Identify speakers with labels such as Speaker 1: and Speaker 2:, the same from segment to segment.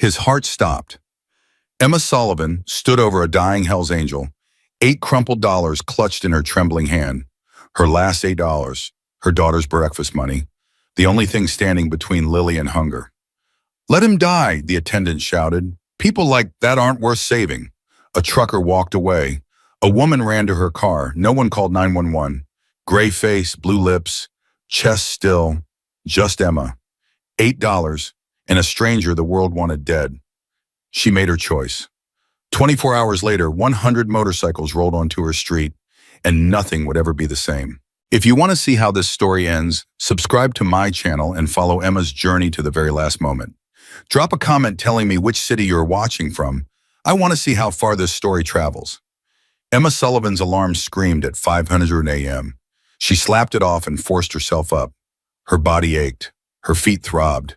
Speaker 1: His heart stopped. Emma Sullivan stood over a dying Hell's Angel, 8 crumpled dollars clutched in her trembling hand. Her last $8, her daughter's breakfast money, the only thing standing between Lily and hunger. "Let him die," the attendant shouted. "People like that aren't worth saving." A trucker walked away. A woman ran to her car. No one called 911. Gray face, blue lips, chest still. Just Emma. $8 and a stranger the world wanted dead. She made her choice. 24 hours later, 100 motorcycles rolled onto her street, and nothing would ever be the same. If you want to see how this story ends, subscribe to my channel and follow Emma's journey to the very last moment. Drop a comment telling me which city you're watching from. I want to see how far this story travels. Emma Sullivan's alarm screamed at 500 a.m. She slapped it off and forced herself up. Her body ached. Her feet throbbed.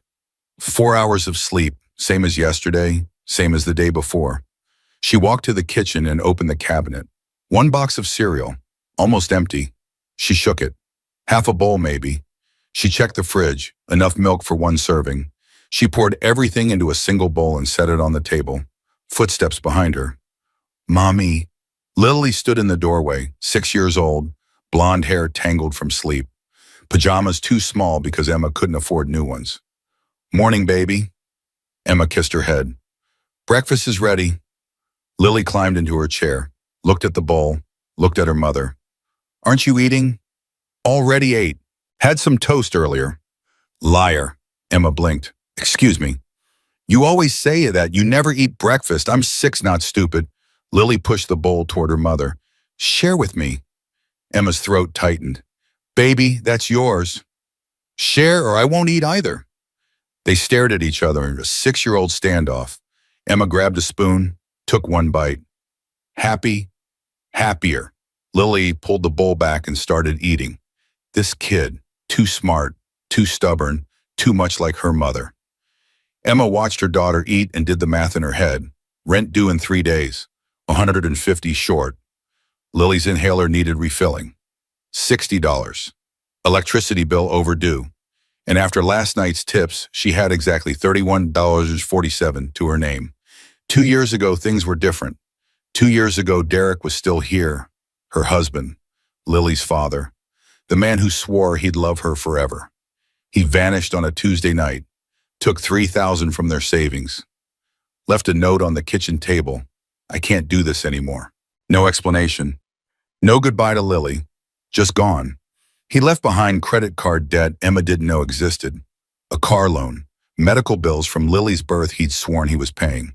Speaker 1: 4 hours of sleep, same as yesterday, same as the day before. She walked to the kitchen and opened the cabinet. 1 box of cereal, almost empty. She shook it. Half a bowl, maybe. She checked the fridge, enough milk for 1 serving. She poured everything into a single bowl and set it on the table. Footsteps behind her. "Mommy." Lily stood in the doorway, 6 years old, blonde hair tangled from sleep. Pajamas too small because Emma couldn't afford new ones. "Morning, baby." Emma kissed her head. "Breakfast is ready." Lily climbed into her chair, looked at the bowl, looked at her mother. "Aren't you eating?" "Already ate. Had some toast earlier." "Liar." Emma blinked. "Excuse me." "You always say that. You never eat breakfast. I'm 6, not stupid." Lily pushed the bowl toward her mother. "Share with me." Emma's throat tightened. "Baby, that's yours." "Share or I won't eat either." They stared at each other in a 6-year-old standoff. Emma grabbed a spoon, took 1 bite. Happy, happier. Lily pulled the bowl back and started eating. This kid, too smart, too stubborn, too much like her mother. Emma watched her daughter eat and did the math in her head. Rent due in 3 days, 150 short. Lily's inhaler needed refilling. $60. Electricity bill overdue. And after last night's tips, she had exactly $31.47 to her name. 2 years ago, things were different. 2 years ago, Derek was still here. Her husband, Lily's father, the man who swore he'd love her forever. He vanished on a Tuesday night, took $3,000 from their savings, left a note on the kitchen table. "I can't do this anymore." No explanation. No goodbye to Lily. Just gone. He left behind credit card debt Emma didn't know existed. A car loan, medical bills from Lily's birth he'd sworn he was paying.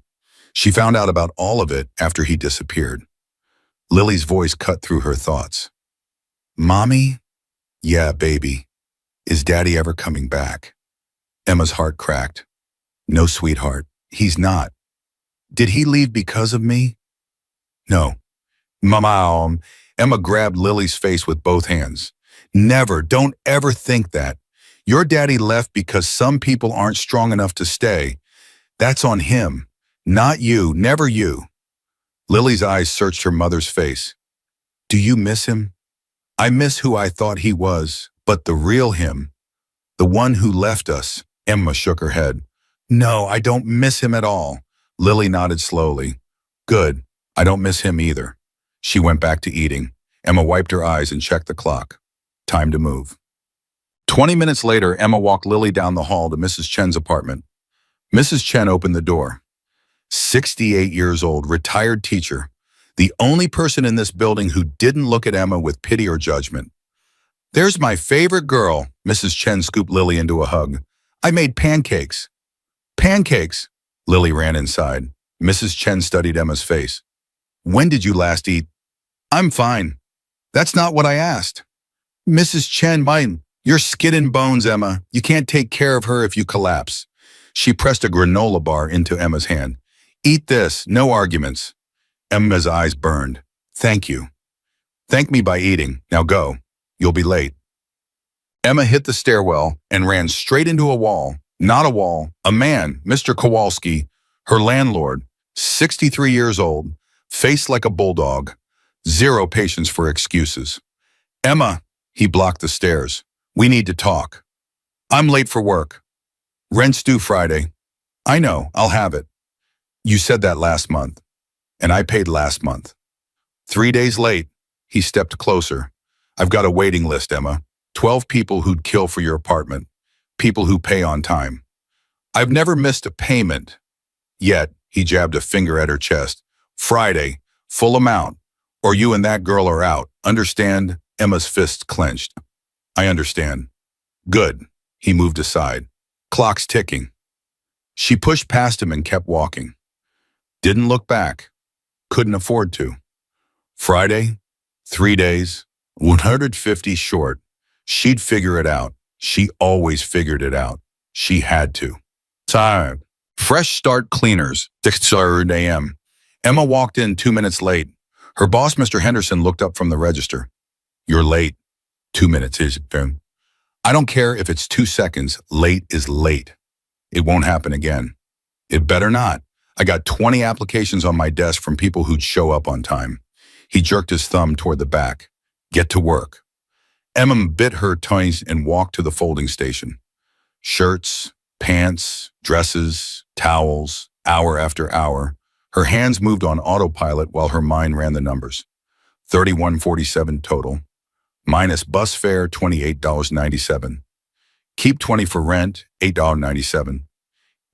Speaker 1: She found out about all of it after he disappeared. Lily's voice cut through her thoughts. "Mommy?" "Yeah, baby. Is Daddy ever coming back?" Emma's heart cracked. "No, sweetheart, he's not." "Did he leave because of me?" "No." "Mama." Emma grabbed Lily's face with both hands. "Never, don't ever think that. Your daddy left because some people aren't strong enough to stay. That's on him, not you, never you." Lily's eyes searched her mother's face. "Do you miss him?" "I miss who I thought he was, but the real him, the one who left us." Emma shook her head. "No, I don't miss him at all." Lily nodded slowly. "Good, I don't miss him either." She went back to eating. Emma wiped her eyes and checked the clock. Time to move. 20 minutes later, Emma walked Lily down the hall to Mrs. Chen's apartment. Mrs. Chen opened the door. 68 years old, retired teacher. The only person in this building who didn't look at Emma with pity or judgment. "There's my favorite girl." Mrs. Chen scooped Lily into a hug. "I made pancakes." "Pancakes?" Lily ran inside. Mrs. Chen studied Emma's face. "When did you last eat?" "I'm fine." "That's not what I asked." "Mrs. Chen, you're skin and bones, Emma. You can't take care of her if you collapse." She pressed a granola bar into Emma's hand. "Eat this, no arguments." Emma's eyes burned. "Thank you." "Thank me by eating. Now go. You'll be late." Emma hit the stairwell and ran straight into a wall. Not a wall, a man, Mr. Kowalski, her landlord, 63 years old, face like a bulldog, zero patience for excuses. "Emma," he blocked the stairs. "We need to talk." "I'm late for work." "Rent's due Friday." I know, I'll have it. You said that last month, and I paid last month. 3 days late, he stepped closer. I've got a waiting list, Emma. 12 people who'd kill for your apartment. People who pay on time. I've never missed a payment. Yet, he jabbed a finger at her chest. Friday, full amount, or you and that girl are out. Understand? Emma's fists clenched. I understand. Good. He moved aside. Clock's ticking. She pushed past him and kept walking. Didn't look back. Couldn't afford to. Friday, 3 days, 150 short. She'd figure it out. She always figured it out. She had to. Tired. Fresh Start Cleaners, 6:30 a.m. Emma walked in 2 minutes late. Her boss, Mr. Henderson, looked up from the register. You're late. 2 minutes, is it? I don't care if it's 2 seconds. Late is late. It won't happen again. It better not. I got 20 applications on my desk from people who'd show up on time. He jerked his thumb toward the back. Get to work. Emma bit her tongue and walked to the folding station. Shirts, pants, dresses, towels, hour after hour. Her hands moved on autopilot while her mind ran the numbers. $31.47 total. Minus bus fare, $28.97. Keep 20 for rent, $8.97.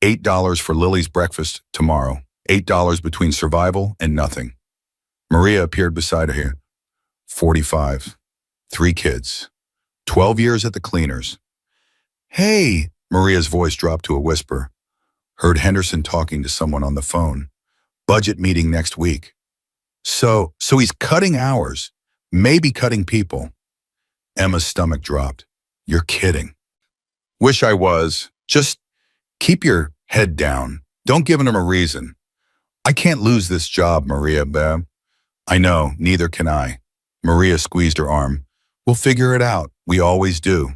Speaker 1: $8 for Lily's breakfast tomorrow. $8 between survival and nothing. Maria appeared beside her. 45. 3 kids. 12 years at the cleaners. Hey, Maria's voice dropped to a whisper. Heard Henderson talking to someone on the phone. Budget meeting next week. So he's cutting hours, maybe cutting people. Emma's stomach dropped. You're kidding. Wish I was. Just keep your head down. Don't give him a reason. I can't lose this job, Maria. I know, neither can I. Maria squeezed her arm. We'll figure it out. We always do.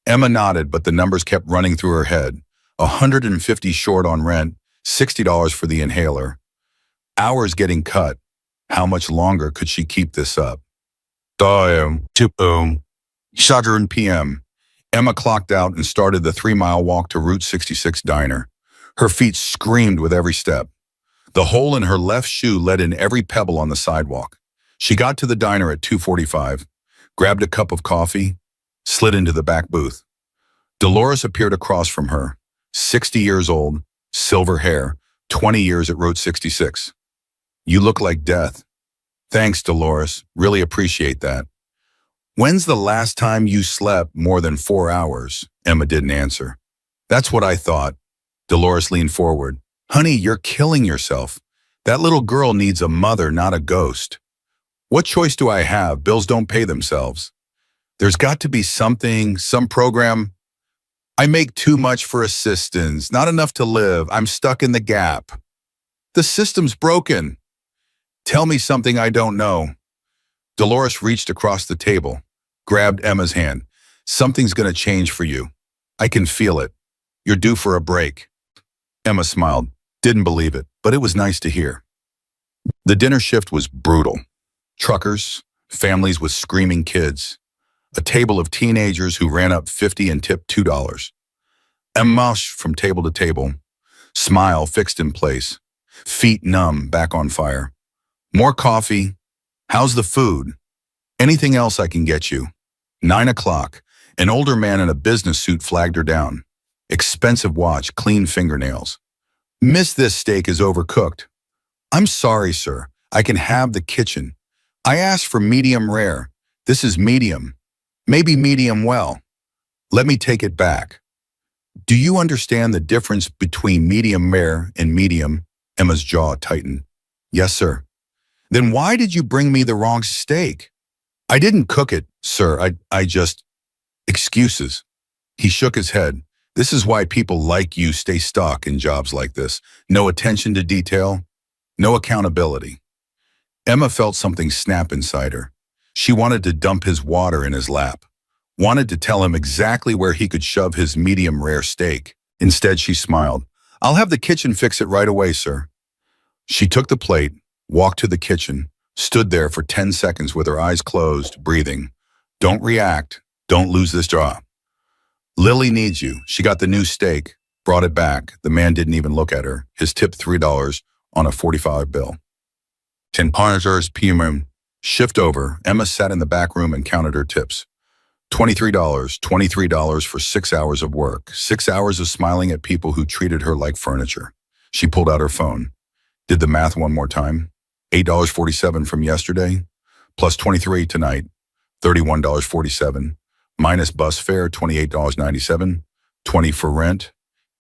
Speaker 1: Emma nodded, but the numbers kept running through her head. 150 short on rent, $60 for the inhaler. Hours getting cut. How much longer could she keep this up? 2 p.m. Emma clocked out and started the 3-mile walk to Route 66 diner. Her feet screamed with every step. The hole in her left shoe let in every pebble on the sidewalk. She got to the diner at 2:45, grabbed a cup of coffee, slid into the back booth. Dolores appeared across from her, 60 years old, silver hair, 20 years at Route 66. You look like death. Thanks, Dolores. Really appreciate that. When's the last time you slept more than 4 hours? Emma didn't answer. That's what I thought. Dolores leaned forward. Honey, you're killing yourself. That little girl needs a mother, not a ghost. What choice do I have? Bills don't pay themselves. There's got to be something, some program. I make too much for assistance, not enough to live. I'm stuck in the gap. The system's broken. Tell me something I don't know. Dolores reached across the table, grabbed Emma's hand. Something's going to change for you. I can feel it. You're due for a break. Emma smiled, didn't believe it, but it was nice to hear. The dinner shift was brutal. Truckers, families with screaming kids, a table of teenagers who ran up 50 and tipped $2. Emma from table to table, smile fixed in place, feet numb, back on fire. More coffee. How's the food? Anything else I can get you? 9 o'clock. An older man in a business suit flagged her down. Expensive watch, clean fingernails. Miss, this steak is overcooked. I'm sorry, sir. I can have the kitchen. I asked for medium rare. This is medium. Maybe medium well. Let me take it back. Do you understand the difference between medium rare and medium? Emma's jaw tightened. Yes, sir. Then why did you bring me the wrong steak? I didn't cook it, sir. I just... Excuses. He shook his head. This is why people like you stay stuck in jobs like this. No attention to detail, no accountability. Emma felt something snap inside her. She wanted to dump his water in his lap, wanted to tell him exactly where he could shove his medium rare steak. Instead, she smiled. I'll have the kitchen fix it right away, sir. She took the plate, walked to the kitchen, stood there for 10 seconds with her eyes closed, breathing. Don't react. Don't lose this job. Lily needs you. She got the new steak. Brought it back. The man didn't even look at her. His tip $3 on a 45 bill. 10 p.m. Shift over. Emma sat in the back room and counted her tips. $23 for 6 hours of work, 6 hours of smiling at people who treated her like furniture. She pulled out her phone. Did the math one more time. $8.47 from yesterday, plus 23 tonight, $31.47, minus bus fare, $28.97, 20 for rent,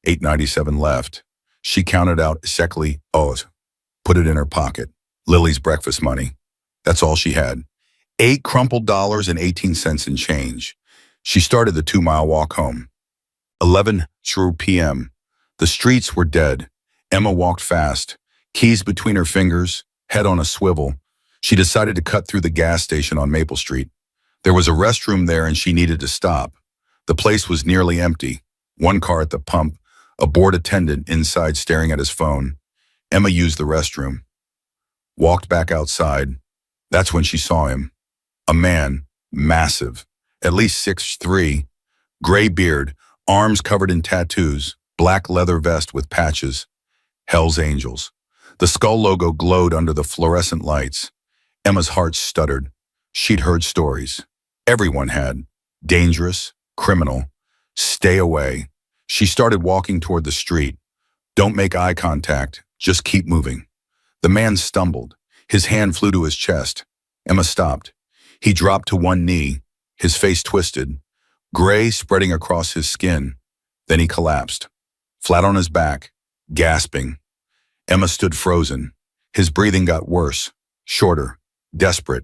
Speaker 1: $8.97 left. She counted out exactly, put it in her pocket. Lily's breakfast money. That's all she had. 8 crumpled dollars and 18 cents in change. She started the 2-mile walk home. 11 p.m. The streets were dead. Emma walked fast, keys between her fingers, head on a swivel. She decided to cut through the gas station on Maple Street. There was a restroom there and she needed to stop. The place was nearly empty. One car at the pump, a bored attendant inside staring at his phone. Emma used the restroom. Walked back outside. That's when she saw him. A man, massive, at least 6'3", gray beard, arms covered in tattoos, black leather vest with patches. Hell's Angels. The skull logo glowed under the fluorescent lights. Emma's heart stuttered. She'd heard stories. Everyone had. Dangerous, criminal. Stay away. She started walking toward the street. Don't make eye contact. Just keep moving. The man stumbled. His hand flew to his chest. Emma stopped. He dropped to one knee, his face twisted, gray spreading across his skin. Then he collapsed, flat on his back, gasping. Emma stood frozen. His breathing got worse, shorter, desperate.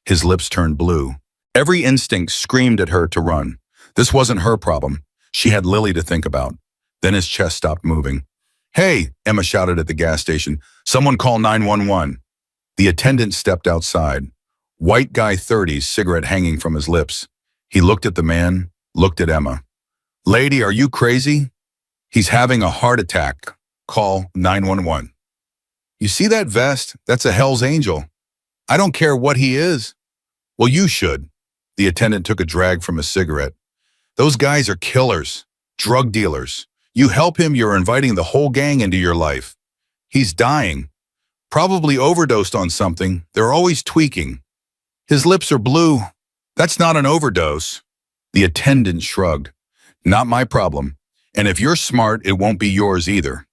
Speaker 1: His lips turned blue. Every instinct screamed at her to run. This wasn't her problem. She had Lily to think about. Then his chest stopped moving. "Hey," Emma shouted at the gas station. "Someone call 911. The attendant stepped outside. White guy 30s, cigarette hanging from his lips. He looked at the man, looked at Emma. "Lady, are you crazy? He's having a heart attack. Call 911. "You see that vest? That's a Hell's Angel. I don't care what he is." "Well, you should." The attendant took a drag from his cigarette. "Those guys are killers, drug dealers. You help him, you're inviting the whole gang into your life. He's dying. Probably overdosed on something. They're always tweaking. His lips are blue. That's not an overdose." The attendant shrugged. "Not my problem. And if you're smart, it won't be yours either."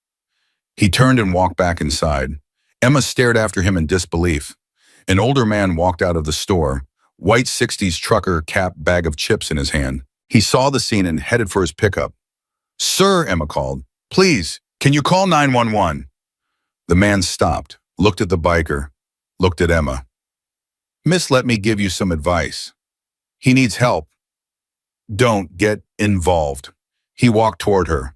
Speaker 1: He turned and walked back inside. Emma stared after him in disbelief. An older man walked out of the store, white 60s trucker cap, bag of chips in his hand. He saw the scene and headed for his pickup. "Sir," Emma called, "please, can you call 911? The man stopped, looked at the biker, looked at Emma. "Miss, let me give you some advice. He needs help. Don't get involved." He walked toward her.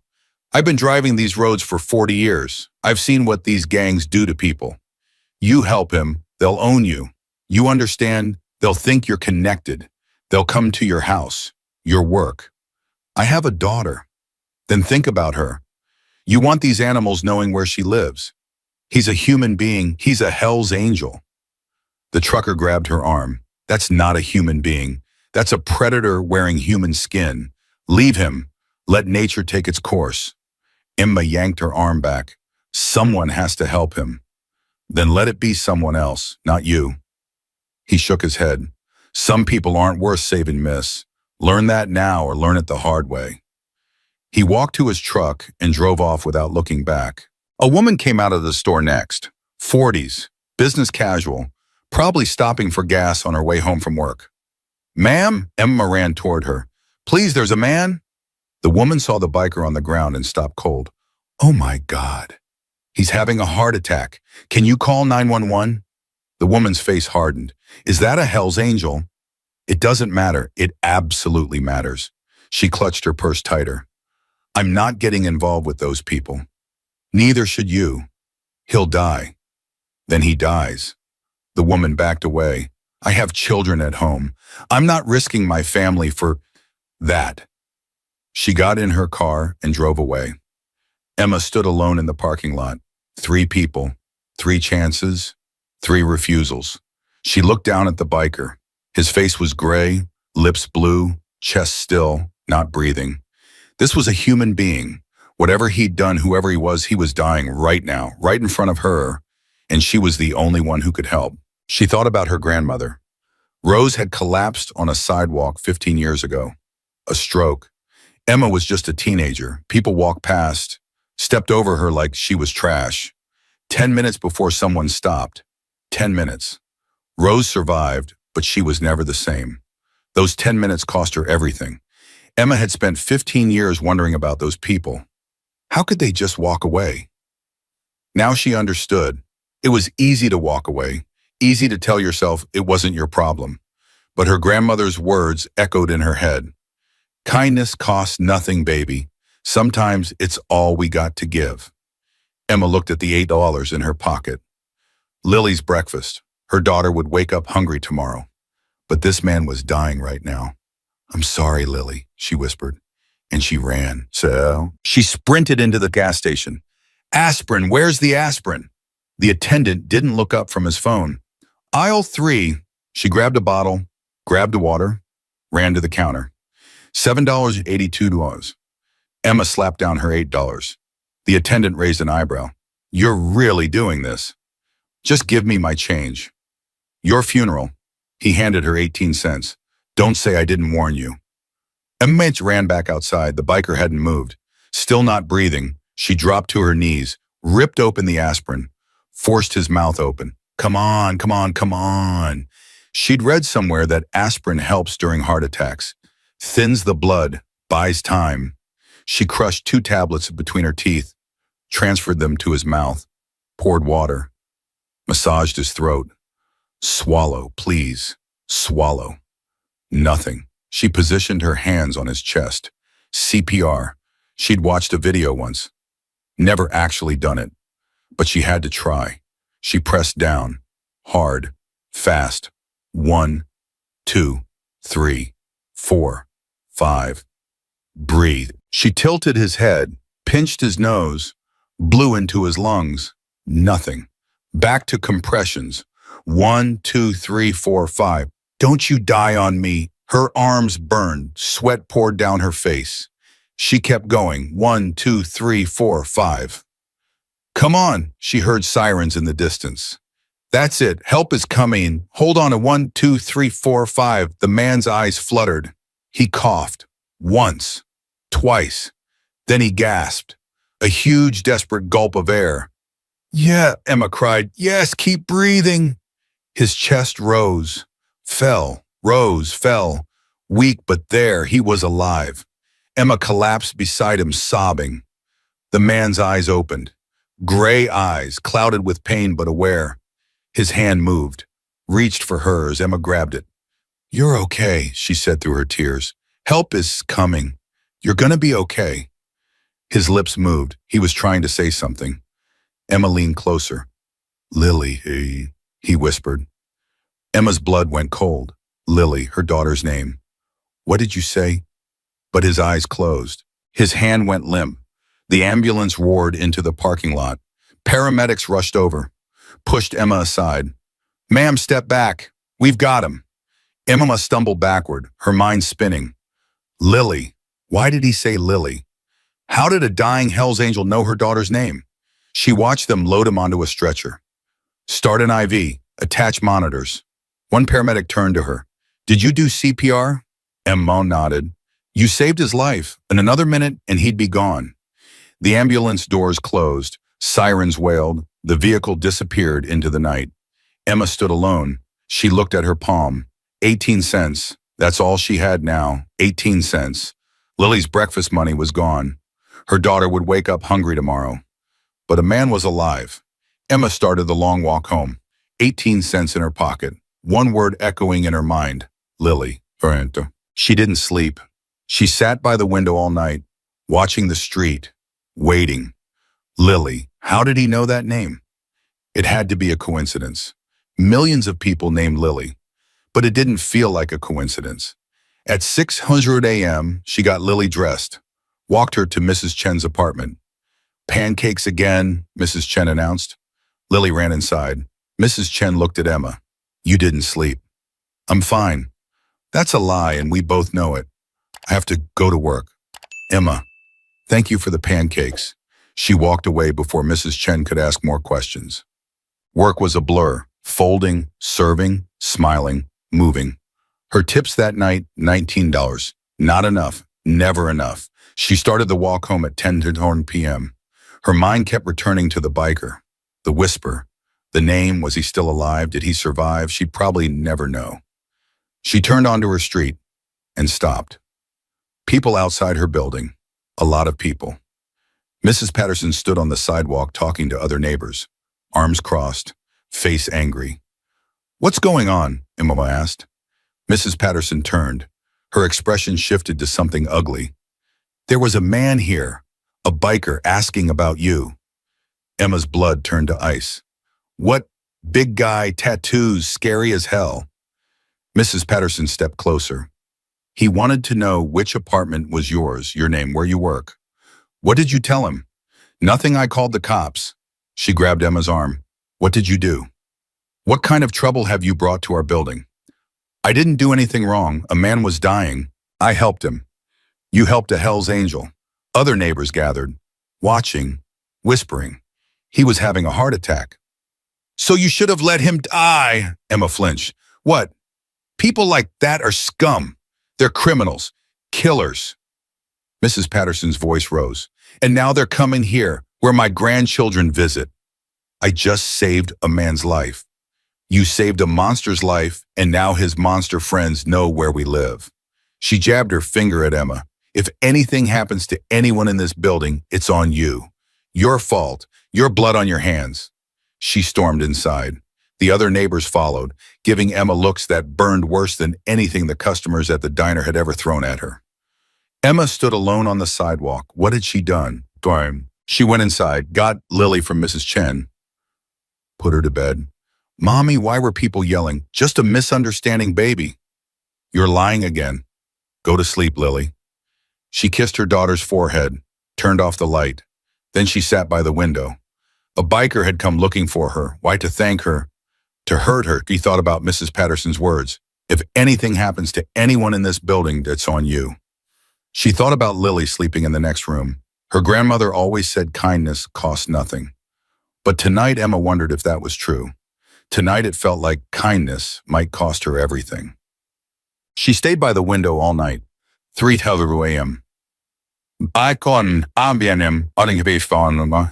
Speaker 1: "I've been driving these roads for 40 years. I've seen what these gangs do to people. You help him, they'll own you. You understand? They'll think you're connected. They'll come to your house, your work. I have a daughter. Then think about her. You want these animals knowing where she lives. He's a human being. He's a Hell's Angel." The trucker grabbed her arm. "That's not a human being. That's a predator wearing human skin. Leave him. Let nature take its course." Emma yanked her arm back. "Someone has to help him." "Then let it be someone else, not you." He shook his head. "Some people aren't worth saving, miss. Learn that now or learn it the hard way." He walked to his truck and drove off without looking back. A woman came out of the store next. 40s, business casual, probably stopping for gas on her way home from work. "Ma'am?" Emma ran toward her. "Please, there's a man." The woman saw the biker on the ground and stopped cold. "Oh my God. He's having a heart attack. Can you call 911? The woman's face hardened. "Is that a Hell's Angel?" "It doesn't matter. It absolutely matters." She clutched her purse tighter. "I'm not getting involved with those people. Neither should you. He'll die. Then he dies." The woman backed away. "I have children at home. I'm not risking my family for that." She got in her car and drove away. Emma stood alone in the parking lot. 3 people, 3 chances, 3 refusals. She looked down at the biker. His face was gray, lips blue, chest still, not breathing. This was a human being. Whatever he'd done, whoever he was dying right now, right in front of her, and she was the only one who could help. She thought about her grandmother. Rose had collapsed on a sidewalk 15 years ago. A stroke. Emma was just a teenager. People walked past, stepped over her like she was trash. 10 minutes before someone stopped. 10 minutes. Rose survived, but she was never the same. Those 10 minutes cost her everything. Emma had spent 15 years wondering about those people. How could they just walk away? Now she understood. It was easy to walk away, easy to tell yourself it wasn't your problem. But her grandmother's words echoed in her head. Kindness costs nothing, baby. Sometimes it's all we got to give. Emma looked at the $8 in her pocket. Lily's breakfast. Her daughter would wake up hungry tomorrow. But this man was dying right now. I'm sorry, Lily, she whispered. And she ran. So she sprinted into the gas station. Aspirin, where's the aspirin? The attendant didn't look up from his phone. Aisle 3. She grabbed a bottle, grabbed a water, ran to the counter. $7.82. Emma slapped down her $8. The attendant raised an eyebrow. You're really doing this. Just give me my change. Your funeral. He handed her 18 cents. Don't say I didn't warn you. Emma ran back outside. The biker hadn't moved. Still not breathing, she dropped to her knees, ripped open the aspirin, forced his mouth open. Come on, come on, come on. She'd read somewhere that aspirin helps during heart attacks, thins the blood, buys time. She crushed 2 tablets between her teeth, transferred them to his mouth, poured water, massaged his throat. Swallow, please. Swallow. Nothing. She positioned her hands on his chest. CPR. She'd watched a video once. Never actually done it. But she had to try. She pressed down. Hard. Fast. 1, 2, 3, 4, 5. Breathe. She tilted his head, pinched his nose, blew into his lungs. Nothing. Back to compressions. 1, 2, 3, 4, 5. Don't you die on me. Her arms burned. Sweat poured down her face. She kept going. 1, 2, 3, 4, 5. Come on, she heard sirens in the distance. That's it. Help is coming. Hold on to 1, 2, 3, 4, 5. The man's eyes fluttered. He coughed. Once. Twice. Then he gasped. A huge, desperate gulp of air. Yeah, Emma cried. Yes, keep breathing. His chest rose, fell, rose, fell. Weak, but there, he was alive. Emma collapsed beside him, sobbing. The man's eyes opened. Gray eyes, clouded with pain but aware. His hand moved, reached for hers. Emma grabbed it. You're okay, she said through her tears. Help is coming. You're gonna be okay. His lips moved. He was trying to say something. Emma leaned closer. Lily, he whispered. Emma's blood went cold. Lily, her daughter's name. What did you say? But his eyes closed. His hand went limp. The ambulance roared into the parking lot. Paramedics rushed over, pushed Emma aside. Ma'am, step back. We've got him. Emma stumbled backward, her mind spinning. Lily. Why did he say Lily? How did a dying Hell's Angel know her daughter's name? She watched them load him onto a stretcher. Start an IV. Attach monitors. One paramedic turned to her. Did you do CPR? Emma nodded. You saved his life. In another minute, and he'd be gone. The ambulance doors closed. Sirens wailed. The vehicle disappeared into the night. Emma stood alone. She looked at her palm. 18 cents. That's all she had now. 18 cents. Lily's breakfast money was gone. Her daughter would wake up hungry tomorrow. But a man was alive. Emma started the long walk home. 18 cents in her pocket. One word echoing in her mind. Lily. She didn't sleep. She sat by the window all night, watching the street, waiting. Lily. How did he know that name? It had to be a coincidence. Millions of people named Lily. But it didn't feel like a coincidence. At 6:00 a.m., she got Lily dressed, walked her to Mrs. Chen's apartment. Pancakes again, Mrs. Chen announced. Lily ran inside. Mrs. Chen looked at Emma. You didn't sleep. I'm fine. That's a lie, and we both know it. I have to go to work. Emma, Thank you for the pancakes. She walked away before Mrs. Chen could ask more questions. Work was a blur, folding, serving, smiling, moving. Her tips that night, $19. Not enough, never enough. She started the walk home at 10 p.m. Her mind kept returning to the biker, the whisper, the name. Was he still alive? Did he survive? She'd probably never know. She turned onto her street and stopped. People outside her building, a lot of people. Mrs. Patterson stood on the sidewalk talking to other neighbors, arms crossed, face angry. What's going on? Emma asked. Mrs. Patterson turned. Her expression shifted to something ugly. There was a man here, a biker, asking about you. Emma's blood turned to ice. What? Big guy, tattoos, scary as hell. Mrs. Patterson stepped closer. He wanted to know which apartment was yours, your name, where you work. What did you tell him? Nothing. I called the cops. She grabbed Emma's arm. What did you do? What kind of trouble have you brought to our building? I didn't do anything wrong. A man was dying. I helped him. You helped a Hell's Angel. Other neighbors gathered, watching, whispering. He was having a heart attack. So you should have let him die, Emma flinched. What? People like that are scum. They're criminals, killers. Mrs. Patterson's voice rose. And now they're coming here, where my grandchildren visit. I just saved a man's life. You saved a monster's life, and now his monster friends know where we live. She jabbed her finger at Emma. If anything happens to anyone in this building, it's on you. Your fault. Your blood on your hands. She stormed inside. The other neighbors followed, giving Emma looks that burned worse than anything the customers at the diner had ever thrown at her. Emma stood alone on the sidewalk. What had she done? She went inside, got Lily from Mrs. Chen, put her to bed. Mommy, why were people yelling? Just a misunderstanding, baby. You're lying again. Go to sleep, Lily. She kissed her daughter's forehead, turned off the light. Then she sat by the window. A biker had come looking for her. Why? To thank her, to hurt her. He thought about Mrs. Patterson's words. If anything happens to anyone in this building, that's on you. She thought about Lily sleeping in the next room. Her grandmother always said kindness costs nothing. But tonight, Emma wondered if that was true. Tonight, it felt like kindness might cost her everything. She stayed by the window all night. 3 a.m. I called ABNM,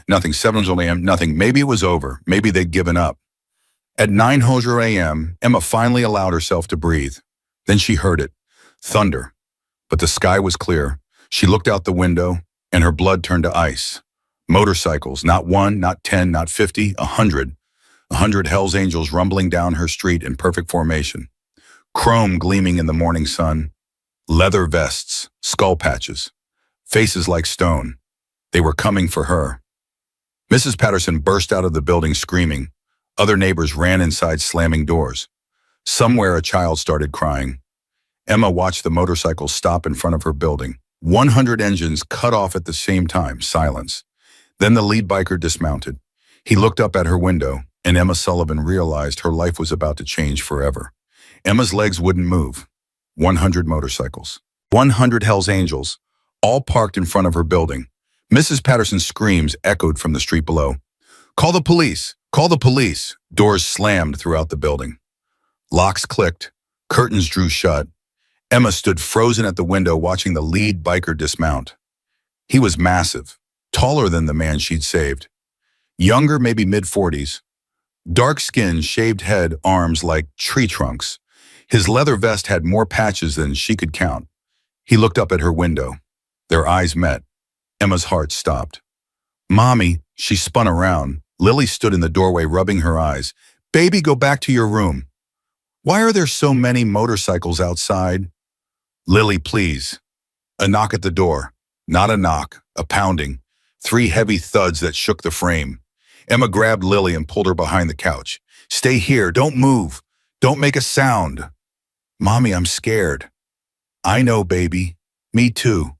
Speaker 1: nothing, 7 a.m., nothing. Maybe it was over. Maybe they'd given up. At 9 a.m., Emma finally allowed herself to breathe. Then she heard it, thunder. But the sky was clear. She looked out the window, and her blood turned to ice. Motorcycles, not 1, not 10, not 50, 100. 100 Hell's Angels rumbling down her street in perfect formation. Chrome gleaming in the morning sun. Leather vests, skull patches. Faces like stone. They were coming for her. Mrs. Patterson burst out of the building screaming. Other neighbors ran inside, slamming doors. Somewhere a child started crying. Emma watched the motorcycle stop in front of her building. 100 engines cut off at the same time, silence. Then the lead biker dismounted. He looked up at her window, and Emma Sullivan realized her life was about to change forever. Emma's legs wouldn't move. 100 motorcycles. 100 Hell's Angels, all parked in front of her building. Mrs. Patterson's screams echoed from the street below. Call the police! Call the police! Doors slammed throughout the building. Locks clicked. Curtains drew shut. Emma stood frozen at the window watching the lead biker dismount. He was massive, taller than the man she'd saved. Younger, maybe mid-40s. Dark skin, shaved head, arms like tree trunks. His leather vest had more patches than she could count. He looked up at her window. Their eyes met. Emma's heart stopped. Mommy, she spun around. Lily stood in the doorway rubbing her eyes. Baby, go back to your room. Why are there so many motorcycles outside? Lily, please. A knock at the door. Not a knock, a pounding. 3 heavy thuds that shook the frame. Emma grabbed Lily and pulled her behind the couch. Stay here, don't move. Don't make a sound. Mommy, I'm scared. I know, baby. Me too.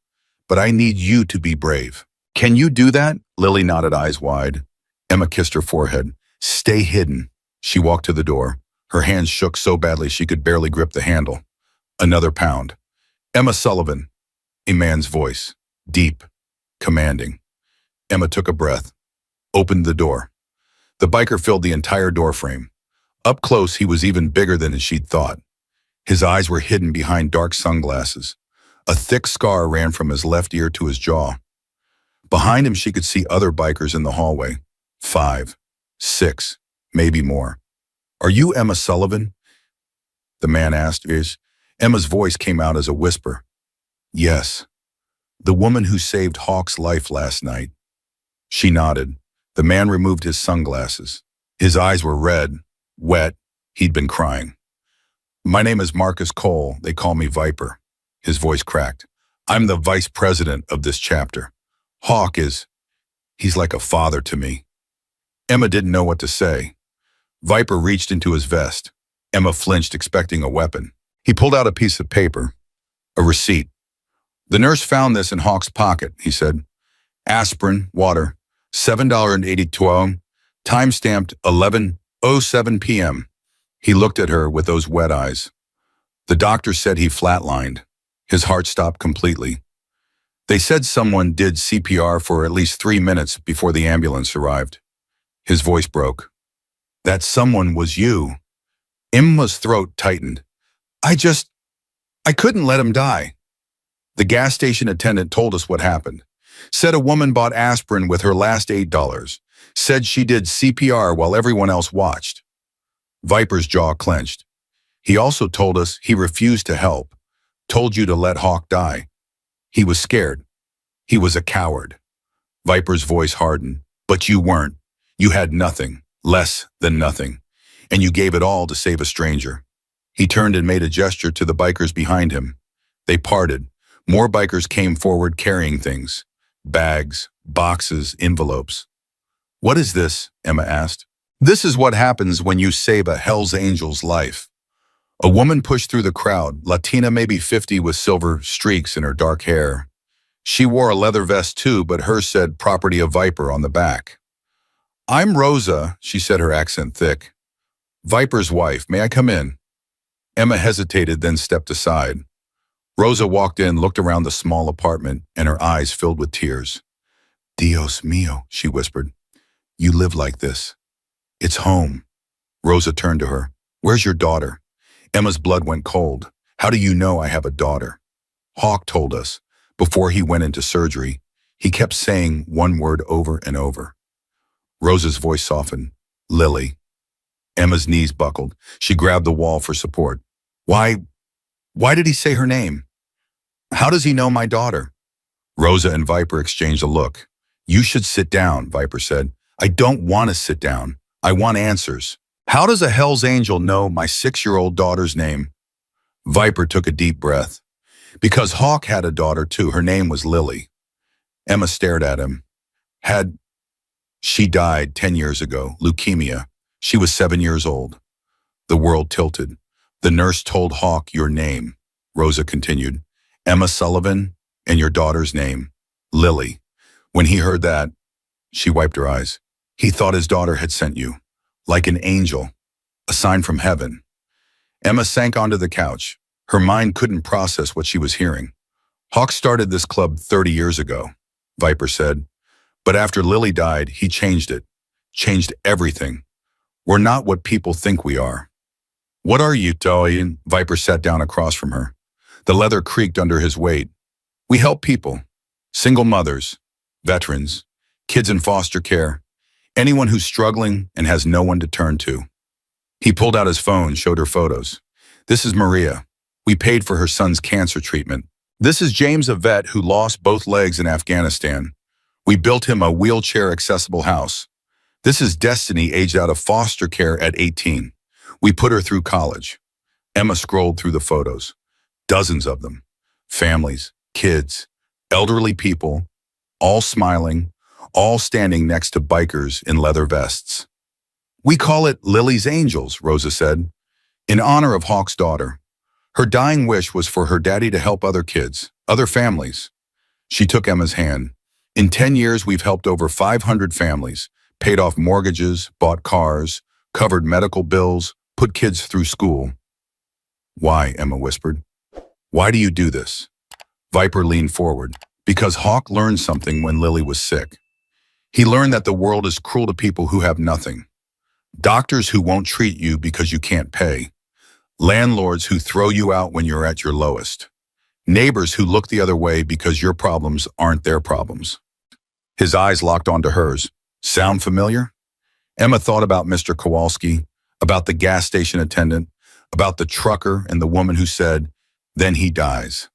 Speaker 1: But I need you to be brave. Can you do that? Lily nodded, eyes wide. Emma kissed her forehead. Stay hidden. She walked to the door. Her hands shook so badly she could barely grip the handle. Another pound. Emma Sullivan. A man's voice. Deep. commanding. Emma took a breath, opened the door. The biker filled the entire doorframe. Up close, he was even bigger than she'd thought. His eyes were hidden behind dark sunglasses. A thick scar ran from his left ear to his jaw. Behind him, she could see other bikers in the hallway. 5, 6, maybe more. "Are you Emma Sullivan?" the man asked. Emma's voice came out as a whisper. "Yes, the woman who saved Hawk's life last night." She nodded. The man removed his sunglasses. His eyes were red, wet. He'd been crying. "My name is Marcus Cole. They call me Viper." His voice cracked. "I'm the vice president of this chapter. Hawk he's like a father to me." Emma didn't know what to say. Viper reached into his vest. Emma flinched, expecting a weapon. He pulled out a piece of paper, a receipt. "The nurse found this in Hawk's pocket," he said. "Aspirin, water, $7.82, time-stamped 11:07 p.m. He looked at her with those wet eyes. "The doctor said he flatlined." His heart stopped completely. "They said someone did CPR for at least 3 minutes before the ambulance arrived." His voice broke. "That someone was you." Emma's throat tightened. I couldn't let him die." The gas station attendant told us what happened. Said a woman bought aspirin with her last $8. Said she did CPR while everyone else watched. Viper's jaw clenched. "He also told us he refused to help. Told you to let Hawk die. He was scared. He was a coward." Viper's voice hardened. "But you weren't. You had nothing, less than nothing. And you gave it all to save a stranger." He turned and made a gesture to the bikers behind him. They parted. More bikers came forward carrying things. Bags, boxes, envelopes. "What is this?" Emma asked. "This is what happens when you save a Hell's Angel's life." A woman pushed through the crowd, Latina, maybe 50, with silver streaks in her dark hair. She wore a leather vest too, but hers said "Property of Viper" on the back. "I'm Rosa," she said, her accent thick. "Viper's wife. May I come in?" Emma hesitated, then stepped aside. Rosa walked in, looked around the small apartment, and her eyes filled with tears. "Dios mío," she whispered. "You live like this. It's home." Rosa turned to her. "Where's your daughter?" Emma's blood went cold. "How do you know I have a daughter?" "Hawk told us. Before he went into surgery, he kept saying one word over and over." Rosa's voice softened. "Lily." Emma's knees buckled. She grabbed the wall for support. Why did he say her name? How does he know my daughter?" Rosa and Viper exchanged a look. "You should sit down," Viper said. "I don't want to sit down. I want answers. How does a Hell's Angel know my 6-year-old daughter's name?" Viper took a deep breath. "Because Hawk had a daughter too. Her name was Lily." Emma stared at him. She died 10 years ago, leukemia. She was 7 years old." The world tilted. "The nurse told Hawk your name," Rosa continued. "Emma Sullivan, and your daughter's name, Lily." When he heard that, she wiped her eyes. "He thought his daughter had sent you, like an angel, a sign from heaven." Emma sank onto the couch. Her mind couldn't process what she was hearing. "Hawk started this club 30 years ago," Viper said. "But after Lily died, he changed it. Changed everything. We're not what people think we are." "What are you, Toyin?" Viper sat down across from her. The leather creaked under his weight. "We help people. Single mothers, veterans, kids in foster care, anyone who's struggling and has no one to turn to." He pulled out his phone, showed her photos. "This is Maria. We paid for her son's cancer treatment. This is James, a vet who lost both legs in Afghanistan. We built him a wheelchair-accessible house. This is Destiny, aged out of foster care at 18. We put her through college." Emma scrolled through the photos. Dozens of them. Families, kids, elderly people, all smiling, all standing next to bikers in leather vests. "We call it Lily's Angels," Rosa said, "in honor of Hawk's daughter. Her dying wish was for her daddy to help other kids, other families." She took Emma's hand. "In 10 years, we've helped over 500 families, paid off mortgages, bought cars, covered medical bills, put kids through school." "Why?" Emma whispered. "Why do you do this?" Viper leaned forward. Because Hawk learned something when Lily was sick. He learned that the world is cruel to people who have nothing. Doctors who won't treat you because you can't pay. Landlords who throw you out when you're at your lowest. Neighbors who look the other way because your problems aren't their problems. His eyes locked onto hers. Sound familiar? Emma thought about Mr. Kowalski, about the gas station attendant, about the trucker and the woman who said, "Then he dies."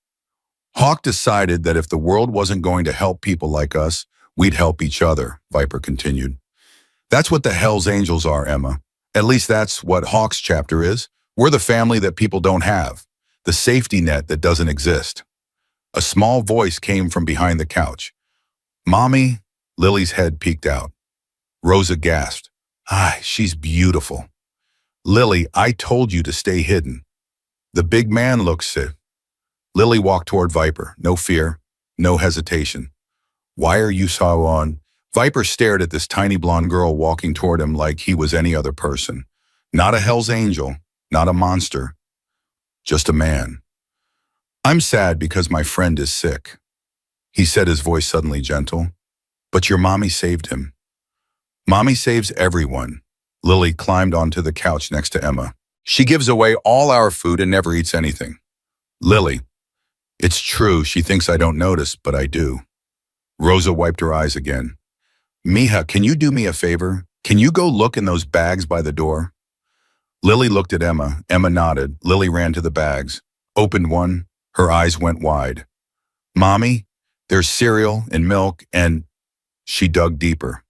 Speaker 1: Hawk decided that if the world wasn't going to help people like us, we'd help each other, Viper continued. That's what the Hells Angels are, Emma. At least that's what Hawk's chapter is. We're the family that people don't have, the safety net that doesn't exist. A small voice came from behind the couch. "Mommy?" Lily's head peeked out. Rosa gasped. She's beautiful." "Lily, I told you to stay hidden." The big man looked sick. Lily walked toward Viper, no fear, no hesitation. "Why are you so on?" Viper stared at this tiny blonde girl walking toward him like he was any other person. Not a Hell's Angel, not a monster, just a man. "I'm sad because my friend is sick," he said, his voice suddenly gentle. "But your mommy saved him." "Mommy saves everyone." Lily climbed onto the couch next to Emma. "She gives away all our food and never eats anything." "Lily, it's true, she thinks I don't notice, but I do." Rosa wiped her eyes again. "Mija, can you do me a favor? Can you go look in those bags by the door?" Lily looked at Emma. Emma nodded. Lily ran to the bags, opened one. Her eyes went wide. "Mommy, there's cereal and milk and..." She dug deeper.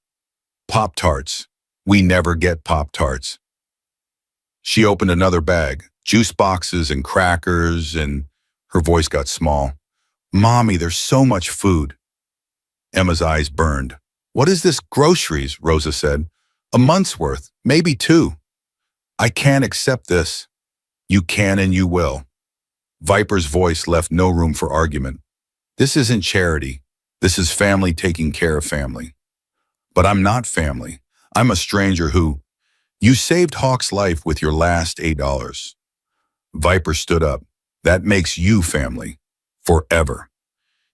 Speaker 1: "Pop-Tarts. We never get Pop-Tarts." She opened another bag, juice boxes and crackers, and her voice got small. "Mommy, there's so much food." Emma's eyes burned. "What is this groceries?" Rosa said. "A month's worth, maybe 2. "I can't accept this." "You can and you will." Viper's voice left no room for argument. "This isn't charity. This is family taking care of family." "But I'm not family. I'm a stranger who..." "You saved Hawk's life with your last $8. Viper stood up. "That makes you family. Forever."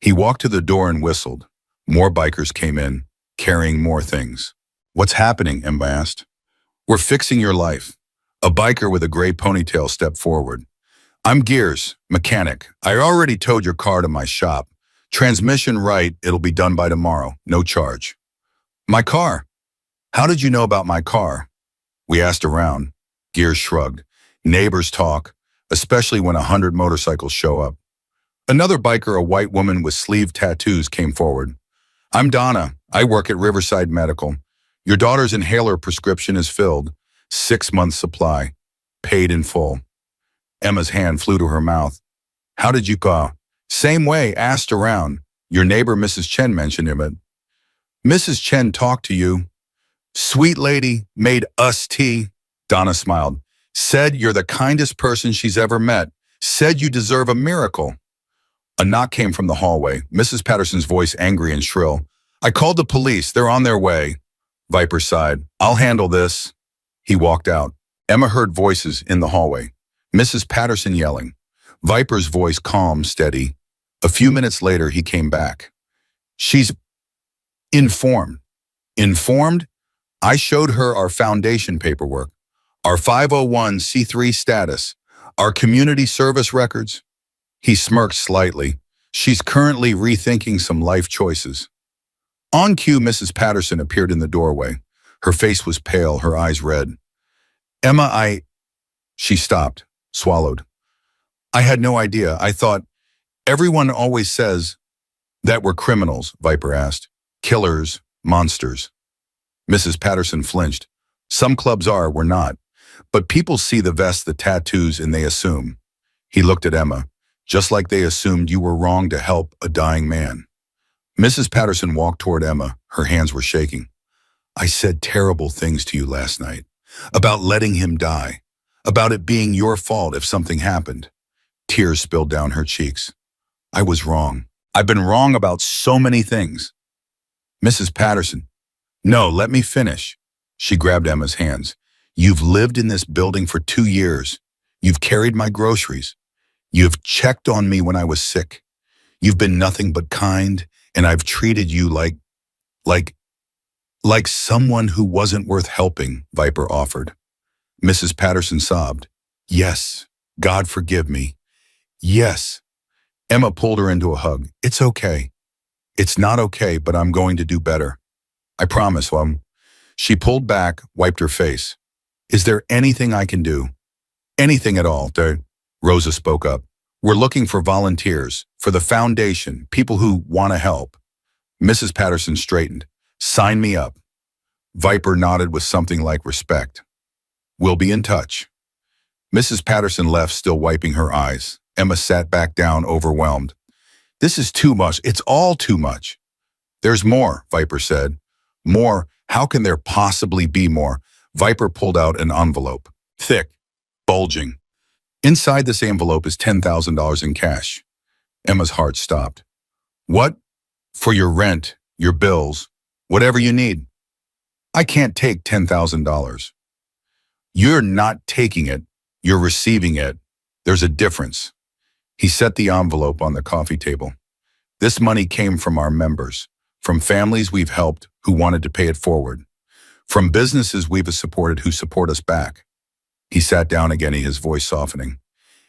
Speaker 1: He walked to the door and whistled. More bikers came in, carrying more things. "What's happening?" Emma asked. "We're fixing your life." A biker with a gray ponytail stepped forward. "I'm Gears, mechanic. I already towed your car to my shop. Transmission right, it'll be done by tomorrow. No charge." "My car? How did you know about my car?" "We asked around." Gears shrugged. "Neighbors talk, especially when 100 motorcycles show up." Another biker, a white woman with sleeve tattoos, came forward. "I'm Donna. I work at Riverside Medical. Your daughter's inhaler prescription is filled. 6 months supply. Paid in full." Emma's hand flew to her mouth. "How did you go?" "Same way, asked around. Your neighbor, Mrs. Chen, mentioned him. Mrs. Chen talked to you." "Sweet lady, made us tea." Donna smiled. "Said you're the kindest person she's ever met. Said you deserve a miracle." A knock came from the hallway, Mrs. Patterson's voice angry and shrill. "I called the police. They're on their way." Viper sighed. "I'll handle this." He walked out. Emma heard voices in the hallway. Mrs. Patterson yelling. Viper's voice calm, steady. A few minutes later, he came back. "She's informed." "Informed?" "I showed her our foundation paperwork, our 501c3 status, our community service records." He smirked slightly. "She's currently rethinking some life choices." On cue, Mrs. Patterson appeared in the doorway. Her face was pale, her eyes red. "Emma, She stopped, swallowed. "I had no idea. I thought..." "Everyone always says that we're criminals," Viper asked. "Killers, monsters." Mrs. Patterson flinched. "Some clubs are, we're not. But people see the vest, the tattoos, and they assume." He looked at Emma. "Just like they assumed you were wrong to help a dying man." Mrs. Patterson walked toward Emma. Her hands were shaking. "I said terrible things to you last night. About letting him die. About it being your fault if something happened." Tears spilled down her cheeks. "I was wrong. I've been wrong about so many things." Mrs. Patterson. "No, let me finish." She grabbed Emma's hands. "You've lived in this building for 2 years. You've carried my groceries. You've checked on me when I was sick. You've been nothing but kind, and I've treated you like, like someone who wasn't worth helping, Viper offered. Mrs. Patterson sobbed. Yes, God forgive me. Yes. Emma pulled her into a hug. It's okay. It's not okay, but I'm going to do better. I promise, She pulled back, wiped her face. Is there anything I can do? Anything at all, Rosa spoke up. We're looking for volunteers, for the foundation, people who want to help. Mrs. Patterson straightened. Sign me up. Viper nodded with something like respect. We'll be in touch. Mrs. Patterson left, still wiping her eyes. Emma sat back down, overwhelmed. This is too much. It's all too much. There's more, Viper said. More? How can there possibly be more? Viper pulled out an envelope. Thick, bulging. Inside this envelope is $10,000 in cash. Emma's heart stopped. What? For your rent, your bills, whatever you need. I can't take $10,000. You're not taking it. You're receiving it. There's a difference. He set the envelope on the coffee table. This money came from our members, from families we've helped who wanted to pay it forward, from businesses we've supported who support us back. He sat down again, his voice softening.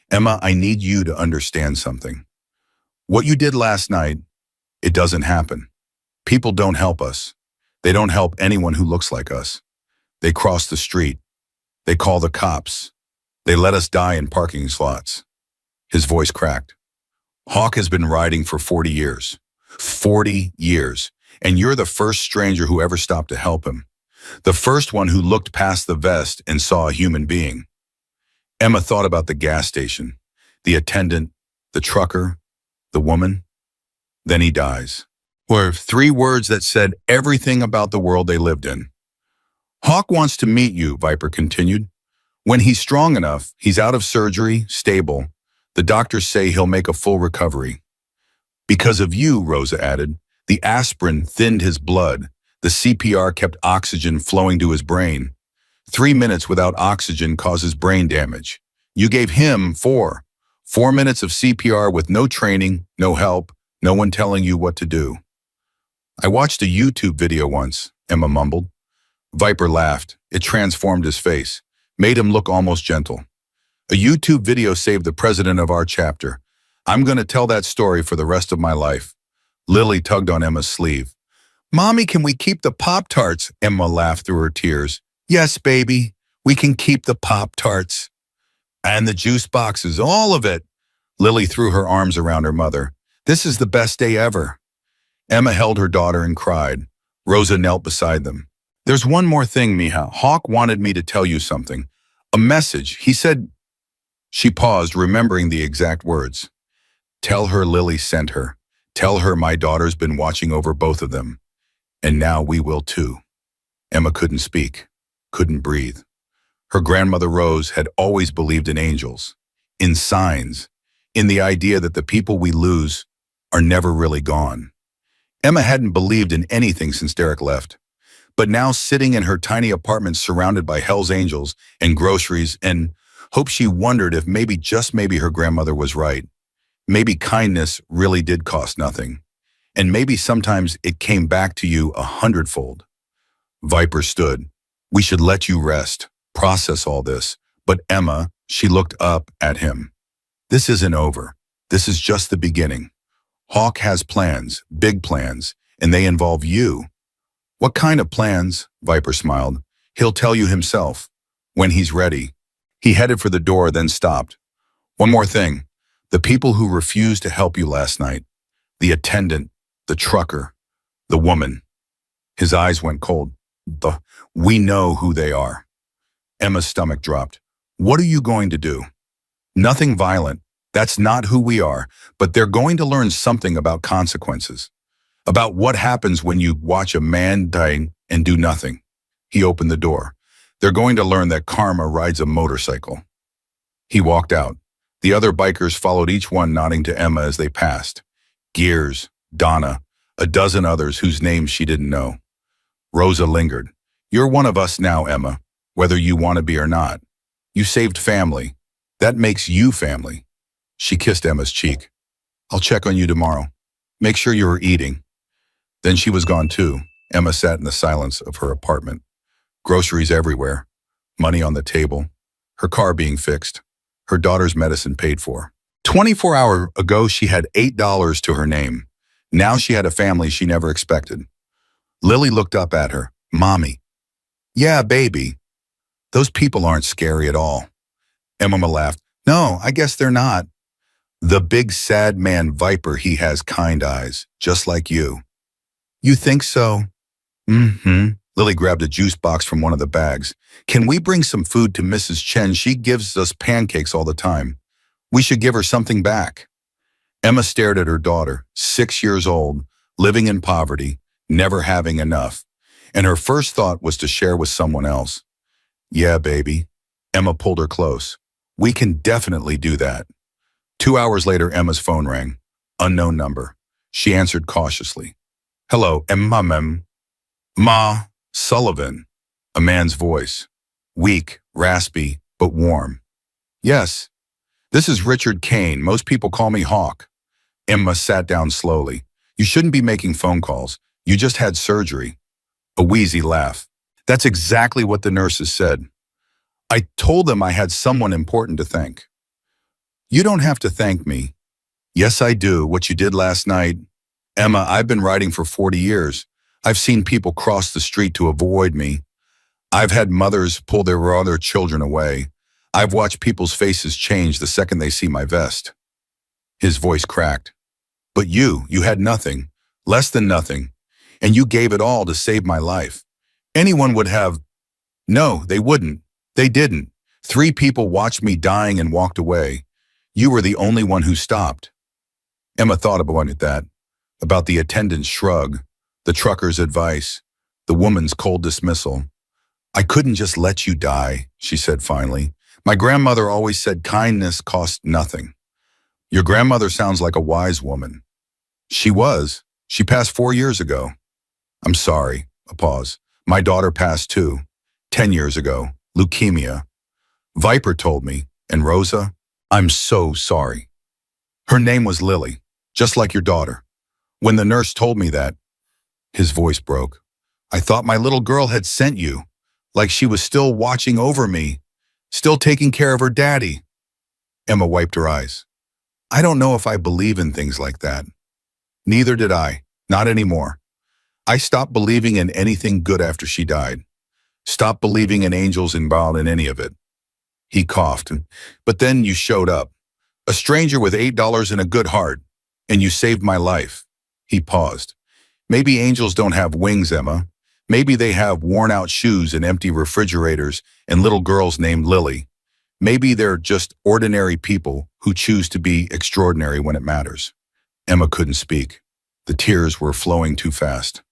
Speaker 1: Emma, I need you to understand something. What you did last night, it doesn't happen. People don't help us. They don't help anyone who looks like us. They cross the street. They call the cops. They let us die in parking slots. His voice cracked. Hawk has been riding for 40 years. 40 years. And you're the first stranger who ever stopped to help him. The first one who looked past the vest and saw a human being. Emma thought about the gas station, the attendant, the trucker, the woman. Then he dies. Were 3 words that said everything about the world they lived in. Hawk wants to meet you, Viper continued. When he's strong enough, he's out of surgery, stable. The doctors say he'll make a full recovery. Because of you, Rosa added, the aspirin thinned his blood. The CPR kept oxygen flowing to his brain. 3 minutes without oxygen causes brain damage. You gave him 4. 4 minutes of CPR with no training, no help, no one telling you what to do. I watched a YouTube video once, Emma mumbled. Viper laughed. It transformed his face, made him look almost gentle. A YouTube video saved the president of our chapter. I'm going to tell that story for the rest of my life. Lily tugged on Emma's sleeve. Mommy, can we keep the Pop-Tarts? Emma laughed through her tears. Yes, baby, we can keep the Pop-Tarts. And the juice boxes, all of it. Lily threw her arms around her mother. This is the best day ever. Emma held her daughter and cried. Rosa knelt beside them. There's one more thing, Mija. Hawk wanted me to tell you something. A message. He said... She paused, remembering the exact words. Tell her Lily sent her. Tell her my daughter's been watching over both of them. And now we will too. Emma couldn't speak, couldn't breathe. Her grandmother Rose had always believed in angels, in signs, in the idea that the people we lose are never really gone. Emma hadn't believed in anything since Derek left. But now sitting in her tiny apartment surrounded by Hell's Angels and groceries and hope, she wondered if maybe, just maybe, her grandmother was right. Maybe kindness really did cost nothing. And maybe sometimes it came back to you 100-fold. Viper stood. We should let you rest, process all this. But Emma, she looked up at him. This isn't over. This is just the beginning. Hawk has plans, big plans, and they involve you. What kind of plans? Viper smiled. He'll tell you himself, when he's ready. He headed for the door, then stopped. One more thing. The people who refused to help you last night. The attendant, the trucker, the woman. His eyes went cold. We know who they are. Emma's stomach dropped. What are you going to do? Nothing violent. That's not who we are. But they're going to learn something about consequences. About what happens when you watch a man dying and do nothing. He opened the door. They're going to learn that karma rides a motorcycle. He walked out. The other bikers followed, each one nodding to Emma as they passed. Gears, Donna, a dozen others whose names she didn't know. Rosa lingered. You're one of us now, Emma, whether you want to be or not. You saved family. That makes you family. She kissed Emma's cheek. I'll check on you tomorrow. Make sure you are eating." Then she was gone too. Emma sat in the silence of her apartment. Groceries everywhere, money on the table, her car being fixed, her daughter's medicine paid for. 24 hours ago, she had $8 to her name. Now she had a family she never expected. Lily looked up at her. "Mommy." "Yeah, baby. Those people aren't scary at all." Emma laughed. "No, I guess they're not. The big sad man Viper, he has kind eyes, just like you." "You think so?" "Mm-hmm." Lily grabbed a juice box from one of the bags. "Can we bring some food to Mrs. Chen? She gives us pancakes all the time. We should give her something back." Emma stared at her daughter, 6 years old, living in poverty, never having enough. And her first thought was to share with someone else. "Yeah, baby." Emma pulled her close. "We can definitely do that." 2 hours later, Emma's phone rang. Unknown number. She answered cautiously. "Hello, Emma, ma'am." "Ma, Sullivan." A man's voice. Weak, raspy, but warm. "Yes, this is Richard Kane. Most people call me Hawk." Emma sat down slowly. "You shouldn't be making phone calls. You just had surgery." A wheezy laugh. "That's exactly what the nurses said. I told them I had someone important to thank." "You don't have to thank me." "Yes, I do. What you did last night." "Emma, I've been writing for 40 years. I've seen people cross the street to avoid me. I've had mothers pull their other children away. I've watched people's faces change the second they see my vest." His voice cracked. "But you had nothing, less than nothing, and you gave it all to save my life. Anyone would have—" "No, they wouldn't. They didn't. 3 people watched me dying and walked away. You were the only one who stopped." Emma thought about that, about the attendant's shrug, the trucker's advice, the woman's cold dismissal. "I couldn't just let you die," she said finally. "My grandmother always said kindness costs nothing." "Your grandmother sounds like a wise woman." "She was. She passed 4 years ago." "I'm sorry." A pause. "My daughter passed too. 10 years ago. Leukemia. Viper told me. And Rosa? I'm so sorry. Her name was Lily, just like your daughter. When the nurse told me that," his voice broke, "I thought my little girl had sent you, like she was still watching over me, still taking care of her daddy." Emma wiped her eyes. "I don't know if I believe in things like that." "Neither did I. Not anymore. I stopped believing in anything good after she died. Stopped believing in angels involved in any of it." He coughed. "But then you showed up. A stranger with $8 and a good heart. And you saved my life." He paused. "Maybe angels don't have wings, Emma. Maybe they have worn-out shoes and empty refrigerators and little girls named Lily. Maybe they're just ordinary people who choose to be extraordinary when it matters." Emma couldn't speak. The tears were flowing too fast.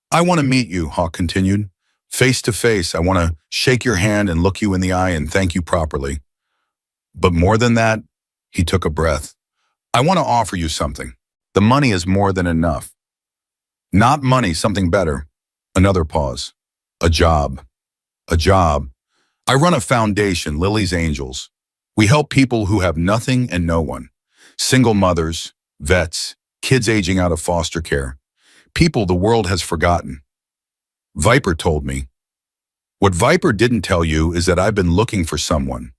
Speaker 1: "I want to meet you," Hawk continued. "Face to face, I want to shake your hand and look you in the eye and thank you properly. But more than that," he took a breath, "I want to offer you something. The money is more than enough. Not money, something better." Another pause. "A job." "A job. I run a foundation, Lily's Angels. We help people who have nothing and no one. Single mothers, vets, kids aging out of foster care. People the world has forgotten. Viper told me. What Viper didn't tell you is that I've been looking for someone.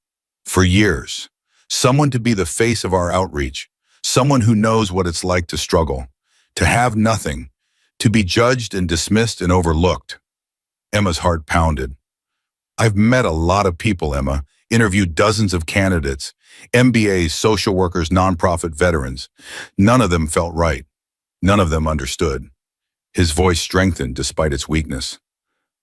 Speaker 1: For years. Someone to be the face of our outreach. Someone who knows what it's like to struggle. To have nothing. To be judged and dismissed and overlooked." Emma's heart pounded. "I've met a lot of people, Emma. Interviewed dozens of candidates. MBAs, social workers, nonprofit veterans. None of them felt right. None of them understood." His voice strengthened despite its weakness.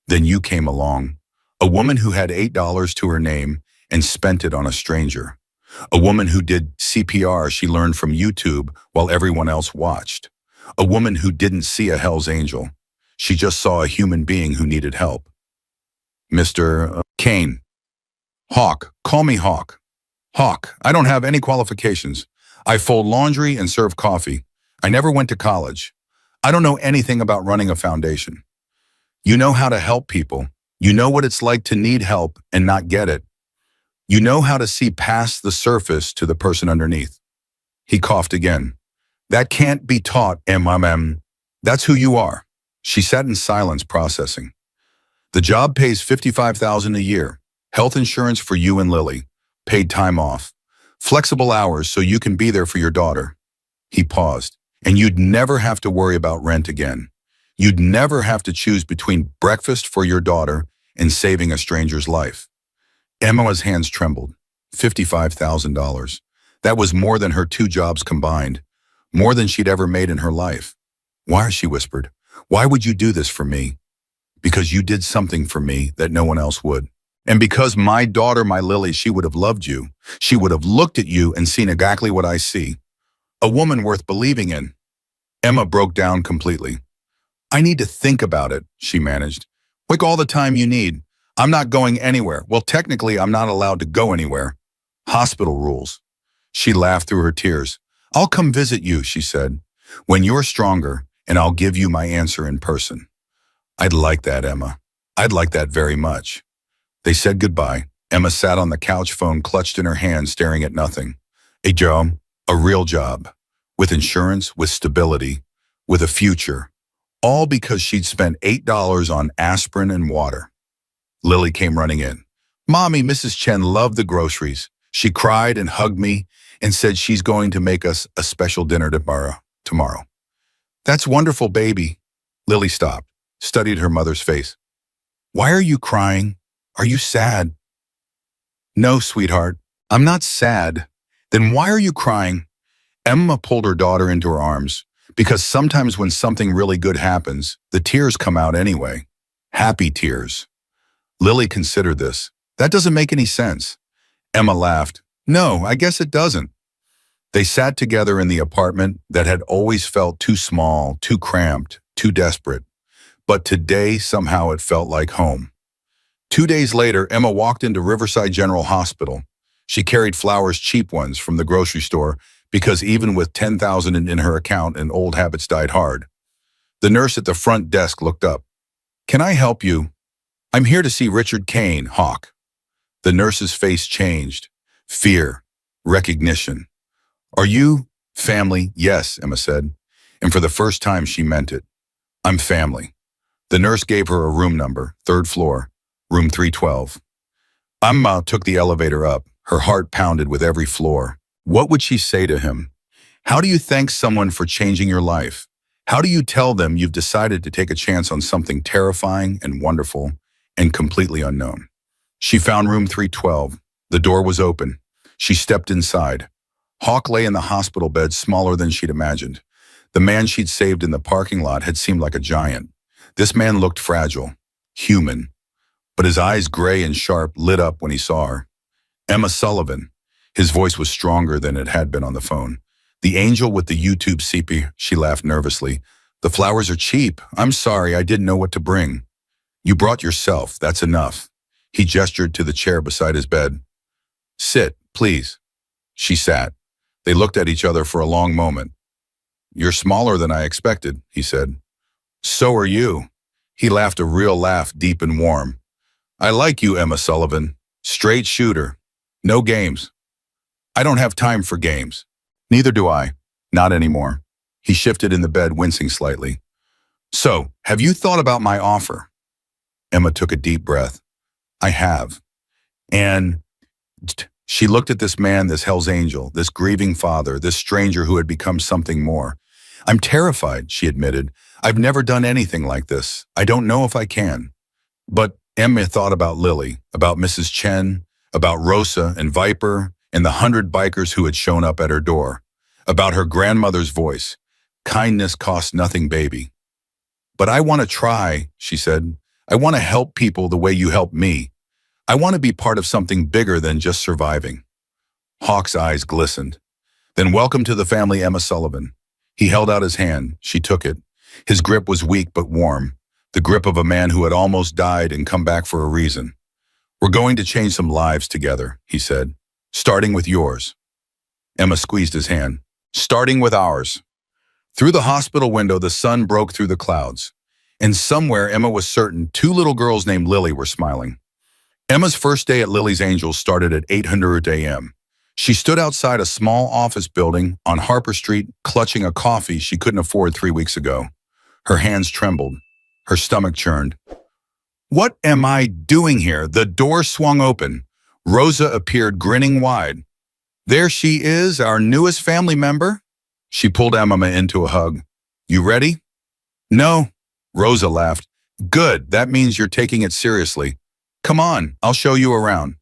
Speaker 1: "Then you came along. A woman who had $8 to her name and spent it on a stranger. A woman who did CPR she learned from YouTube while everyone else watched. A woman who didn't see a Hell's Angel. She just saw a human being who needed help." "Mr. Kane." "Hawk. Call me Hawk." "Hawk, I don't have any qualifications. I fold laundry and serve coffee. I never went to college. I don't know anything about running a foundation. You know how to help people. You know what it's like to need help and not get it. You know how to see past the surface to the person underneath. He coughed again. That can't be taught, Emma. That's who you are. She sat in silence, processing. The job pays $55,000 a year. Health insurance for you and Lily. Paid time off. Flexible hours so you can be there for your daughter. He paused. And you'd never have to worry about rent again. You'd never have to choose between breakfast for your daughter and saving a stranger's life. Emma's hands trembled. $55,000. That was more than her 2 jobs combined. More than she'd ever made in her life. Why, she whispered, why would you do this for me? Because you did something for me that no one else would. And because my daughter, my Lily, she would have loved you. She would have looked at you and seen exactly what I see. A woman worth believing in. Emma broke down completely. I need to think about it, she managed. Take all the time you need. I'm not going anywhere. Well, technically, I'm not allowed to go anywhere. Hospital rules. She laughed through her tears. I'll come visit you, she said, when you're stronger, and I'll give you my answer in person. I'd like that, Emma. I'd like that very much. They said goodbye. Emma sat on the couch, phone clutched in her hand, staring at nothing. A job, a real job, with insurance, with stability, with a future, all because she'd spent $8 on aspirin and water. Lily came running in. Mommy, Mrs. Chen loved the groceries. She cried and hugged me and said she's going to make us a special dinner tomorrow. That's wonderful, baby. Lily stopped, studied her mother's face. Why are you crying? Are you sad? No, sweetheart, I'm not sad. Then why are you crying? Emma pulled her daughter into her arms, because sometimes when something really good happens, the tears come out anyway. Happy tears. Lily considered this. That doesn't make any sense. Emma laughed. No, I guess it doesn't. They sat together in the apartment that had always felt too small, too cramped, too desperate. But today, somehow it felt like home. 2 days later, Emma walked into Riverside General Hospital. She carried flowers, cheap ones, from the grocery store, because even with $10,000 in her account and old habits died hard. The nurse at the front desk looked up. Can I help you? I'm here to see Richard Kane, Hawk. The nurse's face changed. Fear. Recognition. Are you family? Yes, Emma said. And for the first time, she meant it. I'm family. The nurse gave her a room number, 3rd floor, room 312. Emma took the elevator up. Her heart pounded with every floor. What would she say to him? How do you thank someone for changing your life? How do you tell them you've decided to take a chance on something terrifying and wonderful and completely unknown? She found room 312. The door was open. She stepped inside. Hawk lay in the hospital bed, smaller than she'd imagined. The man she'd saved in the parking lot had seemed like a giant. This man looked fragile, human, but his eyes, gray and sharp, lit up when he saw her. Emma Sullivan. His voice was stronger than it had been on the phone. The angel with the YouTube sepia, she laughed nervously. The flowers are cheap. I'm sorry, I didn't know what to bring. You brought yourself, that's enough. He gestured to the chair beside his bed. Sit, please. She sat. They looked at each other for a long moment. You're smaller than I expected, he said. So are you. He laughed a real laugh, deep and warm. I like you, Emma Sullivan. Straight shooter. No games. I don't have time for games. Neither do I. Not anymore. He shifted in the bed, wincing slightly. So, have you thought about my offer? Emma took a deep breath. I have. And she looked at this man, this Hell's Angel, this grieving father, this stranger who had become something more. I'm terrified, she admitted. I've never done anything like this. I don't know if I can. But Emma thought about Lily, about Mrs. Chen, about Rosa and Viper, and the 100 bikers who had shown up at her door, about her grandmother's voice. Kindness costs nothing, baby. But I want to try, she said. I want to help people the way you helped me. I want to be part of something bigger than just surviving. Hawk's eyes glistened. Then welcome to the family, Emma Sullivan. He held out his hand. She took it. His grip was weak but warm, the grip of a man who had almost died and come back for a reason. We're going to change some lives together, he said. Starting with yours. Emma squeezed his hand. Starting with ours. Through the hospital window, the sun broke through the clouds. And somewhere, Emma was certain, 2 little girls named Lily were smiling. Emma's first day at Lily's Angels started at 800 a.m. She stood outside a small office building on Harper Street, clutching a coffee she couldn't afford 3 weeks ago. Her hands trembled. Her stomach churned. What am I doing here? The door swung open. Rosa appeared, grinning wide. There she is, our newest family member. She pulled Emma into a hug. You ready? No. Rosa laughed. Good, that means you're taking it seriously. Come on, I'll show you around.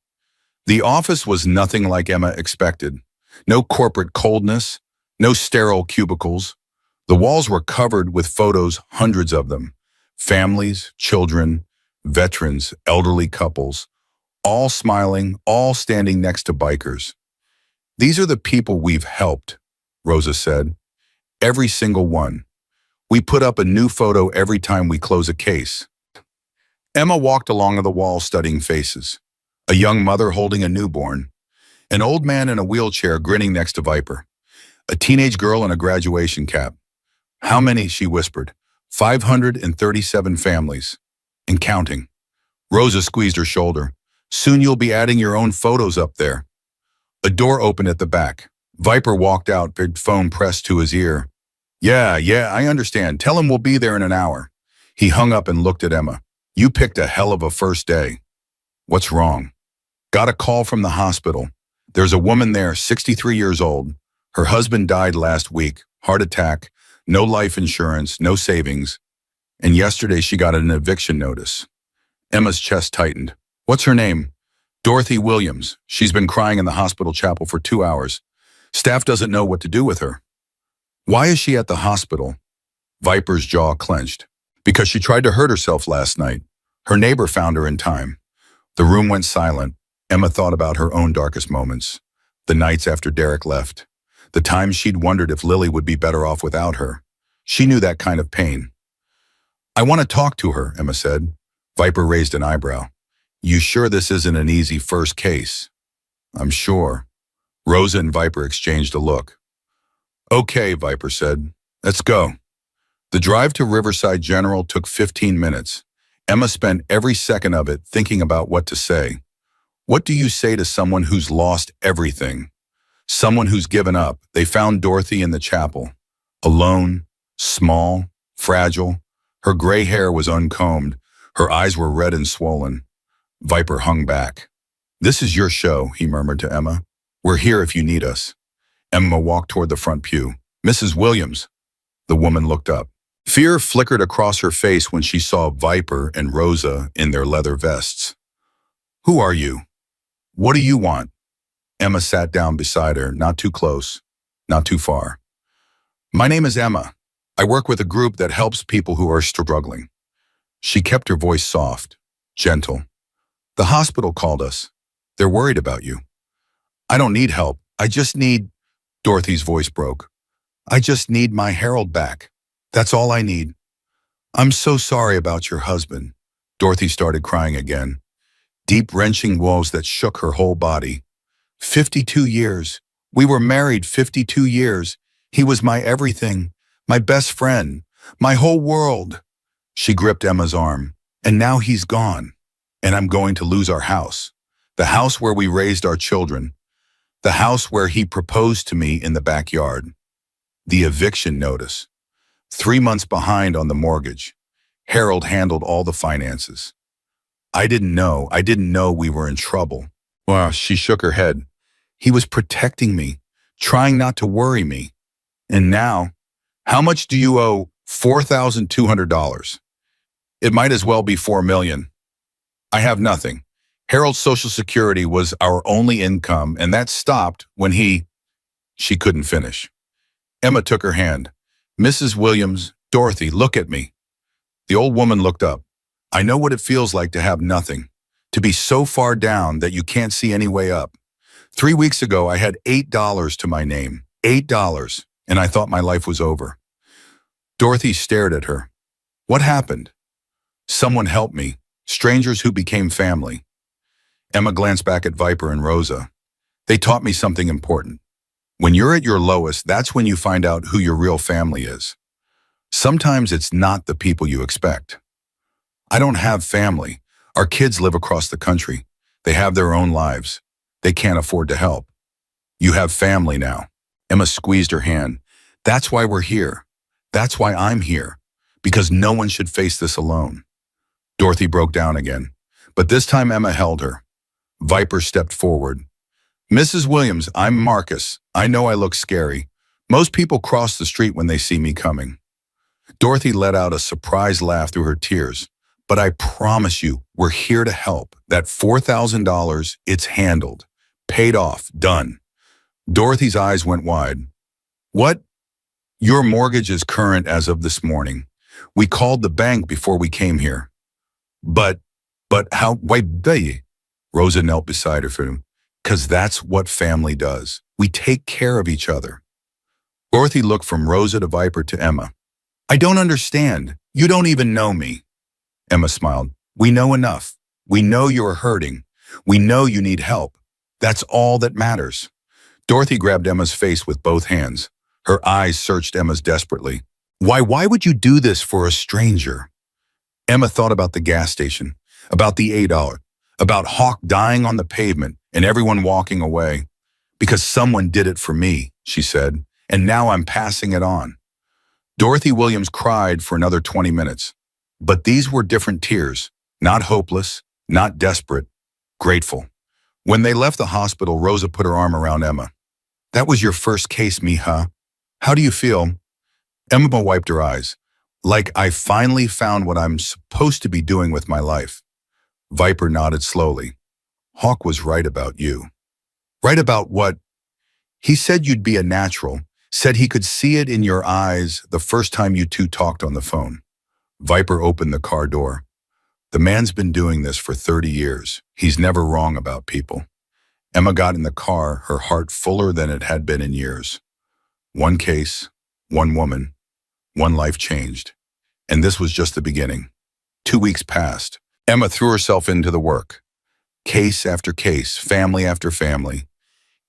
Speaker 1: The office was nothing like Emma expected. No corporate coldness, no sterile cubicles. The walls were covered with photos, hundreds of them. Families, children, veterans, elderly couples, all smiling, all standing next to bikers. These are the people we've helped, Rosa said. Every single one. We put up a new photo every time we close a case. Emma walked along the wall studying faces. A young mother holding a newborn. An old man in a wheelchair grinning next to Viper. A teenage girl in a graduation cap. How many, she whispered. 537 families. And counting. Rosa squeezed her shoulder. Soon you'll be adding your own photos up there. A door opened at the back. Viper walked out, big phone pressed to his ear. Yeah, I understand. Tell him we'll be there in an hour. He hung up and looked at Emma. You picked a hell of a first day. What's wrong? Got a call from the hospital. There's a woman there, 63 years old. Her husband died last week, heart attack, no life insurance, no savings. And yesterday she got an eviction notice. Emma's chest tightened. What's her name? Dorothy Williams. She's been crying in the hospital chapel for 2 hours. Staff doesn't know what to do with her. Why is she at the hospital? Viper's jaw clenched. Because she tried to hurt herself last night. Her neighbor found her in time. The room went silent. Emma thought about her own darkest moments. The nights after Derek left. The times she'd wondered if Lily would be better off without her. She knew that kind of pain. I want to talk to her, Emma said. Viper raised an eyebrow. You sure this isn't an easy first case? I'm sure. Rosa and Viper exchanged a look. Okay, Viper said. Let's go. The drive to Riverside General took 15 minutes. Emma spent every second of it thinking about what to say. What do you say to someone who's lost everything? Someone who's given up. They found Dorothy in the chapel. Alone, small, fragile. Her gray hair was uncombed. Her eyes were red and swollen. Viper hung back. This is your show, he murmured to Emma. We're here if you need us. Emma walked toward the front pew. Mrs. Williams. The woman looked up. Fear flickered across her face when she saw Viper and Rosa in their leather vests. Who are you? What do you want? Emma sat down beside her, not too close, not too far. My name is Emma. I work with a group that helps people who are struggling. She kept her voice soft, gentle. The hospital called us. They're worried about you. I don't need help. I just need... Dorothy's voice broke. I just need my Harold back. That's all I need. I'm so sorry about your husband. Dorothy started crying again. Deep, wrenching woes that shook her whole body. 52 years. We were married 52 years. He was my everything, my best friend, my whole world. She gripped Emma's arm. And now he's gone. And I'm going to lose our house. The house where we raised our children. The house where he proposed to me in the backyard. The eviction notice. 3 months behind on the mortgage. Harold handled all the finances. I didn't know we were in trouble. Wow, she shook her head. He was protecting me, trying not to worry me. And now, how much do you owe? $4,200. It might as well be $4 million. I have nothing. Harold's Social Security was our only income, and that stopped when he... She couldn't finish. Emma took her hand. Mrs. Williams, Dorothy, look at me. The old woman looked up. I know what it feels like to have nothing, to be so far down that you can't see any way up. 3 weeks ago, I had $8 to my name. $8, and I thought my life was over. Dorothy stared at her. What happened? Someone helped me. Strangers who became family. Emma glanced back at Viper and Rosa. They taught me something important. When you're at your lowest, that's when you find out who your real family is. Sometimes it's not the people you expect. I don't have family. Our kids live across the country. They have their own lives. They can't afford to help. You have family now. Emma squeezed her hand. That's why we're here. That's why I'm here. Because no one should face this alone. Dorothy broke down again, but this time Emma held her. Viper stepped forward. Mrs. Williams, I'm Marcus. I know I look scary. Most people cross the street when they see me coming. Dorothy let out a surprised laugh through her tears. But I promise you, we're here to help. That $4,000, it's handled. Paid off. Done. Dorothy's eyes went wide. What? Your mortgage is current as of this morning. We called the bank before we came here. But how, wait, they? Rosa knelt beside her for him. 'Cause that's what family does. We take care of each other. Dorothy looked from Rosa to Viper to Emma. I don't understand. You don't even know me. Emma smiled. We know enough. We know you're hurting. We know you need help. That's all that matters. Dorothy grabbed Emma's face with both hands. Her eyes searched Emma's desperately. Why would you do this for a stranger? Emma thought about the gas station, about the $8, about Hawk dying on the pavement and everyone walking away. Because someone did it for me, she said, and now I'm passing it on. Dorothy Williams cried for another 20 minutes. But these were different tears, not hopeless, not desperate, grateful. When they left the hospital, Rosa put her arm around Emma. That was your first case, mija. How do you feel? Emma wiped her eyes. Like I finally found what I'm supposed to be doing with my life. Viper nodded slowly. Hawk was right about you. Right about what? He said you'd be a natural, said he could see it in your eyes the first time you two talked on the phone. Viper opened the car door. The man's been doing this for 30 years. He's never wrong about people. Emma got in the car, her heart fuller than it had been in years. One case, one woman, one life changed. And this was just the beginning. 2 weeks passed. Emma threw herself into the work. Case after case, family after family.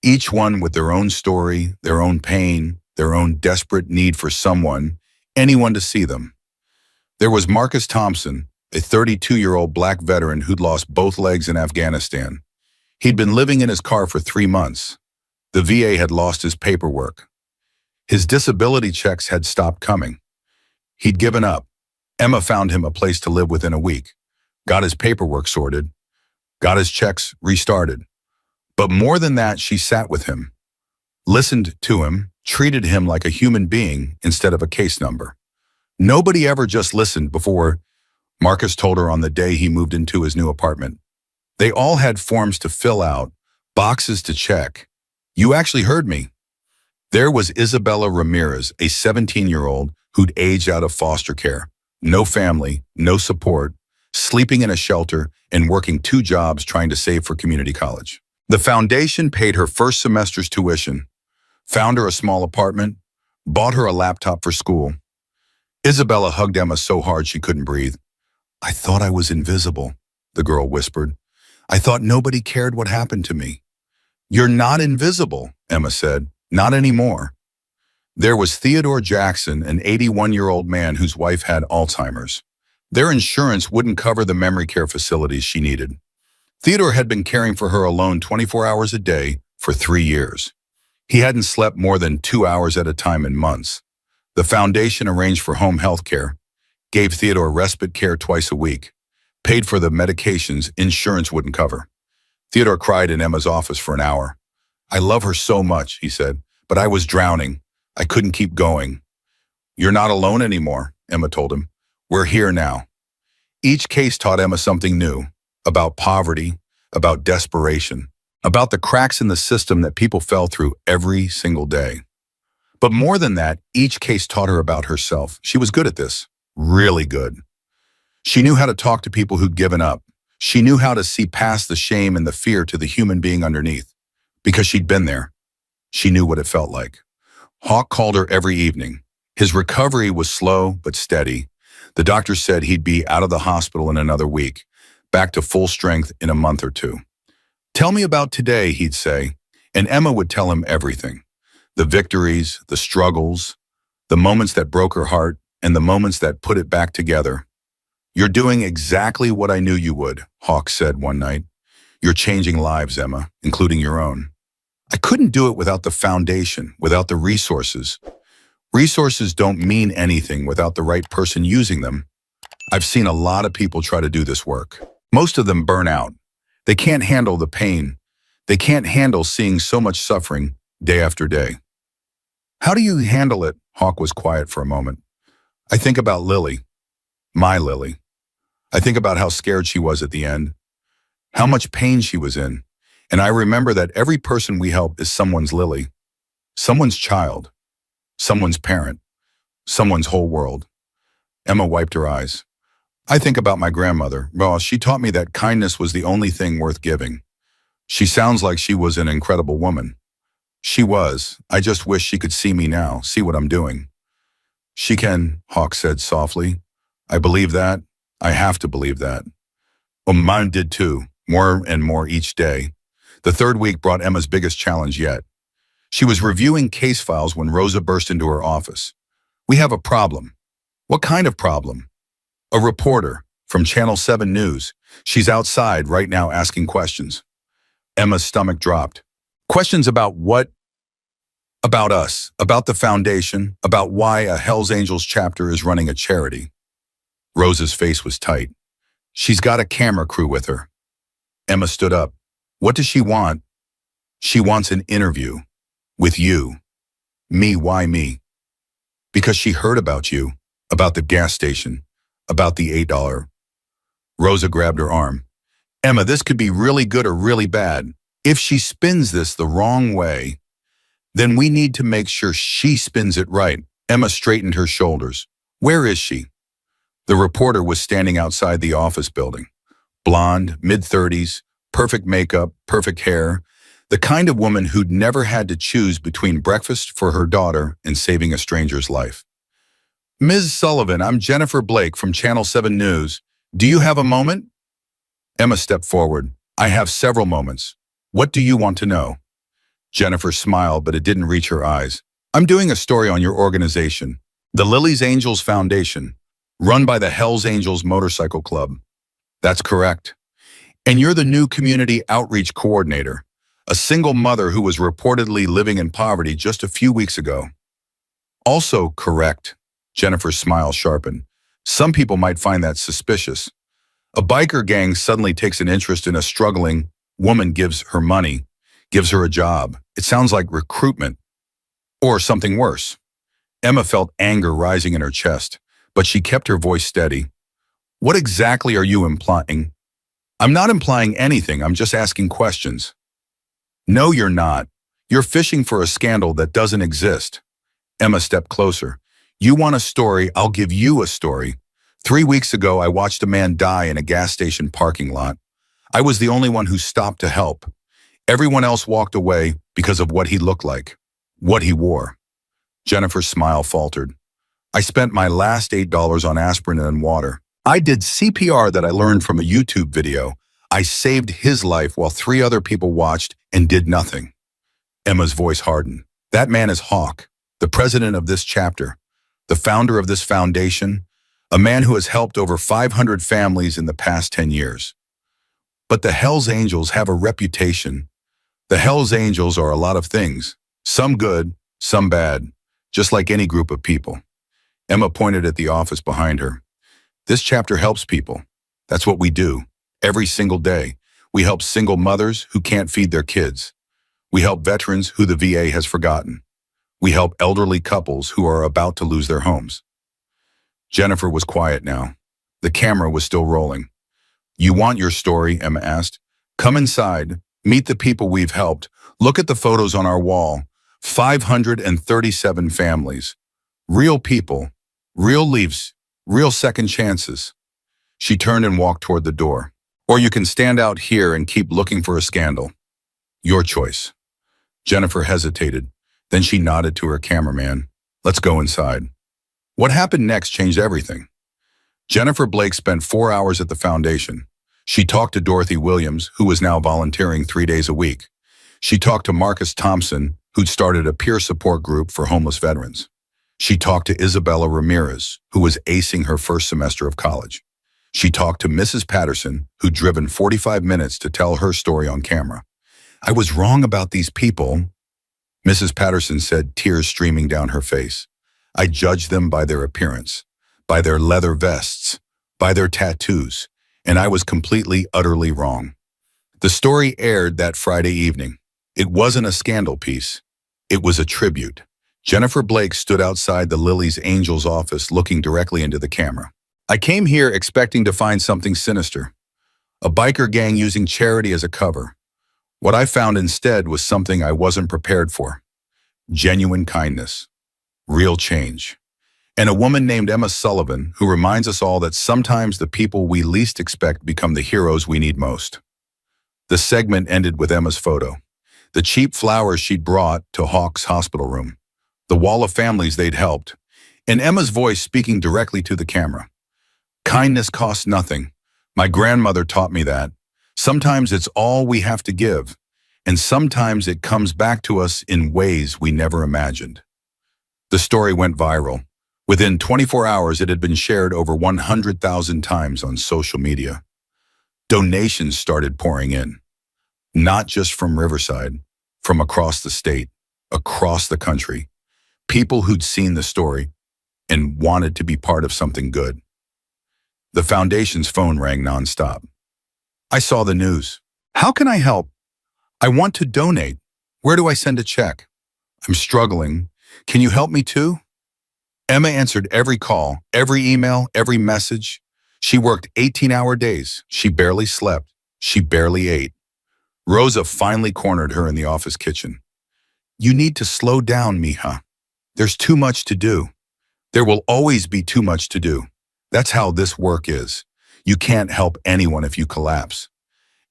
Speaker 1: Each one with their own story, their own pain, their own desperate need for someone, anyone to see them. There was Marcus Thompson, a 32-year-old black veteran who'd lost both legs in Afghanistan. He'd been living in his car for 3 months. The VA had lost his paperwork. His disability checks had stopped coming. He'd given up. Emma found him a place to live within a week, got his paperwork sorted, got his checks restarted. But more than that, she sat with him, listened to him, treated him like a human being instead of a case number. Nobody ever just listened before, Marcus told her on the day he moved into his new apartment. They all had forms to fill out, boxes to check. You actually heard me. There was Isabella Ramirez, a 17-year-old who'd aged out of foster care. No family, no support, sleeping in a shelter and working 2 jobs trying to save for community college. The foundation paid her first semester's tuition, found her a small apartment, bought her a laptop for school. Isabella hugged Emma so hard she couldn't breathe. I thought I was invisible, the girl whispered. I thought nobody cared what happened to me. You're not invisible, Emma said. Not anymore. There was Theodore Jackson, an 81-year-old man whose wife had Alzheimer's. Their insurance wouldn't cover the memory care facilities she needed. Theodore had been caring for her alone 24 hours a day for 3 years. He hadn't slept more than 2 hours at a time in months. The foundation arranged for home health care, gave Theodore respite care twice a week, paid for the medications insurance wouldn't cover. Theodore cried in Emma's office for an hour. I love her so much, he said, but I was drowning. I couldn't keep going. You're not alone anymore, Emma told him. We're here now. Each case taught Emma something new, about poverty, about desperation, about the cracks in the system that people fell through every single day. But more than that, each case taught her about herself. She was good at this, really good. She knew how to talk to people who'd given up. She knew how to see past the shame and the fear to the human being underneath. Because she'd been there. She knew what it felt like. Hawk called her every evening. His recovery was slow but steady. The doctor said he'd be out of the hospital in another week, back to full strength in a month or 2. Tell me about today, he'd say, and Emma would tell him everything. The victories, the struggles, the moments that broke her heart, and the moments that put it back together. You're doing exactly what I knew you would, Hawk said one night. You're changing lives, Emma, including your own. I couldn't do it without the foundation, without the resources. Resources don't mean anything without the right person using them. I've seen a lot of people try to do this work. Most of them burn out. They can't handle the pain. They can't handle seeing so much suffering day after day. How do you handle it? Hawk was quiet for a moment. I think about Lily, my Lily. I think about how scared she was at the end, how much pain she was in. And I remember that every person we help is someone's Lily, someone's child, someone's parent, someone's whole world. Emma wiped her eyes. I think about my grandmother. Well, she taught me that kindness was the only thing worth giving. She sounds like she was an incredible woman. She was. I just wish she could see me now, see what I'm doing. She can, Hawk said softly. I believe that. I have to believe that. Well, mine did too, more and more each day. The third week brought Emma's biggest challenge yet. She was reviewing case files when Rosa burst into her office. We have a problem. What kind of problem? A reporter from Channel 7 News. She's outside right now asking questions. Emma's stomach dropped. Questions about what? About us, about the foundation, about why a Hells Angels chapter is running a charity. Rosa's face was tight. She's got a camera crew with her. Emma stood up. What does she want? She wants an interview. With you. Me, why me? Because she heard about you, about the gas station, about the $8. Rosa grabbed her arm. Emma, this could be really good or really bad. If she spins this the wrong way, then we need to make sure she spins it right. Emma straightened her shoulders. Where is she? The reporter was standing outside the office building. Blonde, mid-30s, perfect makeup, perfect hair, the kind of woman who'd never had to choose between breakfast for her daughter and saving a stranger's life. Ms. Sullivan, I'm Jennifer Blake from Channel 7 News. Do you have a moment? Emma stepped forward. I have several moments. What do you want to know? Jennifer smiled, but it didn't reach her eyes. I'm doing a story on your organization, the Lily's Angels Foundation, run by the Hells Angels Motorcycle Club. That's correct. And you're the new community outreach coordinator, a single mother who was reportedly living in poverty just a few weeks ago. Also correct. Jennifer's smile sharpened. Some people might find that suspicious. A biker gang suddenly takes an interest in a struggling woman, gives her money, gives her a job. It sounds like recruitment. Or something worse. Emma felt anger rising in her chest, but she kept her voice steady. What exactly are you implying? I'm not implying anything, I'm just asking questions. No, you're not. You're fishing for a scandal that doesn't exist. Emma stepped closer. You want a story, I'll give you a story. 3 weeks ago, I watched a man die in a gas station parking lot. I was the only one who stopped to help. Everyone else walked away because of what he looked like, what he wore. Jennifer's smile faltered. I spent my last $8 on aspirin and water. I did CPR that I learned from a YouTube video. I saved his life while 3 other people watched and did nothing. Emma's voice hardened. That man is Hawk, the president of this chapter, the founder of this foundation, a man who has helped over 500 families in the past 10 years. But the Hells Angels have a reputation. The Hells Angels are a lot of things, some good, some bad, just like any group of people. Emma pointed at the office behind her. This chapter helps people. That's what we do. Every single day, we help single mothers who can't feed their kids. We help veterans who the VA has forgotten. We help elderly couples who are about to lose their homes. Jennifer was quiet now. The camera was still rolling. You want your story? Emma asked. Come inside, meet the people we've helped. Look at the photos on our wall. 537 families. Real people, real leaves, real second chances. She turned and walked toward the door. Or you can stand out here and keep looking for a scandal. Your choice. Jennifer hesitated. Then she nodded to her cameraman. Let's go inside. What happened next changed everything. Jennifer Blake spent 4 hours at the foundation. She talked to Dorothy Williams, who was now volunteering 3 days a week. She talked to Marcus Thompson, who'd started a peer support group for homeless veterans. She talked to Isabella Ramirez, who was acing her first semester of college. She talked to Mrs. Patterson, who'd driven 45 minutes to tell her story on camera. I was wrong about these people, Mrs. Patterson said, tears streaming down her face. I judged them by their appearance, by their leather vests, by their tattoos, and I was completely, utterly wrong. The story aired that Friday evening. It wasn't a scandal piece. It was a tribute. Jennifer Blake stood outside the Lily's Angels office looking directly into the camera. I came here expecting to find something sinister. A biker gang using charity as a cover. What I found instead was something I wasn't prepared for. Genuine kindness. Real change. And a woman named Emma Sullivan who reminds us all that sometimes the people we least expect become the heroes we need most. The segment ended with Emma's photo. The cheap flowers she'd brought to Hawk's hospital room. The wall of families they'd helped. And Emma's voice speaking directly to the camera. Kindness costs nothing. My grandmother taught me that. Sometimes it's all we have to give. And sometimes it comes back to us in ways we never imagined. The story went viral. Within 24 hours, it had been shared over 100,000 times on social media. Donations started pouring in. Not just from Riverside, from across the state, across the country. People who'd seen the story and wanted to be part of something good. The foundation's phone rang nonstop. I saw the news. How can I help? I want to donate. Where do I send a check? I'm struggling. Can you help me too? Emma answered every call, every email, every message. She worked 18-hour days. She barely slept. She barely ate. Rosa finally cornered her in the office kitchen. You need to slow down, mija. There's too much to do. There will always be too much to do. That's how this work is. You can't help anyone if you collapse.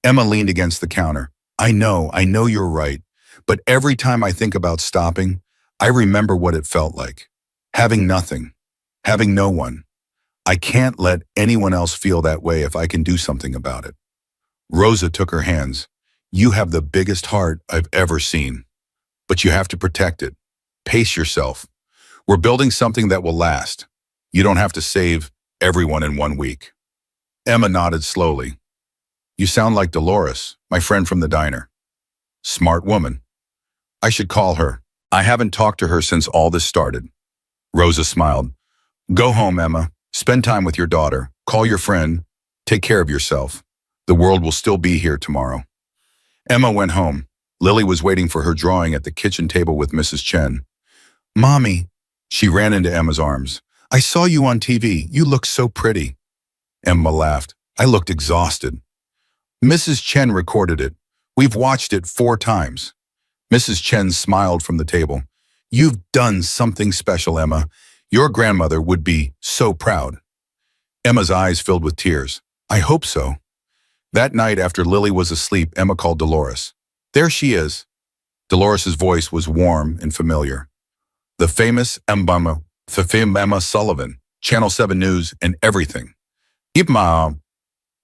Speaker 1: Emma leaned against the counter. I know you're right. But every time I think about stopping, I remember what it felt like. Having nothing. Having no one. I can't let anyone else feel that way if I can do something about it. Rosa took her hands. You have the biggest heart I've ever seen. But you have to protect it. Pace yourself. We're building something that will last. You don't have to save everyone in 1 week. Emma nodded slowly. You sound like Dolores, my friend from the diner. Smart woman. I should call her. I haven't talked to her since all this started. Rosa smiled. Go home, Emma. Spend time with your daughter. Call your friend. Take care of yourself. The world will still be here tomorrow. Emma went home. Lily was waiting for her drawing at the kitchen table with Mrs. Chen. Mommy. She ran into Emma's arms. I saw you on TV. You look so pretty. Emma laughed. I looked exhausted. Mrs. Chen recorded it. We've watched it 4 times. Mrs. Chen smiled from the table. You've done something special, Emma. Your grandmother would be so proud. Emma's eyes filled with tears. I hope so. That night after Lily was asleep, Emma called Dolores. There she is. Dolores's voice was warm and familiar. The famous Emma Sullivan, Channel 7 News and everything.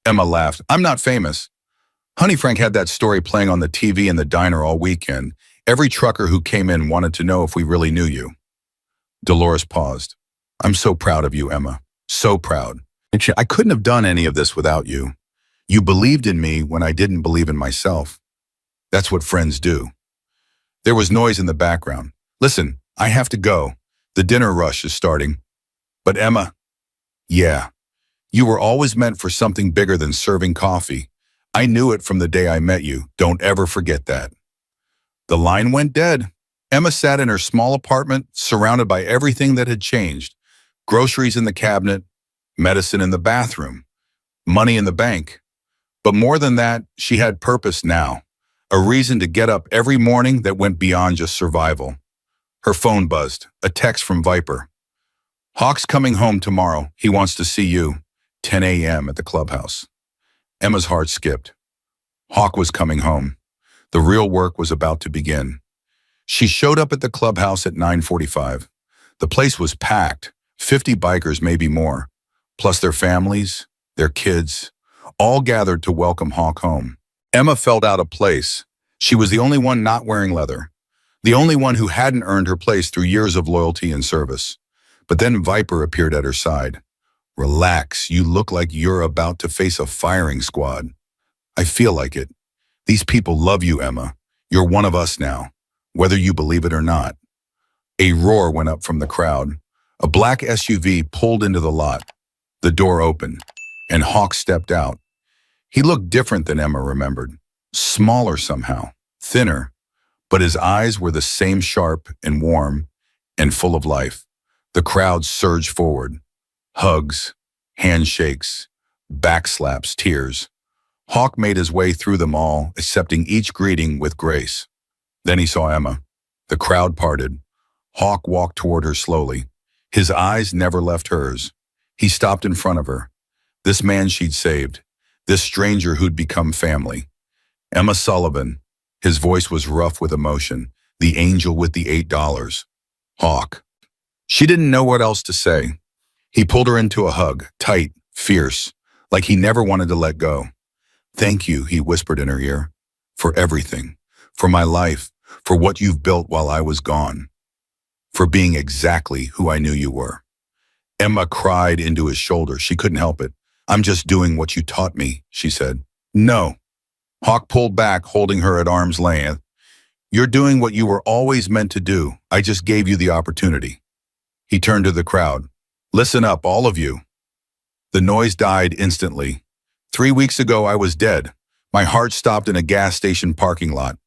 Speaker 1: Emma laughed. I'm not famous. Honey Frank had that story playing on the TV in the diner all weekend. Every trucker who came in wanted to know if we really knew you. Dolores paused. I'm so proud of you, Emma. So proud. I couldn't have done any of this without you. You believed in me when I didn't believe in myself. That's what friends do. There was noise in the background. Listen, I have to go. The dinner rush is starting. But Emma, yeah, you were always meant for something bigger than serving coffee. I knew it from the day I met you. Don't ever forget that. The line went dead. Emma sat in her small apartment, surrounded by everything that had changed. Groceries in the cabinet, medicine in the bathroom, money in the bank. But more than that, she had purpose now. A reason to get up every morning that went beyond just survival. Her phone buzzed, a text from Viper. Hawk's coming home tomorrow. He wants to see you. 10 a.m. at the clubhouse. Emma's heart skipped. Hawk was coming home. The real work was about to begin. She showed up at the clubhouse at 9:45. The place was packed, 50 bikers, maybe more, plus their families, their kids, all gathered to welcome Hawk home. Emma felt out of place. She was the only one not wearing leather, the only one who hadn't earned her place through years of loyalty and service. But then Viper appeared at her side. Relax, you look like you're about to face a firing squad. I feel like it. These people love you, Emma. You're one of us now, whether you believe it or not." A roar went up from the crowd. A black SUV pulled into the lot. The door opened, and Hawk stepped out. He looked different than Emma remembered. Smaller somehow, thinner, but his eyes were the same, sharp and warm and full of life. The crowd surged forward. Hugs, handshakes, backslaps, tears. Hawk made his way through them all, accepting each greeting with grace. Then he saw Emma. The crowd parted. Hawk walked toward her slowly. His eyes never left hers. He stopped in front of her. This man she'd saved. This stranger who'd become family. Emma Sullivan. His voice was rough with emotion. The angel with the $8. Hawk. She didn't know what else to say. He pulled her into a hug, tight, fierce, like he never wanted to let go. "Thank you," he whispered in her ear, "for everything, for my life, for what you've built while I was gone, for being exactly who I knew you were." Emma cried into his shoulder. She couldn't help it. "I'm just doing what you taught me," she said. "No." Hawk pulled back, holding her at arm's length. "You're doing what you were always meant to do. I just gave you the opportunity." He turned to the crowd. "Listen up, all of you." The noise died instantly. 3 weeks ago, I was dead. My heart stopped in a gas station parking lot.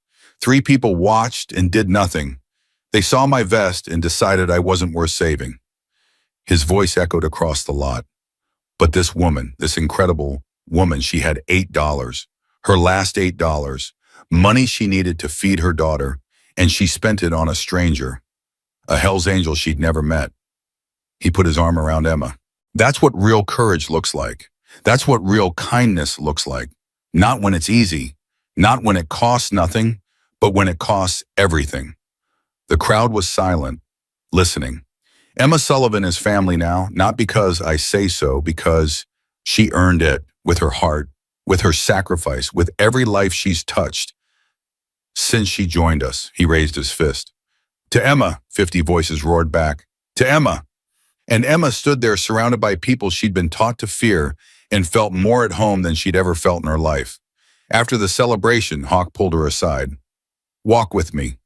Speaker 1: 3 people watched and did nothing. They saw my vest and decided I wasn't worth saving. His voice echoed across the lot. But this woman, this incredible woman, she had $8. Her last $8. Money she needed to feed her daughter, and she spent it on a stranger. A Hell's Angel she'd never met. He put his arm around Emma. "That's what real courage looks like. That's what real kindness looks like. Not when it's easy, not when it costs nothing, but when it costs everything." The crowd was silent, listening. Emma Sullivan is family now, not because I say so, because she earned it with her heart, with her sacrifice, with every life she's touched. Since she joined us, he raised his fist. "To Emma," 50 voices roared back. "To Emma." And Emma stood there surrounded by people she'd been taught to fear and felt more at home than she'd ever felt in her life. After the celebration, Hawk pulled her aside. "Walk with me."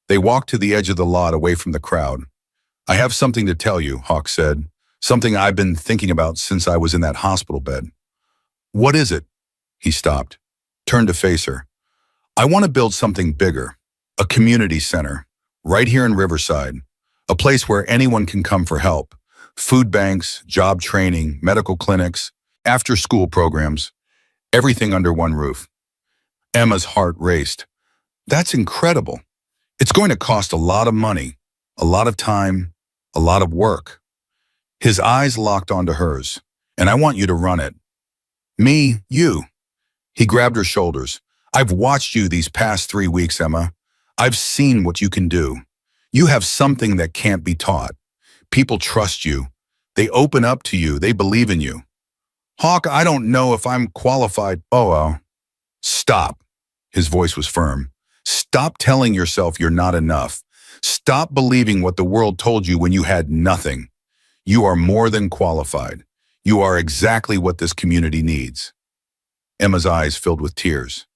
Speaker 1: They walked to the edge of the lot away from the crowd. "I have something to tell you," Hawk said. "Something I've been thinking about since I was in that hospital bed." "What is it?" He stopped, turned to face her. "I want to build something bigger. A community center, right here in Riverside. A place where anyone can come for help. Food banks, job training, medical clinics, after-school programs. Everything under one roof." Emma's heart raced. "That's incredible. It's going to cost a lot of money, a lot of time, a lot of work." His eyes locked onto hers. "And I want you to run it." "Me, you." He grabbed her shoulders. "I've watched you these past 3 weeks, Emma. I've seen what you can do. You have something that can't be taught. People trust you. They open up to you. They believe in you." "Hawk, I don't know if I'm qualified." "Oh, well." "Stop." His voice was firm. "Stop telling yourself you're not enough. Stop believing what the world told you when you had nothing. You are more than qualified. You are exactly what this community needs." Emma's eyes filled with tears.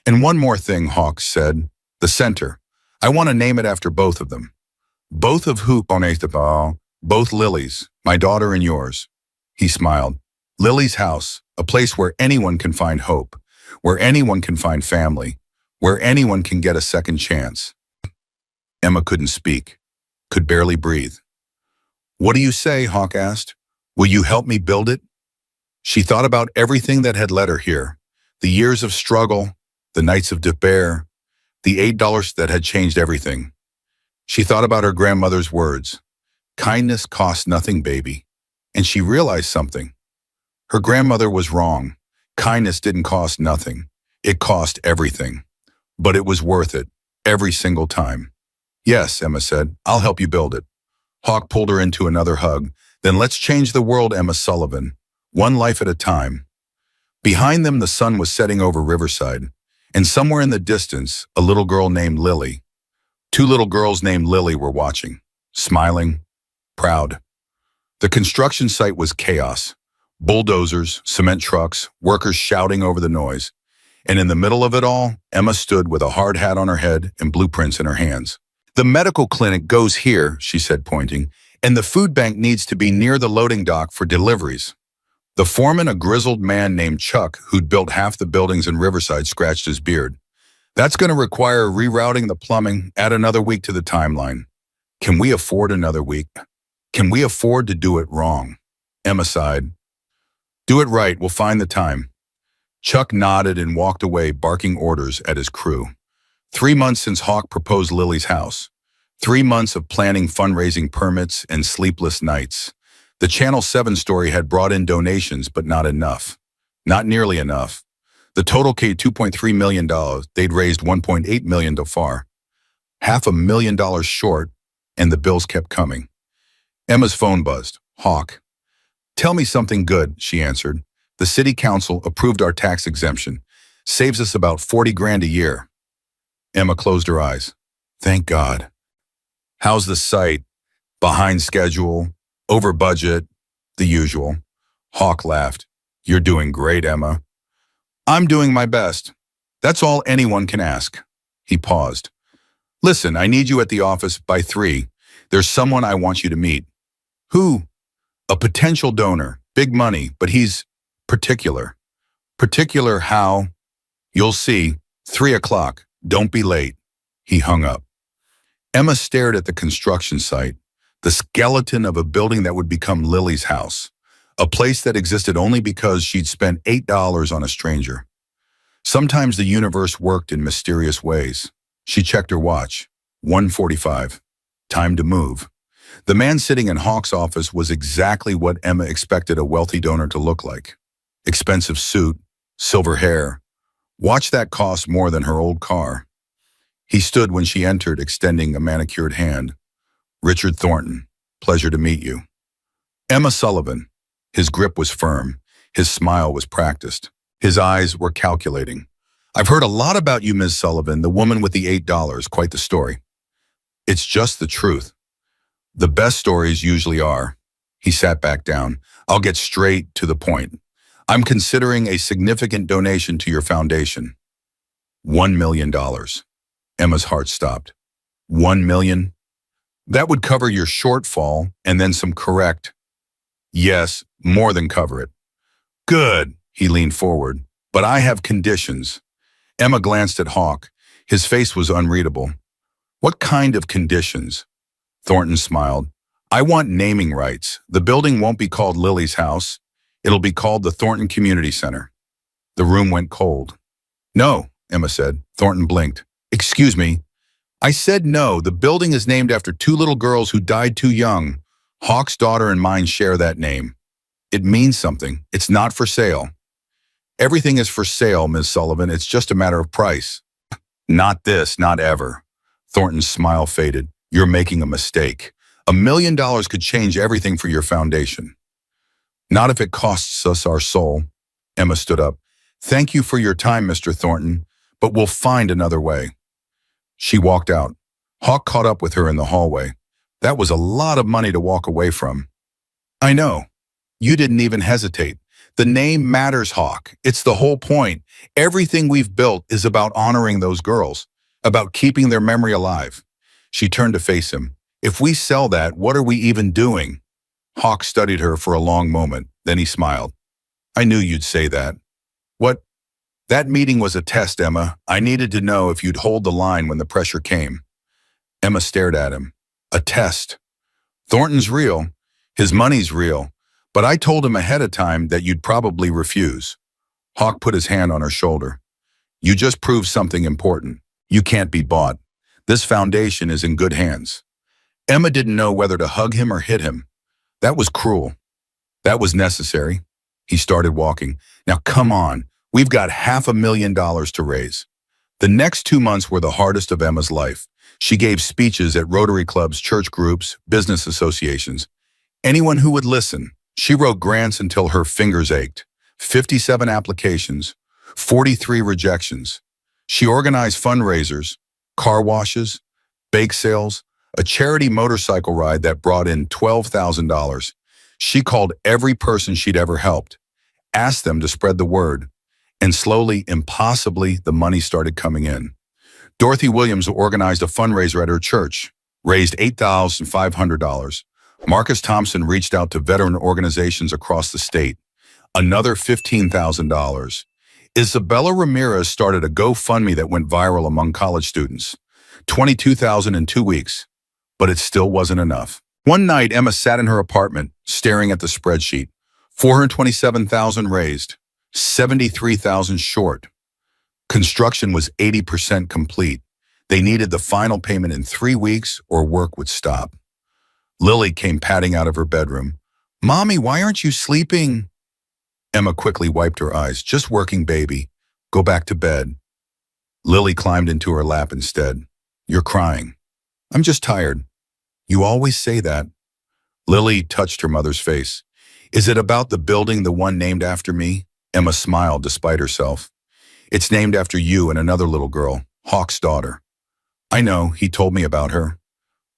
Speaker 1: "And one more thing," Hawk said. "The center. I want to name it after both of them. Both of who on Estebal, both Lily's, my daughter and yours." He smiled. "Lily's house, a place where anyone can find hope, where anyone can find family, where anyone can get a second chance." Emma couldn't speak, could barely breathe. "What do you say?" Hawk asked. "Will you help me build it?" She thought about everything that had led her here, the years of struggle, the nights of despair, the $8 that had changed everything. She thought about her grandmother's words, "Kindness costs nothing, baby." And she realized something. Her grandmother was wrong. Kindness didn't cost nothing. It cost everything. But it was worth it, every single time. "Yes," Emma said, "I'll help you build it." Hawk pulled her into another hug. "Then let's change the world, Emma Sullivan. One life at a time." Behind them, the sun was setting over Riverside, and somewhere in the distance, a little girl named Lily. 2 little girls named Lily were watching, smiling, proud. The construction site was chaos. Bulldozers, cement trucks, workers shouting over the noise. And in the middle of it all, Emma stood with a hard hat on her head and blueprints in her hands. The medical clinic goes here, she said, pointing, and the food bank needs to be near the loading dock for deliveries. The foreman, a grizzled man named Chuck, who'd built half the buildings in Riverside, scratched his beard. That's going to require rerouting the plumbing, add another week to the timeline. Can we afford another week? Can we afford to do it wrong? Emma sighed. Do it right, we'll find the time. Chuck nodded and walked away, barking orders at his crew. 3 months since Hawk proposed Lily's house. 3 months of planning fundraising permits and sleepless nights. The Channel 7 story had brought in donations, but not enough. Not nearly enough. The total came $2.3 million. They'd raised $1.8 million so far. $500,000 short, and the bills kept coming. Emma's phone buzzed. Hawk. Tell me something good, she answered. The city council approved our tax exemption. Saves us about 40 grand a year. Emma closed her eyes. Thank God. How's the site? Behind schedule? Over budget? The usual. Hawk laughed. You're doing great, Emma. I'm doing my best. That's all anyone can ask. He paused. Listen, I need you at the office by 3. There's someone I want you to meet. Who? A potential donor. Big money, but he's particular. Particular how? You'll see. 3 o'clock. Don't be late. He hung up. Emma stared at the construction site, the skeleton of a building that would become Lily's house, a place that existed only because she'd spent $8 on a stranger. Sometimes the universe worked in mysterious ways. She checked her watch. 1:45. Time to move. The man sitting in Hawk's office was exactly what Emma expected a wealthy donor to look like. Expensive suit, silver hair. Watch that cost more than her old car. He stood when she entered, extending a manicured hand. Richard Thornton, pleasure to meet you. Emma Sullivan. His grip was firm. His smile was practiced. His eyes were calculating. I've heard a lot about you, Ms. Sullivan, the woman with the $8. Quite the story. It's just the truth. The best stories usually are. He sat back down. I'll get straight to the point. I'm considering a significant donation to your foundation. $1 million. Emma's heart stopped. 1 million? That would cover your shortfall and then some correct. Yes, more than cover it. Good, he leaned forward. But I have conditions. Emma glanced at Hawk. His face was unreadable. What kind of conditions? Thornton smiled. I want naming rights. The building won't be called Lily's house. It'll be called the Thornton Community Center. The room went cold. No, Emma said. Thornton blinked. Excuse me. I said no. The building is named after 2 little girls who died too young. Hawk's daughter and mine share that name. It means something. It's not for sale. Everything is for sale, Ms. Sullivan. It's just a matter of price. Not this, not ever. Thornton's smile faded. You're making a mistake. $1 million could change everything for your foundation. Not if it costs us our soul. Emma stood up. Thank you for your time, Mr. Thornton, but we'll find another way. She walked out. Hawk caught up with her in the hallway. That was a lot of money to walk away from. I know. You didn't even hesitate. The name matters, Hawk. It's the whole point. Everything we've built is about honoring those girls, about keeping their memory alive. She turned to face him. If we sell that, what are we even doing? Hawk studied her for a long moment. Then he smiled. I knew you'd say that. What? That meeting was a test, Emma. I needed to know if you'd hold the line when the pressure came. Emma stared at him. A test. Thornton's real. His money's real. But I told him ahead of time that you'd probably refuse. Hawk put his hand on her shoulder. You just proved something important. You can't be bought. This foundation is in good hands. Emma didn't know whether to hug him or hit him. That was cruel. That was necessary. He started walking. Now come on. We've got $500,000 to raise. The next 2 months were the hardest of Emma's life. She gave speeches at Rotary clubs, church groups, business associations. Anyone who would listen. She wrote grants until her fingers ached. 57 applications, 43 rejections. She organized fundraisers, car washes, bake sales, a charity motorcycle ride that brought in $12,000. She called every person she'd ever helped, asked them to spread the word. And slowly, impossibly, the money started coming in. Dorothy Williams organized a fundraiser at her church, raised $8,500. Marcus Thompson reached out to veteran organizations across the state, another $15,000. Isabella Ramirez started a GoFundMe that went viral among college students, $22,000 in 2 weeks, but it still wasn't enough. One night, Emma sat in her apartment, staring at the spreadsheet. $427,000 raised, $73,000 short. Construction was 80% complete. They needed the final payment in 3 weeks or work would stop. Lily came padding out of her bedroom. "Mommy, why aren't you sleeping?" Emma quickly wiped her eyes. "Just working, baby. Go back to bed." Lily climbed into her lap instead. "You're crying." "I'm just tired." "You always say that." Lily touched her mother's face. "Is it about the building, the one named after me?" Emma smiled despite herself. "It's named after you and another little girl, Hawk's daughter." "I know, he told me about her."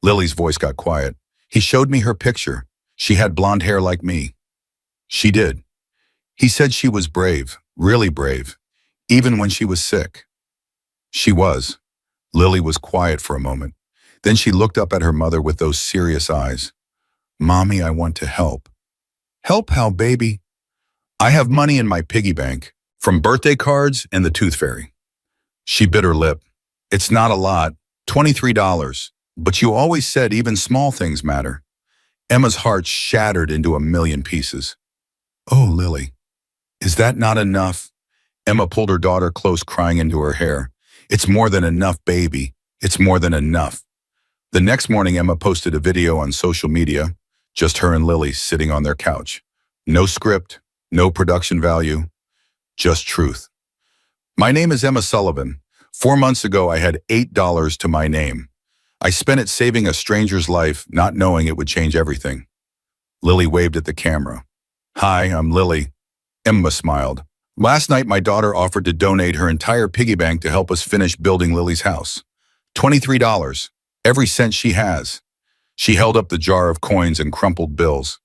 Speaker 1: Lily's voice got quiet. "He showed me her picture. She had blonde hair like me." "She did. He said she was brave, really brave, even when she was sick." "She was." Lily was quiet for a moment. Then she looked up at her mother with those serious eyes. "Mommy, I want to help." "Help how, baby?" "I have money in my piggy bank, from birthday cards and the tooth fairy." She bit her lip. "It's not a lot, $23, but you always said even small things matter." Emma's heart shattered into a million pieces. "Oh, Lily, is that not enough?" Emma pulled her daughter close, crying into her hair. "It's more than enough, baby. It's more than enough." The next morning, Emma posted a video on social media, just her and Lily sitting on their couch. No script, no production value, just truth. "My name is Emma Sullivan. 4 months ago, I had $8 to my name. I spent it saving a stranger's life, not knowing it would change everything." Lily waved at the camera. "Hi, I'm Lily." Emma smiled. "Last night, my daughter offered to donate her entire piggy bank to help us finish building Lily's house. $23, every cent she has." She held up the jar of coins and crumpled bills.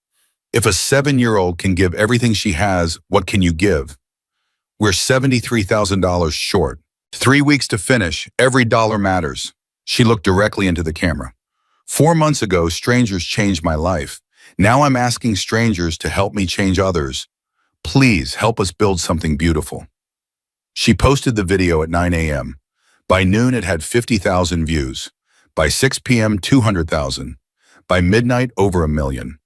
Speaker 1: "If a 7-year-old can give everything she has, what can you give? We're $73,000 short. 3 weeks to finish, every dollar matters." She looked directly into the camera. "4 months ago, strangers changed my life. Now I'm asking strangers to help me change others. Please help us build something beautiful." She posted the video at 9 a.m. By noon, it had 50,000 views. By 6 p.m., 200,000. By midnight, over 1 million.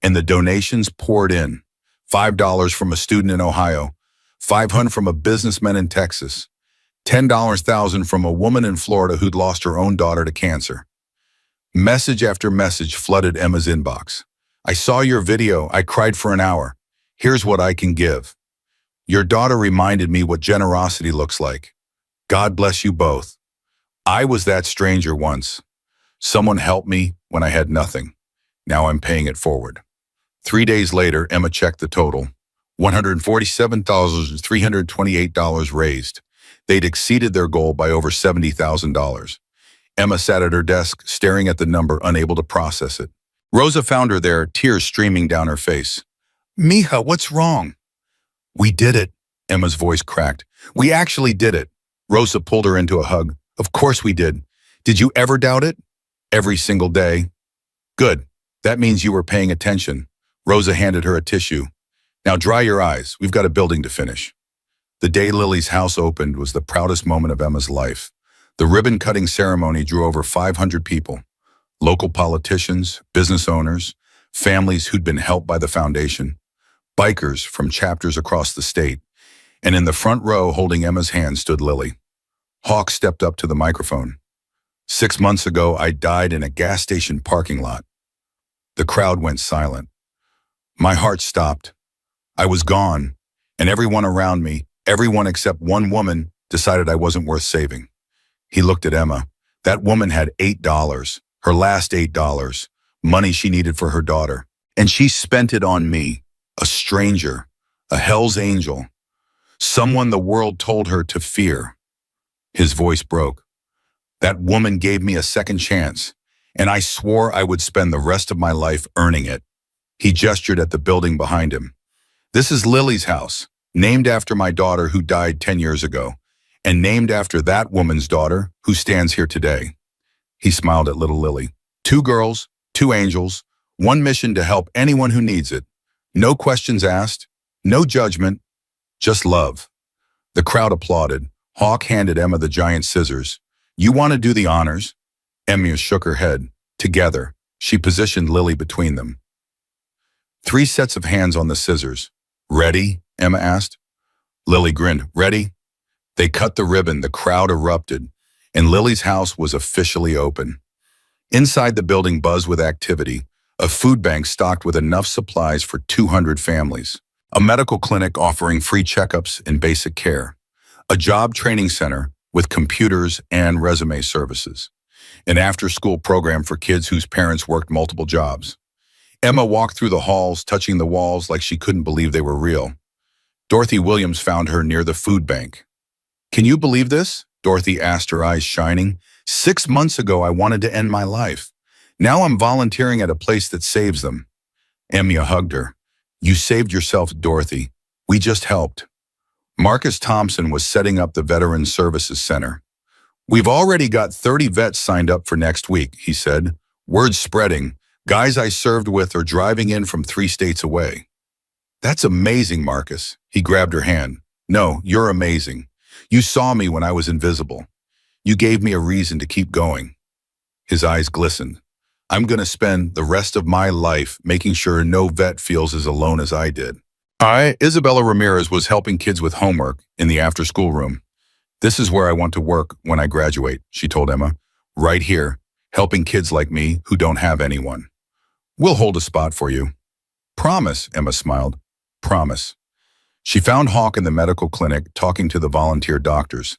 Speaker 1: And the donations poured in. $5 from a student in Ohio, $500 from a businessman in Texas, $10,000 from a woman in Florida who'd lost her own daughter to cancer. Message after message flooded Emma's inbox. "I saw your video. I cried for an hour. Here's what I can give. Your daughter reminded me what generosity looks like. God bless you both. I was that stranger once. Someone helped me when I had nothing. Now I'm paying it forward." 3 days later, Emma checked the total. $147,328 raised. They'd exceeded their goal by over $70,000. Emma sat at her desk, staring at the number, unable to process it. Rosa found her there, tears streaming down her face. "Mija, what's wrong?" "We did it," Emma's voice cracked. "We actually did it." Rosa pulled her into a hug. "Of course we did. Did you ever doubt it?" "Every single day." "Good. That means you were paying attention." Rosa handed her a tissue. "Now dry your eyes. We've got a building to finish." The day Lily's house opened was the proudest moment of Emma's life. The ribbon-cutting ceremony drew over 500 people. Local politicians, business owners, families who'd been helped by the foundation, bikers from chapters across the state, and in the front row holding Emma's hand stood Lily. Hawk stepped up to the microphone. 6 months ago, I died in a gas station parking lot." The crowd went silent. My heart stopped. I was gone, and everyone around me, everyone except one woman, decided I wasn't worth saving. He looked at Emma. That woman had $8, her last $8, money she needed for her daughter, and she spent it on me, a stranger, a Hell's Angel, someone the world told her to fear. His voice broke. That woman gave me a second chance, and I swore I would spend the rest of my life earning it. He gestured at the building behind him. "This is Lily's house. Named after my daughter who died 10 years ago, and named after that woman's daughter who stands here today. He smiled at little Lily. 2 girls, 2 angels, one mission to help anyone who needs it. No questions asked, no judgment, just love. The crowd applauded. Hawk handed Emma the giant scissors. You want to do the honors? Emma shook her head. Together, she positioned Lily between them. 3 sets of hands on the scissors. Ready? Emma asked. Lily grinned. Ready? They cut the ribbon, the crowd erupted, and Lily's house was officially open. Inside the building buzzed with activity, a food bank stocked with enough supplies for 200 families, a medical clinic offering free checkups and basic care, a job training center with computers and resume services, an after-school program for kids whose parents worked multiple jobs. Emma walked through the halls, touching the walls like she couldn't believe they were real. Dorothy Williams found her near the food bank. Can you believe this? Dorothy asked, her eyes shining. 6 months ago, I wanted to end my life. Now I'm volunteering at a place that saves them. Emma hugged her. You saved yourself, Dorothy. We just helped. Marcus Thompson was setting up the Veterans Services Center. We've already got 30 vets signed up for next week, he said. Word's spreading. Guys I served with are driving in from 3 states away. That's amazing, Marcus. He grabbed her hand. No, you're amazing. You saw me when I was invisible. You gave me a reason to keep going. His eyes glistened. I'm going to spend the rest of my life making sure no vet feels as alone as I did. Isabella Ramirez was helping kids with homework in the after-school room. This is where I want to work when I graduate, she told Emma. Right here, helping kids like me who don't have anyone. We'll hold a spot for you. Promise, Emma smiled. Promise. She found Hawk in the medical clinic talking to the volunteer doctors.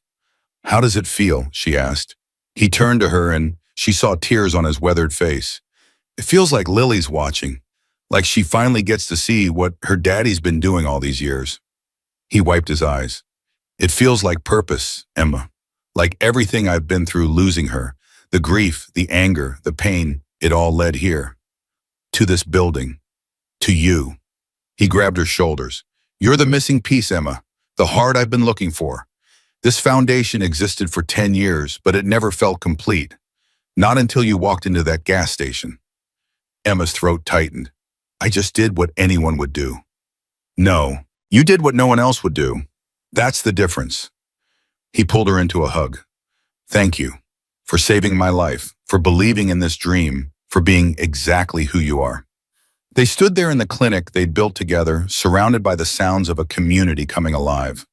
Speaker 1: How does it feel? She asked. He turned to her and she saw tears on his weathered face. It feels like Lily's watching, like she finally gets to see what her daddy's been doing all these years. He wiped his eyes. It feels like purpose, Emma, like everything I've been through losing her, the grief, the anger, the pain, it all led here. To this building. To you. He grabbed her shoulders. You're the missing piece, Emma, the heart I've been looking for. This foundation existed for 10 years, but it never felt complete. Not until you walked into that gas station. Emma's throat tightened. I just did what anyone would do. No, you did what no one else would do. That's the difference. He pulled her into a hug. Thank you for saving my life, for believing in this dream, for being exactly who you are. They stood there in the clinic they'd built together, surrounded by the sounds of a community coming alive.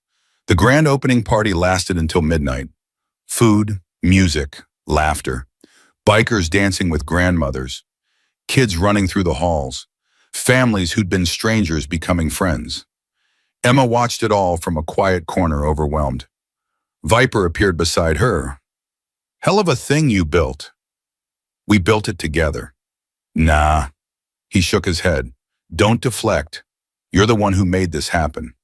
Speaker 1: The grand opening party lasted until midnight. Food, music, laughter. Bikers dancing with grandmothers, kids running through the halls, families who'd been strangers becoming friends. Emma watched it all from a quiet corner, overwhelmed. Viper appeared beside her. Hell of a thing you built. We built it together. Nah. He shook his head. Don't deflect. You're the one who made this happen.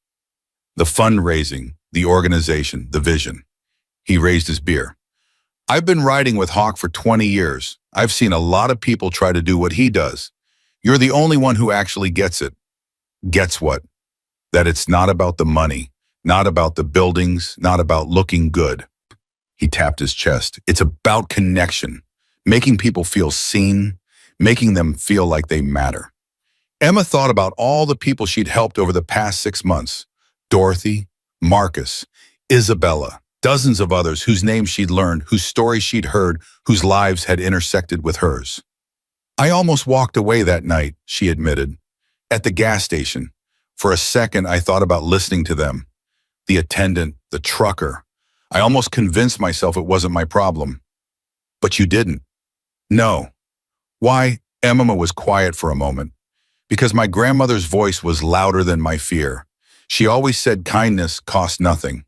Speaker 1: The fundraising, the organization, the vision. He raised his beer. I've been riding with Hawk for 20 years. I've seen a lot of people try to do what he does. You're the only one who actually gets it. Gets what? That it's not about the money, not about the buildings, not about looking good. He tapped his chest. It's about connection, making people feel seen, making them feel like they matter. Emma thought about all the people she'd helped over the past 6 months. Dorothy, Marcus, Isabella, dozens of others whose names she'd learned, whose stories she'd heard, whose lives had intersected with hers. I almost walked away that night, she admitted. At the gas station. For a second, I thought about listening to them. The attendant, the trucker. I almost convinced myself it wasn't my problem. But you didn't. No. Why? Emma was quiet for a moment. Because my grandmother's voice was louder than my fear. She always said kindness cost nothing.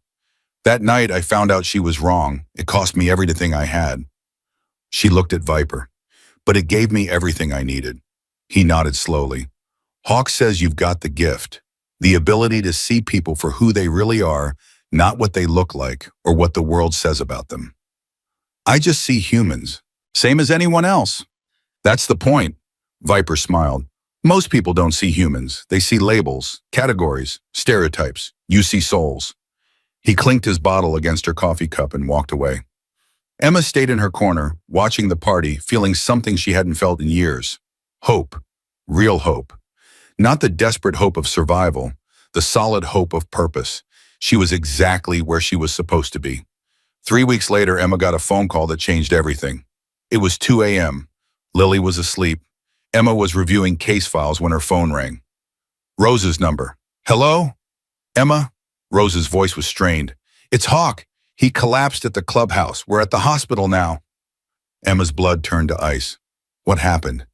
Speaker 1: That night, I found out she was wrong. It cost me everything I had. She looked at Viper. But it gave me everything I needed. He nodded slowly. Hawk says you've got the gift. The ability to see people for who they really are, not what they look like or what the world says about them. I just see humans, same as anyone else. That's the point. Viper smiled. Most people don't see humans. They see labels, categories, stereotypes. You see souls. He clinked his bottle against her coffee cup and walked away. Emma stayed in her corner, watching the party, feeling something she hadn't felt in years. Hope. Real hope. Not the desperate hope of survival, the solid hope of purpose. She was exactly where she was supposed to be. 3 weeks later, Emma got a phone call that changed everything. It was 2 a.m. Lily was asleep. Emma was reviewing case files when her phone rang. Rose's number. Hello? Emma? Rose's voice was strained. It's Hawk. He collapsed at the clubhouse. We're at the hospital now. Emma's blood turned to ice. What happened?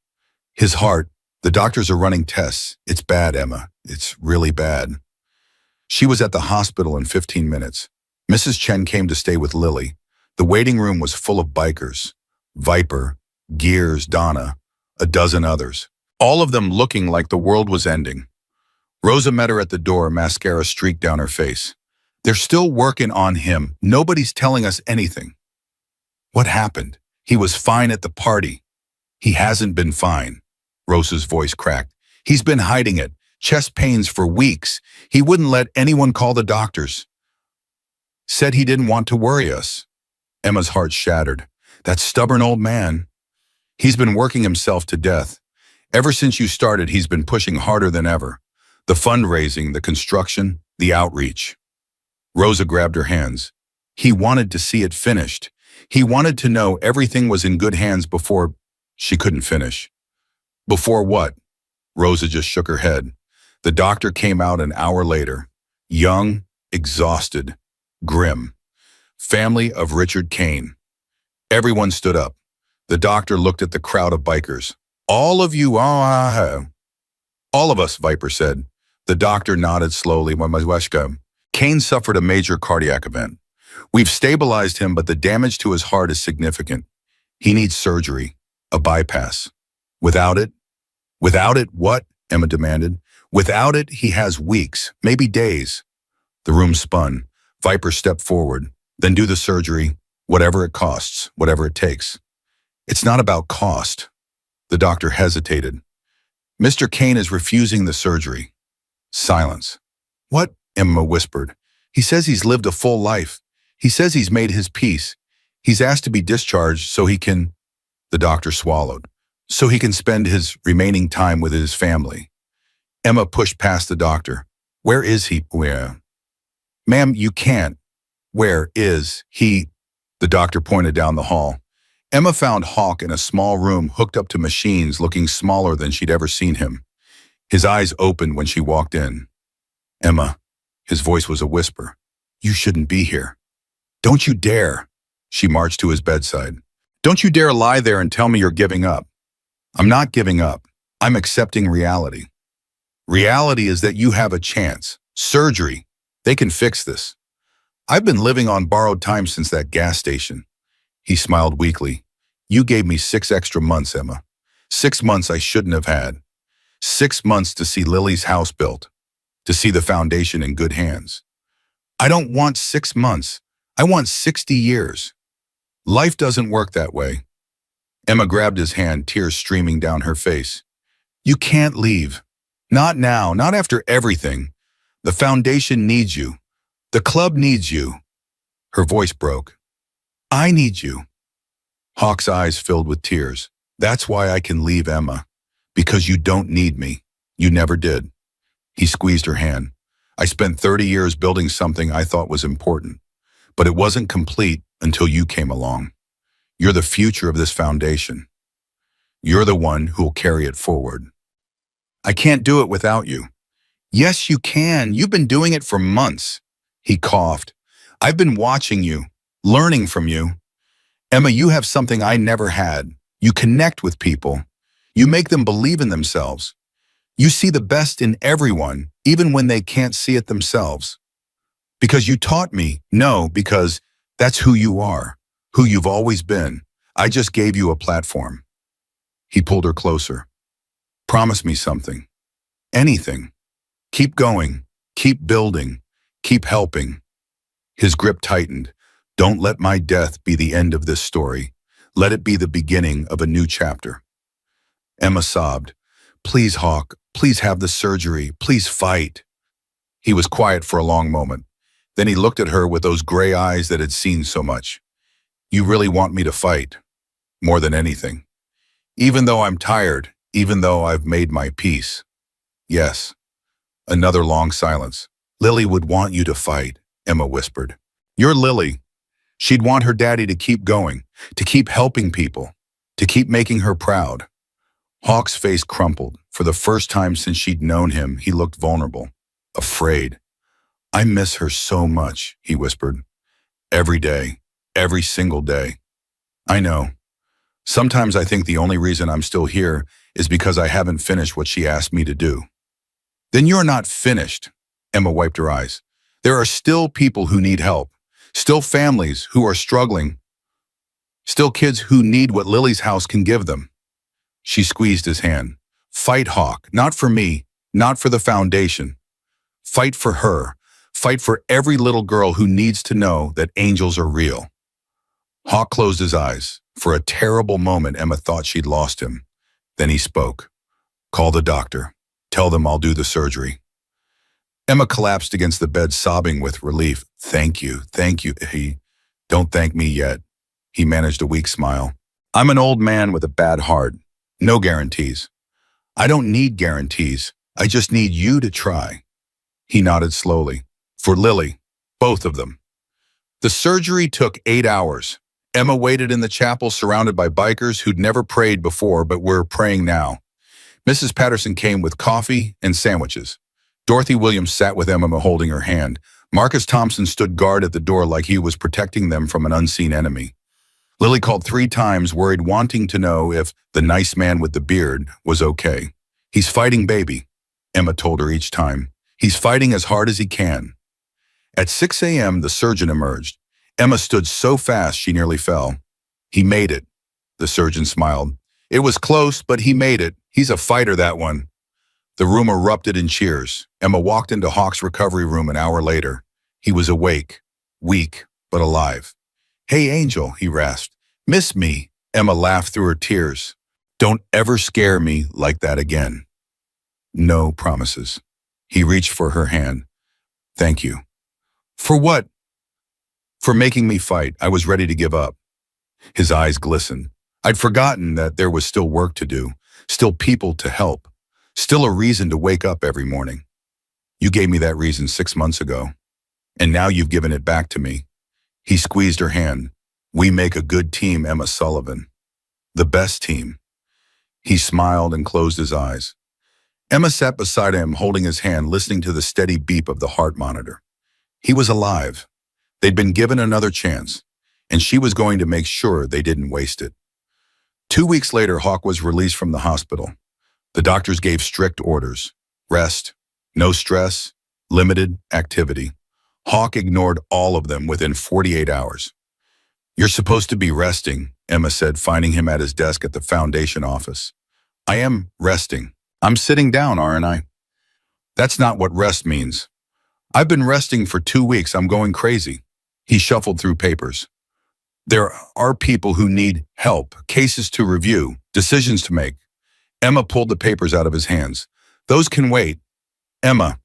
Speaker 1: His heart. The doctors are running tests. It's bad, Emma. It's really bad. She was at the hospital in 15 minutes. Mrs. Chen came to stay with Lily. The waiting room was full of bikers. Viper, Gears, Donna, a dozen others. All of them looking like the world was ending. Rosa met her at the door, mascara streaked down her face. They're still working on him. Nobody's telling us anything. What happened? He was fine at the party. He hasn't been fine. Rosa's voice cracked. He's been hiding it. Chest pains for weeks. He wouldn't let anyone call the doctors. Said he didn't want to worry us. Emma's heart shattered. That stubborn old man. He's been working himself to death. Ever since you started, he's been pushing harder than ever. The fundraising, the construction, the outreach. Rosa grabbed her hands. He wanted to see it finished. He wanted to know everything was in good hands before she couldn't finish. Before what? Rosa just shook her head. The doctor came out an hour later. Young, exhausted, grim. Family of Richard Kane. Everyone stood up. The doctor looked at the crowd of bikers. All of you, all of us, Viper said. The doctor nodded slowly. Kane suffered a major cardiac event. We've stabilized him, but the damage to his heart is significant. He needs surgery, a bypass. Without it, what? Emma demanded. Without it, he has weeks, maybe days. The room spun. Viper stepped forward. Then do the surgery, whatever it costs, whatever it takes. It's not about cost. The doctor hesitated. Mr. Kane is refusing the surgery. Silence. What? Emma whispered. He says he's lived a full life. He says he's made his peace. He's asked to be discharged so he can... The doctor swallowed. So he can spend his remaining time with his family. Emma pushed past the doctor. Where is he? Where? Ma'am, you can't. Where is he? The doctor pointed down the hall. Emma found Hawk in a small room hooked up to machines, looking smaller than she'd ever seen him. His eyes opened when she walked in. Emma, his voice was a whisper. You shouldn't be here. Don't you dare. She marched to his bedside. Don't you dare lie there and tell me you're giving up. I'm not giving up. I'm accepting reality. Reality is that you have a chance. Surgery. They can fix this. I've been living on borrowed time since that gas station. He smiled weakly. You gave me 6 extra months, Emma. 6 months I shouldn't have had. 6 months to see Lily's house built. To see the foundation in good hands. I don't want 6 months. I want 60 years. Life doesn't work that way. Emma grabbed his hand, tears streaming down her face. You can't leave. Not now, not after everything. The foundation needs you. The club needs you. Her voice broke. I need you. Hawk's eyes filled with tears. That's why I can leave, Emma. Because you don't need me. You never did. He squeezed her hand. I spent 30 years building something I thought was important. But it wasn't complete until you came along. You're the future of this foundation. You're the one who'll carry it forward. I can't do it without you. Yes, you can. You've been doing it for months. He coughed. I've been watching you, learning from you. Emma, you have something I never had. You connect with people. You make them believe in themselves. You see the best in everyone, even when they can't see it themselves. Because you taught me, no, because that's who you are, who you've always been. I just gave you a platform. He pulled her closer. Promise me something. Anything. Keep going. Keep building. Keep helping. His grip tightened. Don't let my death be the end of this story. Let it be the beginning of a new chapter. Emma sobbed. Please, Hawk, please have the surgery. Please fight. He was quiet for a long moment. Then he looked at her with those gray eyes that had seen so much. You really want me to fight? More than anything. Even though I'm tired, even though I've made my peace. Yes. Another long silence. Lily would want you to fight, Emma whispered. You're Lily. She'd want her daddy to keep going, to keep helping people, to keep making her proud. Hawk's face crumpled. For the first time since she'd known him, he looked vulnerable, afraid. I miss her so much, he whispered. Every day, every single day. I know. Sometimes I think the only reason I'm still here is because I haven't finished what she asked me to do. Then you're not finished, Emma wiped her eyes. There are still people who need help, still families who are struggling, still kids who need what Lily's house can give them. She squeezed his hand. Fight, Hawk, not for me, not for the foundation. Fight for her. Fight for every little girl who needs to know that angels are real. Hawk closed his eyes. For a terrible moment, Emma thought she'd lost him. Then he spoke. Call the doctor. Tell them I'll do the surgery. Emma collapsed against the bed, sobbing with relief. Thank you, thank you. Don't thank me yet. He managed a weak smile. I'm an old man with a bad heart. No guarantees. I don't need guarantees. I just need you to try. He nodded slowly. For Lily, both of them. The surgery took 8 hours. Emma waited in the chapel surrounded by bikers who'd never prayed before but were praying now. Mrs. Patterson came with coffee and sandwiches. Dorothy Williams sat with Emma holding her hand. Marcus Thompson stood guard at the door like he was protecting them from an unseen enemy. Lily called 3 times, worried, wanting to know if the nice man with the beard was okay. He's fighting, baby, Emma told her each time. He's fighting as hard as he can. At 6 a.m., the surgeon emerged. Emma stood so fast she nearly fell. He made it, the surgeon smiled. It was close, but he made it. He's a fighter, that one. The room erupted in cheers. Emma walked into Hawk's recovery room an hour later. He was awake, weak, but alive. Hey, Angel, he rasped. Miss me? Emma laughed through her tears. Don't ever scare me like that again. No promises. He reached for her hand. Thank you. For what? For making me fight. I was ready to give up. His eyes glistened. I'd forgotten that there was still work to do, still people to help, still a reason to wake up every morning. You gave me that reason 6 months ago, and now you've given it back to me. He squeezed her hand. We make a good team, Emma Sullivan. The best team. He smiled and closed his eyes. Emma sat beside him, holding his hand, listening to the steady beep of the heart monitor. He was alive. They'd been given another chance, and she was going to make sure they didn't waste it. 2 weeks later, Hawk was released from the hospital. The doctors gave strict orders. Rest, no stress, limited activity. Hawk ignored all of them within 48 hours. You're supposed to be resting, Emma said, finding him at his desk at the foundation office. I am resting. I'm sitting down, aren't I? That's not what rest means. I've been resting for 2 weeks. I'm going crazy. He shuffled through papers. There are people who need help, cases to review, decisions to make. Emma pulled the papers out of his hands. Those can wait. Emma.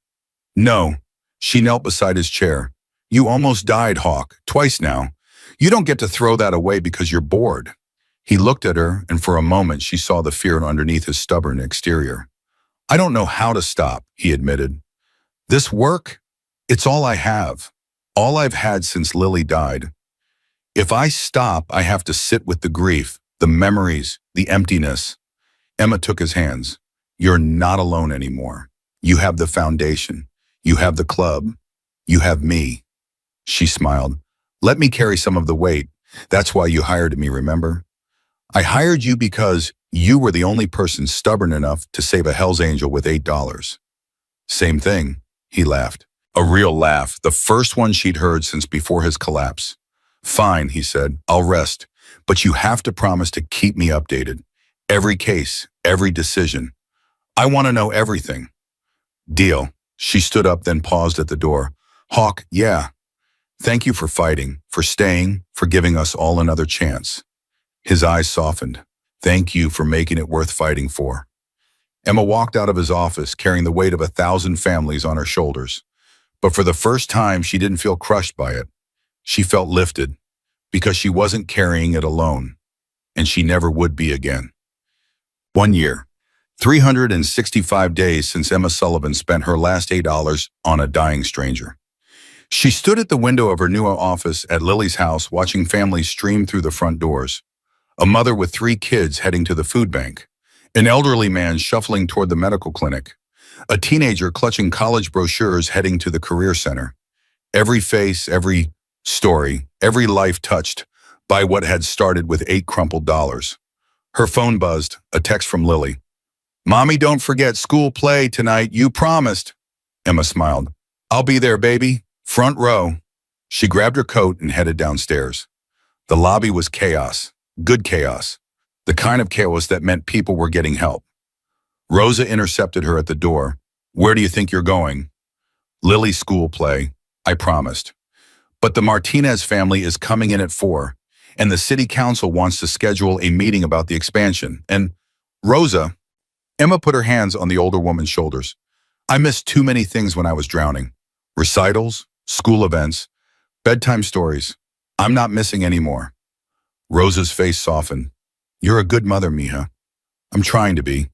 Speaker 1: No. She knelt beside his chair. You almost died, Hawk, twice now. You don't get to throw that away because you're bored. He looked at her, and for a moment she saw the fear underneath his stubborn exterior. I don't know how to stop, he admitted. This work, it's all I have. All I've had since Lily died. If I stop, I have to sit with the grief, the memories, the emptiness. Emma took his hands. You're not alone anymore. You have the foundation. You have the club. You have me. She smiled. Let me carry some of the weight. That's why you hired me, remember? I hired you because you were the only person stubborn enough to save a Hell's Angel with $8. Same thing, he laughed. A real laugh, the first one she'd heard since before his collapse. Fine, he said, I'll rest, but you have to promise to keep me updated. Every case, every decision. I want to know everything. Deal. She stood up, then paused at the door. Hawk, yeah. Thank you for fighting, for staying, for giving us all another chance. His eyes softened. Thank you for making it worth fighting for. Emma walked out of his office carrying the weight of 1,000 families on her shoulders. But for the first time, she didn't feel crushed by it. She felt lifted because she wasn't carrying it alone, and she never would be again. 1 year, 365 days since Emma Sullivan spent her last $8 on a dying stranger. She stood at the window of her new office at Lily's house watching families stream through the front doors. A mother with 3 kids heading to the food bank. An elderly man shuffling toward the medical clinic. A teenager clutching college brochures heading to the career center. Every face, every story, every life touched by what had started with 8 crumpled dollars. Her phone buzzed, a text from Lily. "Mommy, don't forget school play tonight, you promised." Emma smiled. "I'll be there, baby. Front row." She grabbed her coat and headed downstairs. The lobby was chaos, good chaos, the kind of chaos that meant people were getting help. Rosa intercepted her at the door. "Where do you think you're going?" "Lily's school play, I promised. But the Martinez family is coming in at 4, and the city council wants to schedule a meeting about the expansion. And Rosa," Emma put her hands on the older woman's shoulders, "I missed too many things when I was drowning. Recitals, school events, bedtime stories. I'm not missing any more." Rosa's face softened. "You're a good mother, mija." "I'm trying to be."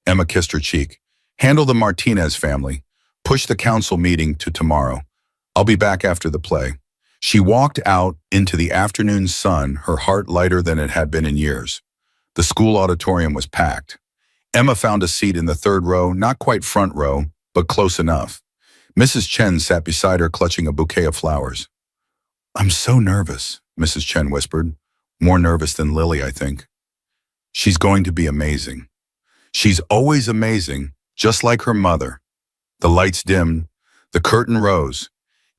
Speaker 1: Emma kissed her cheek. "Handle the Martinez family. Push the council meeting to tomorrow. I'll be back after the play." She walked out into the afternoon sun, her heart lighter than it had been in years. The school auditorium was packed. Emma found a seat in the 3rd row, not quite front row, but close enough. Mrs. Chen sat beside her clutching a bouquet of flowers. "I'm so nervous," Mrs. Chen whispered. "More nervous than Lily, I think." "She's going to be amazing. She's always amazing, just like her mother." The lights dimmed, the curtain rose,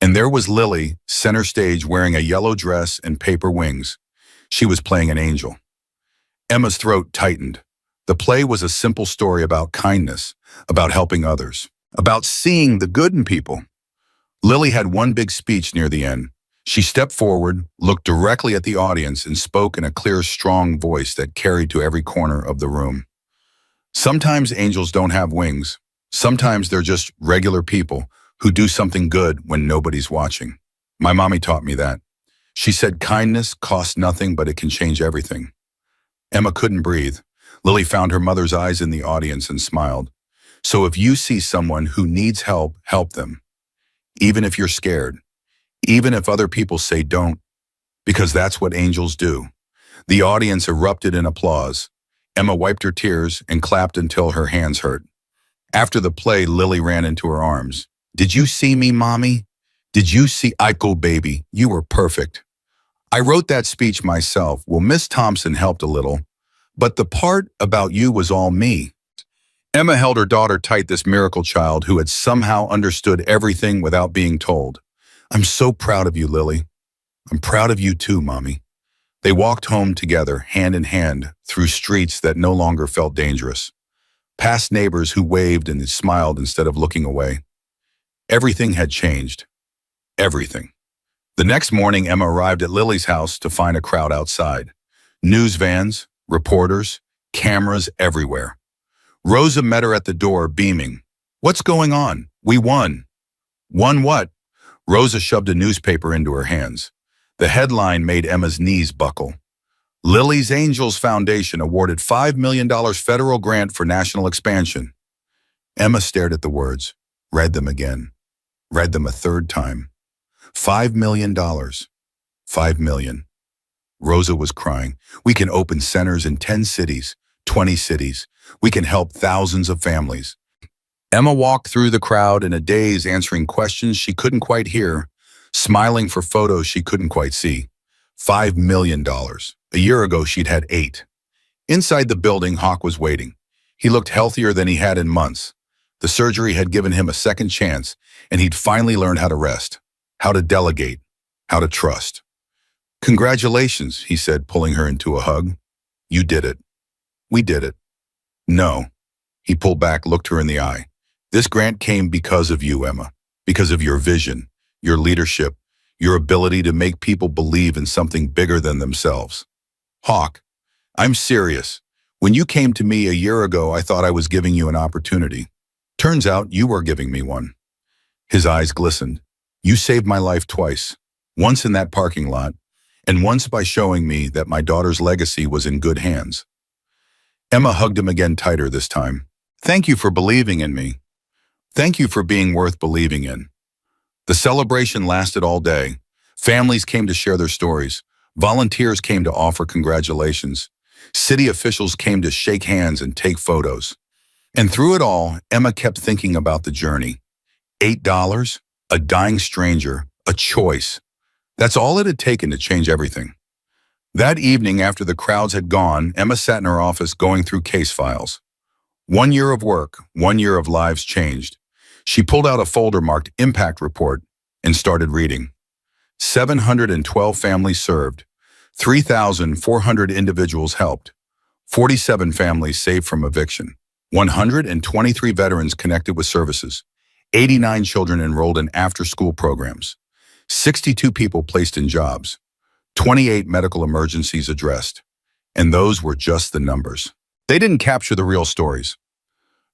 Speaker 1: and there was Lily, center stage, wearing a yellow dress and paper wings. She was playing an angel. Emma's throat tightened. The play was a simple story about kindness, about helping others, about seeing the good in people. Lily had one big speech near the end. She stepped forward, looked directly at the audience, and spoke in a clear, strong voice that carried to every corner of the room. "Sometimes angels don't have wings. Sometimes they're just regular people who do something good when nobody's watching. My mommy taught me that. She said kindness costs nothing, but it can change everything." Emma couldn't breathe. Lily found her mother's eyes in the audience and smiled. "So if you see someone who needs help, help them. Even if you're scared. Even if other people say don't. Because that's what angels do." The audience erupted in applause. Emma wiped her tears and clapped until her hands hurt. After the play, Lily ran into her arms. "Did you see me, Mommy? Did you see Iko, baby? You were perfect. I wrote that speech myself. Well, Miss Thompson helped a little, but the part about you was all me." Emma held her daughter tight, this miracle child who had somehow understood everything without being told. "I'm so proud of you, Lily." "I'm proud of you too, Mommy." They walked home together, hand in hand, through streets that no longer felt dangerous. Past neighbors who waved and smiled instead of looking away. Everything had changed. Everything. The next morning, Emma arrived at Lily's house to find a crowd outside. News vans, reporters, cameras everywhere. Rosa met her at the door, beaming. "What's going on? We won." "Won what?" Rosa shoved a newspaper into her hands. The headline made Emma's knees buckle. "Lily's Angels Foundation awarded $5 million federal grant for national expansion." Emma stared at the words, read them again, read them a 3rd time. $5 million. $5 million. Rosa was crying. "We can open centers in 10 cities, 20 cities. We can help thousands of families." Emma walked through the crowd in a daze, answering questions she couldn't quite hear, smiling for photos she couldn't quite see. $5 million. A year ago, she'd had 8. Inside the building, Hawk was waiting. He looked healthier than he had in months. The surgery had given him a second chance, and he'd finally learned how to rest, how to delegate, how to trust. "Congratulations," he said, pulling her into a hug. "You did it. We did it." "No." He pulled back, looked her in the eye. "This grant came because of you, Emma, because of your vision, your leadership, your ability to make people believe in something bigger than themselves." "Hawk, I'm serious. When you came to me a year ago, I thought I was giving you an opportunity. Turns out you were giving me one." His eyes glistened. "You saved my life twice. Once in that parking lot, and once by showing me that my daughter's legacy was in good hands." Emma hugged him again tighter this time. "Thank you for believing in me. Thank you for being worth believing in." The celebration lasted all day. Families came to share their stories. Volunteers came to offer congratulations. City officials came to shake hands and take photos. And through it all, Emma kept thinking about the journey. $8, a dying stranger, a choice. That's all it had taken to change everything. That evening, after the crowds had gone, Emma sat in her office going through case files. 1 year of work, 1 year of lives changed. She pulled out a folder marked Impact Report and started reading. 712 families served. 3,400 individuals helped. 47 families saved from eviction. 123 veterans connected with services. 89 children enrolled in after-school programs. 62 people placed in jobs. 28 medical emergencies addressed. And those were just the numbers. They didn't capture the real stories.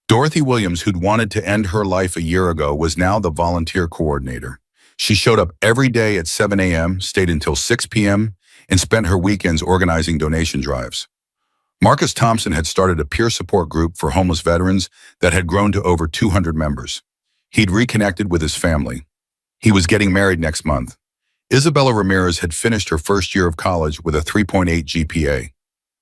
Speaker 1: Dorothy Williams, who'd wanted to end her life a year ago, was now the volunteer coordinator. She showed up every day at 7 a.m., stayed until 6 p.m., and spent her weekends organizing donation drives. Marcus Thompson had started a peer support group for homeless veterans that had grown to over 200 members. He'd reconnected with his family. He was getting married next month. Isabella Ramirez had finished her first year of college with a 3.8 GPA.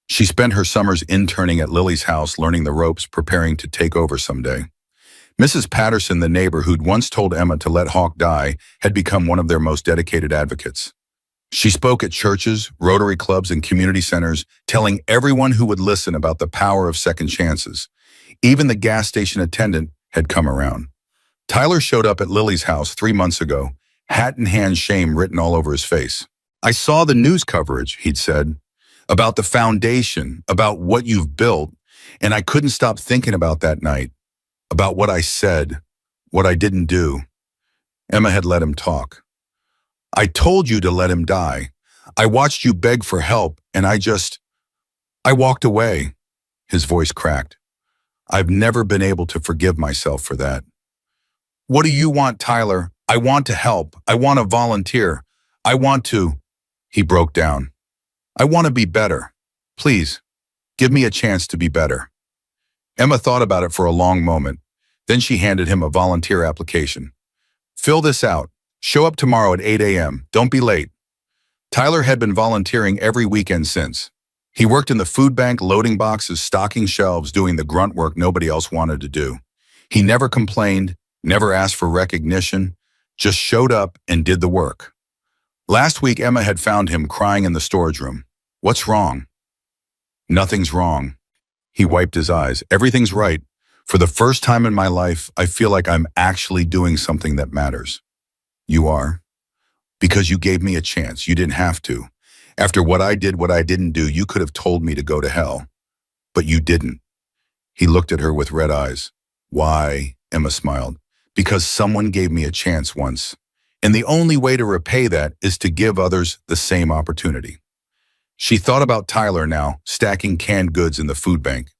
Speaker 1: She spent her summers interning at Lily's house, learning the ropes, preparing to take over someday. Mrs. Patterson, the neighbor who'd once told Emma to let Hawk die, had become one of their most dedicated advocates. She spoke at churches, Rotary clubs, and community centers, telling everyone who would listen about the power of second chances. Even the gas station attendant had come around. Tyler showed up at Lily's house 3 months ago, hat in hand, shame written all over his face. "I saw the news coverage," he'd said, "about the foundation, about what you've built, and I couldn't stop thinking about that night, about what I said, what I didn't do." Emma had let him talk. "I told you to let him die. I watched you beg for help, and I walked away." His voice cracked. "I've never been able to forgive myself for that." "What do you want, Tyler? I want to help. I want to volunteer. I want to—" He broke down. "I want to be better. Please, give me a chance to be better." Emma thought about it for a long moment. Then she handed him a volunteer application. "Fill this out. Show up tomorrow at 8 a.m. Don't be late." Tyler had been volunteering every weekend since. He worked in the food bank, loading boxes, stocking shelves, doing the grunt work nobody else wanted to do. He never complained, never asked for recognition, just showed up and did the work. Last week, Emma had found him crying in the storage room. "What's wrong?" "Nothing's wrong." He wiped his eyes. "Everything's right. For the first time in my life, I feel like I'm actually doing something that matters." "You are? Because you gave me a chance. You didn't have to. After what I did, what I didn't do, you could have told me to go to hell. But you didn't." He looked at her with red eyes. "Why?" Emma smiled. "Because someone gave me a chance once. And the only way to repay that is to give others the same opportunity." She thought about Tyler now, stacking canned goods in the food bank.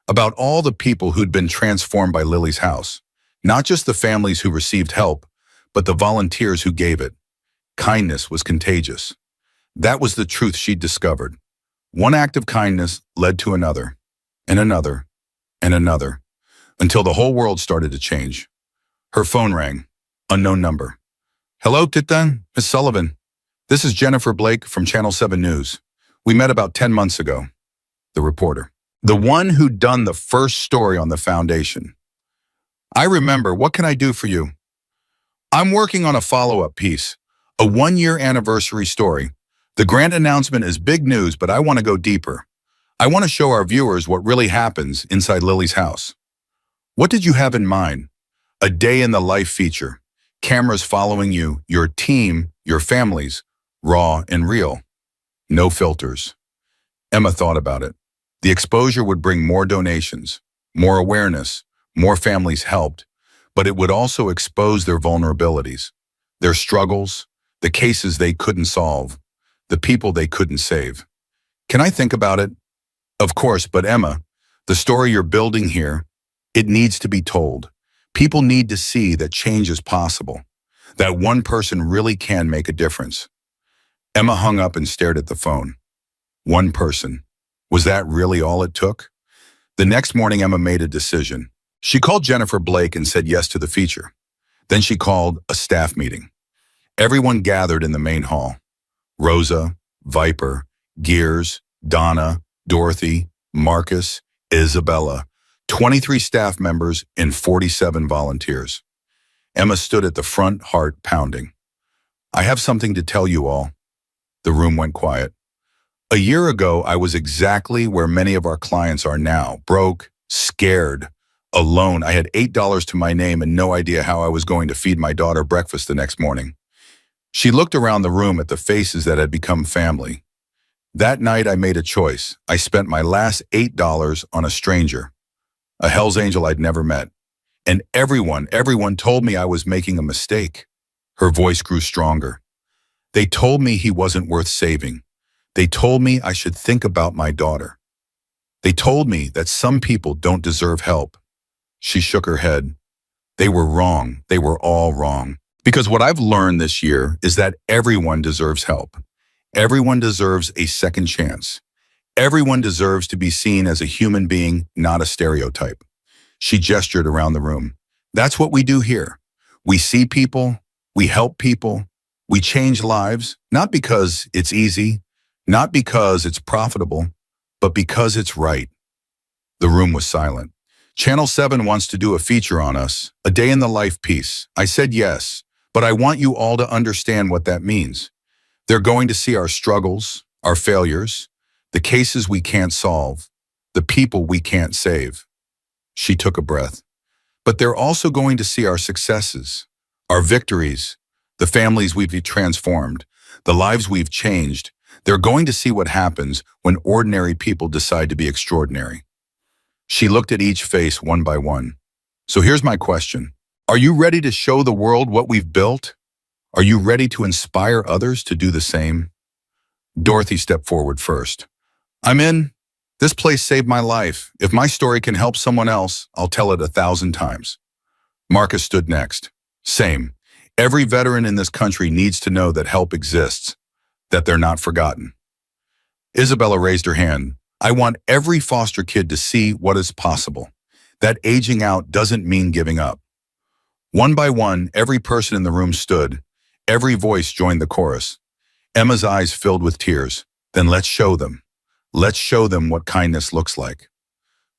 Speaker 1: About all the people who'd been transformed by Lily's house. Not just the families who received help, but the volunteers who gave it. Kindness was contagious. That was the truth she'd discovered. One act of kindness led to another, and another, and another, until the whole world started to change. Her phone rang. Unknown number. "Hello, Tita, Miss Sullivan. This is Jennifer Blake from Channel 7 News. We met about 10 months ago." The reporter. "The one who'd done the first story on the foundation." "I remember. What can I do for you?" "I'm working on a follow-up piece, a 1-year anniversary story. The grant announcement is big news, but I want to go deeper. I want to show our viewers what really happens inside Lily's house." "What did you have in mind?" "A day in the life feature. Cameras following you, your team, your families, raw and real. No filters." Emma thought about it. The exposure would bring more donations, more awareness, more families helped, but it would also expose their vulnerabilities, their struggles, the cases they couldn't solve, the people they couldn't save. "Can I think about it?" Of course, but Emma, the story you're building here, it needs to be told. People need to see that change is possible, that one person really can make a difference. Emma hung up and stared at the phone. One person. Was that really all it took? The next morning, Emma made a decision. She called Jennifer Blake and said yes to the feature. Then she called a staff meeting. Everyone gathered in the main hall. Rosa, Viper, Gears, Donna, Dorothy, Marcus, Isabella, 23 staff members and 47 volunteers. Emma stood at the front, heart pounding. I have something to tell you all. The room went quiet. A year ago, I was exactly where many of our clients are now, broke, scared, alone. I had $8 to my name and no idea how I was going to feed my daughter breakfast the next morning. She looked around the room at the faces that had become family. That night, I made a choice. I spent my last $8 on a stranger, a Hell's Angel I'd never met. And everyone told me I was making a mistake. Her voice grew stronger. They told me he wasn't worth saving. They told me I should think about my daughter. They told me that some people don't deserve help. She shook her head. They were wrong. They were all wrong. Because what I've learned this year is that everyone deserves help. Everyone deserves a second chance. Everyone deserves to be seen as a human being, not a stereotype. She gestured around the room. That's what we do here. We see people, we help people, we change lives, not because it's easy, not because it's profitable, but because it's right. The room was silent. Channel 7 wants to do a feature on us, a day in the life piece. I said yes, but I want you all to understand what that means. They're going to see our struggles, our failures, the cases we can't solve, the people we can't save. She took a breath. But they're also going to see our successes, our victories, the families we've transformed, the lives we've changed. They're going to see what happens when ordinary people decide to be extraordinary. She looked at each face one by one. So here's my question. Are you ready to show the world what we've built? Are you ready to inspire others to do the same? Dorothy stepped forward first. I'm in. This place saved my life. If my story can help someone else, I'll tell it 1,000 times. Marcus stood next. Same. Every veteran in this country needs to know that help exists, that they're not forgotten. Isabella raised her hand. I want every foster kid to see what is possible, that aging out doesn't mean giving up. One by one, every person in the room stood. Every voice joined the chorus. Emma's eyes filled with tears. Then let's show them. Let's show them what kindness looks like.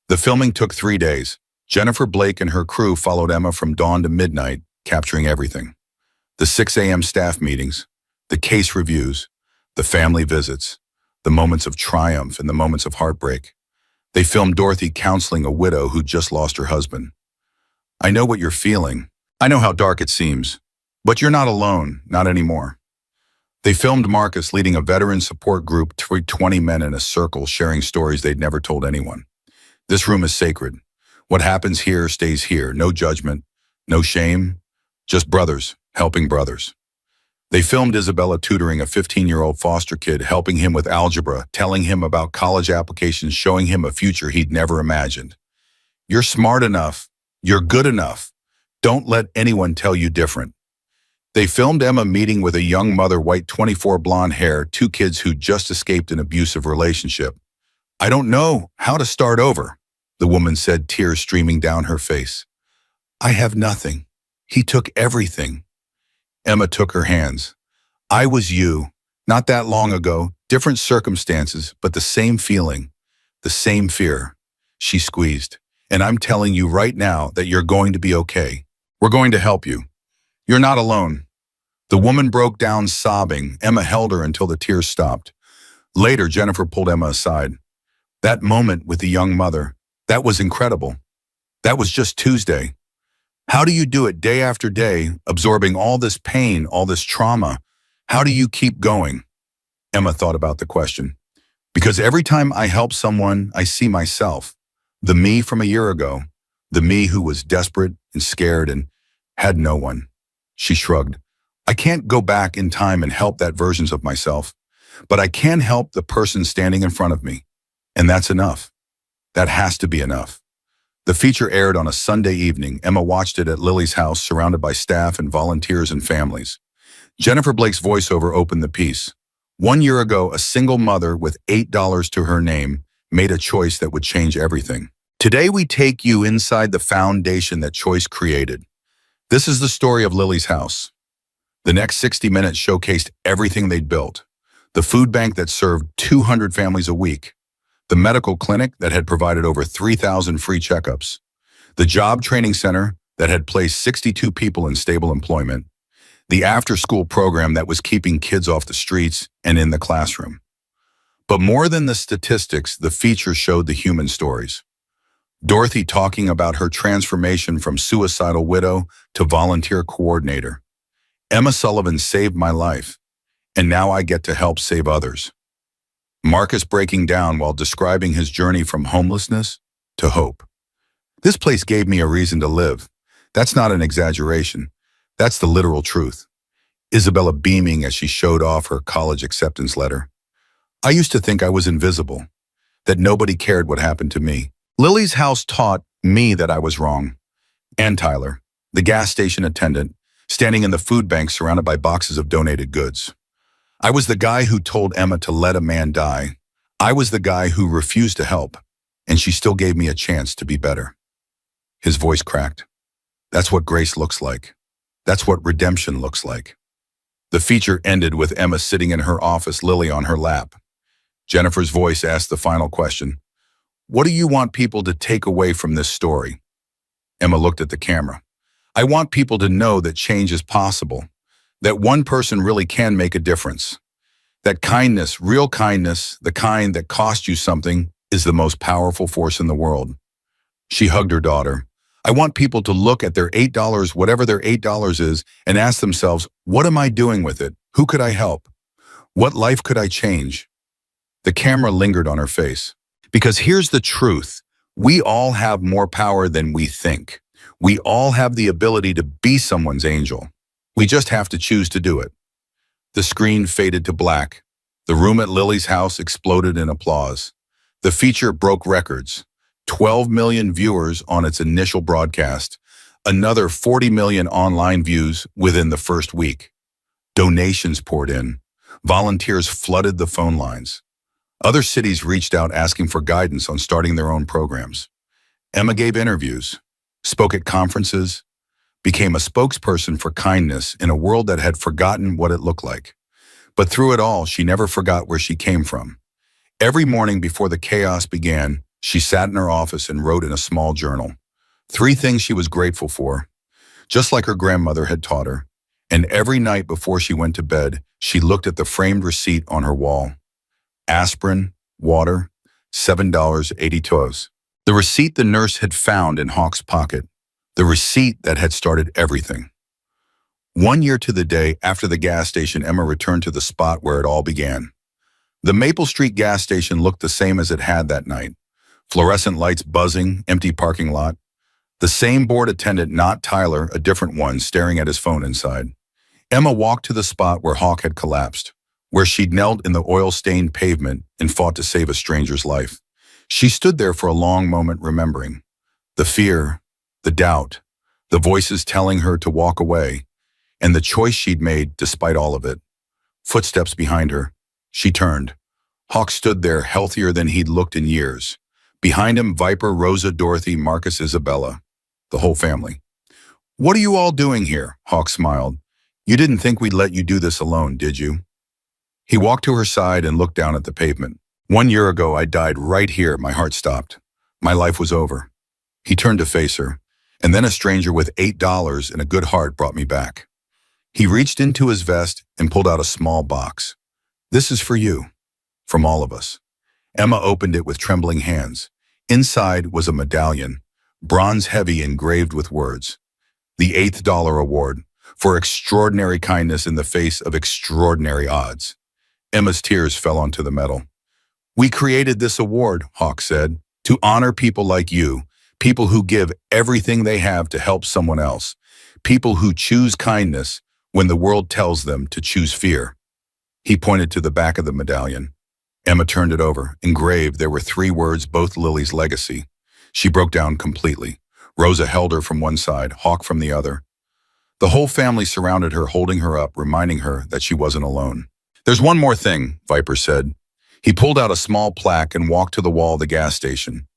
Speaker 1: The filming took 3 days. Jennifer Blake and her crew followed Emma from dawn to midnight, capturing everything. The 6 a.m. staff meetings, the case reviews, the family visits, the moments of triumph and the moments of heartbreak. They filmed Dorothy counseling a widow who just lost her husband. I know what you're feeling. I know how dark it seems. But you're not alone, not anymore. They filmed Marcus leading a veteran support group, 20 men in a circle sharing stories they'd never told anyone. This room is sacred. What happens here stays here. No judgment, no shame, just brothers helping brothers. They filmed Isabella tutoring a 15-year-old foster kid, helping him with algebra, telling him about college applications, showing him a future he'd never imagined. You're smart enough. You're good enough. Don't let anyone tell you different. They filmed Emma meeting with a young mother, white 24, blonde hair, 2 kids who'd just escaped an abusive relationship. I don't know how to start over, the woman said, tears streaming down her face. I have nothing. He took everything. Emma took her hands. I was you, not that long ago, different circumstances, but the same feeling, the same fear. She squeezed. And I'm telling you right now that you're going to be okay. We're going to help you. You're not alone. The woman broke down sobbing. Emma held her until the tears stopped. Later, Jennifer pulled Emma aside. That moment with the young mother, that was incredible. That was just Tuesday. How do you do it day after day, absorbing all this pain, all this trauma? How do you keep going? Emma thought about the question. Because every time I help someone, I see myself. The me from a year ago. The me who was desperate and scared and had no one. She shrugged. I can't go back in time and help that versions of myself, but I can help the person standing in front of me. And that's enough. That has to be enough. The feature aired on a Sunday evening. Emma watched it at Lily's house, surrounded by staff and volunteers and families. Jennifer Blake's voiceover opened the piece. 1 year ago, a single mother with $8 to her name made a choice that would change everything. Today, we take you inside the foundation that choice created. This is the story of Lily's house. The next 60 minutes showcased everything they'd built. The food bank that served 200 families a week. The medical clinic that had provided over 3,000 free checkups. The job training center that had placed 62 people in stable employment. The after-school program that was keeping kids off the streets and in the classroom. But more than the statistics, the feature showed the human stories. Dorothy talking about her transformation from suicidal widow to volunteer coordinator. Emma Sullivan saved my life, and now I get to help save others. Marcus breaking down while describing his journey from homelessness to hope. This place gave me a reason to live. That's not an exaggeration. That's the literal truth. Isabella beaming as she showed off her college acceptance letter. I used to think I was invisible, that nobody cared what happened to me. Lily's house taught me that I was wrong. And Tyler, the gas station attendant, standing in the food bank surrounded by boxes of donated goods. I was the guy who told Emma to let a man die. I was the guy who refused to help, and she still gave me a chance to be better. His voice cracked. That's what grace looks like. That's what redemption looks like. The feature ended with Emma sitting in her office, Lily on her lap. Jennifer's voice asked the final question. What do you want people to take away from this story? Emma looked at the camera. I want people to know that change is possible, that one person really can make a difference, that kindness, real kindness, the kind that cost you something, is the most powerful force in the world. She hugged her daughter. I want people to look at their $8, whatever their $8 is, and ask themselves, what am I doing with it? Who could I help? What life could I change? The camera lingered on her face. Because here's the truth. We all have more power than we think. We all have the ability to be someone's angel. We just have to choose to do it. The screen faded to black. The room at Lily's house exploded in applause. The feature broke records. 12 million viewers on its initial broadcast. Another 40 million online views within the first week. Donations poured in. Volunteers flooded the phone lines. Other cities reached out asking for guidance on starting their own programs. Emma gave interviews, spoke at conferences, became a spokesperson for kindness in a world that had forgotten what it looked like. But through it all, she never forgot where she came from. Every morning before the chaos began, she sat in her office and wrote in a small journal 3 things she was grateful for, just like her grandmother had taught her. And every night before she went to bed, she looked at the framed receipt on her wall. Aspirin, water, $7.80. The receipt the nurse had found in Hawk's pocket. The receipt that had started everything. 1 year to the day after the gas station, Emma returned to the spot where it all began. The Maple Street gas station looked the same as it had that night. Fluorescent lights buzzing, empty parking lot. The same board attendant, not Tyler, a different one, staring at his phone inside. Emma walked to the spot where Hawk had collapsed, where she'd knelt in the oil-stained pavement and fought to save a stranger's life. She stood there for a long moment, remembering the fear, the doubt, the voices telling her to walk away, and the choice she'd made despite all of it. Footsteps behind her. She turned. Hawk stood there, healthier than he'd looked in years. Behind him, Viper, Rosa, Dorothy, Marcus, Isabella, the whole family. What are you all doing here? Hawk smiled. You didn't think we'd let you do this alone, did you? He walked to her side and looked down at the pavement. 1 year ago, I died right here. My heart stopped. My life was over. He turned to face her, and then a stranger with $8 and a good heart brought me back. He reached into his vest and pulled out a small box. This is for you, from all of us. Emma opened it with trembling hands. Inside was a medallion, bronze heavy, engraved with words. The $8 award for extraordinary kindness in the face of extraordinary odds. Emma's tears fell onto the metal. We created this award, Hawk said, to honor people like you, people who give everything they have to help someone else, people who choose kindness when the world tells them to choose fear. He pointed to the back of the medallion. Emma turned it over. Engraved, there were 3 words, both Lily's legacy. She broke down completely. Rosa held her from one side, Hawk from the other. The whole family surrounded her, holding her up, reminding her that she wasn't alone. "There's one more thing," Viper said. He pulled out a small plaque and walked to the wall of the gas station.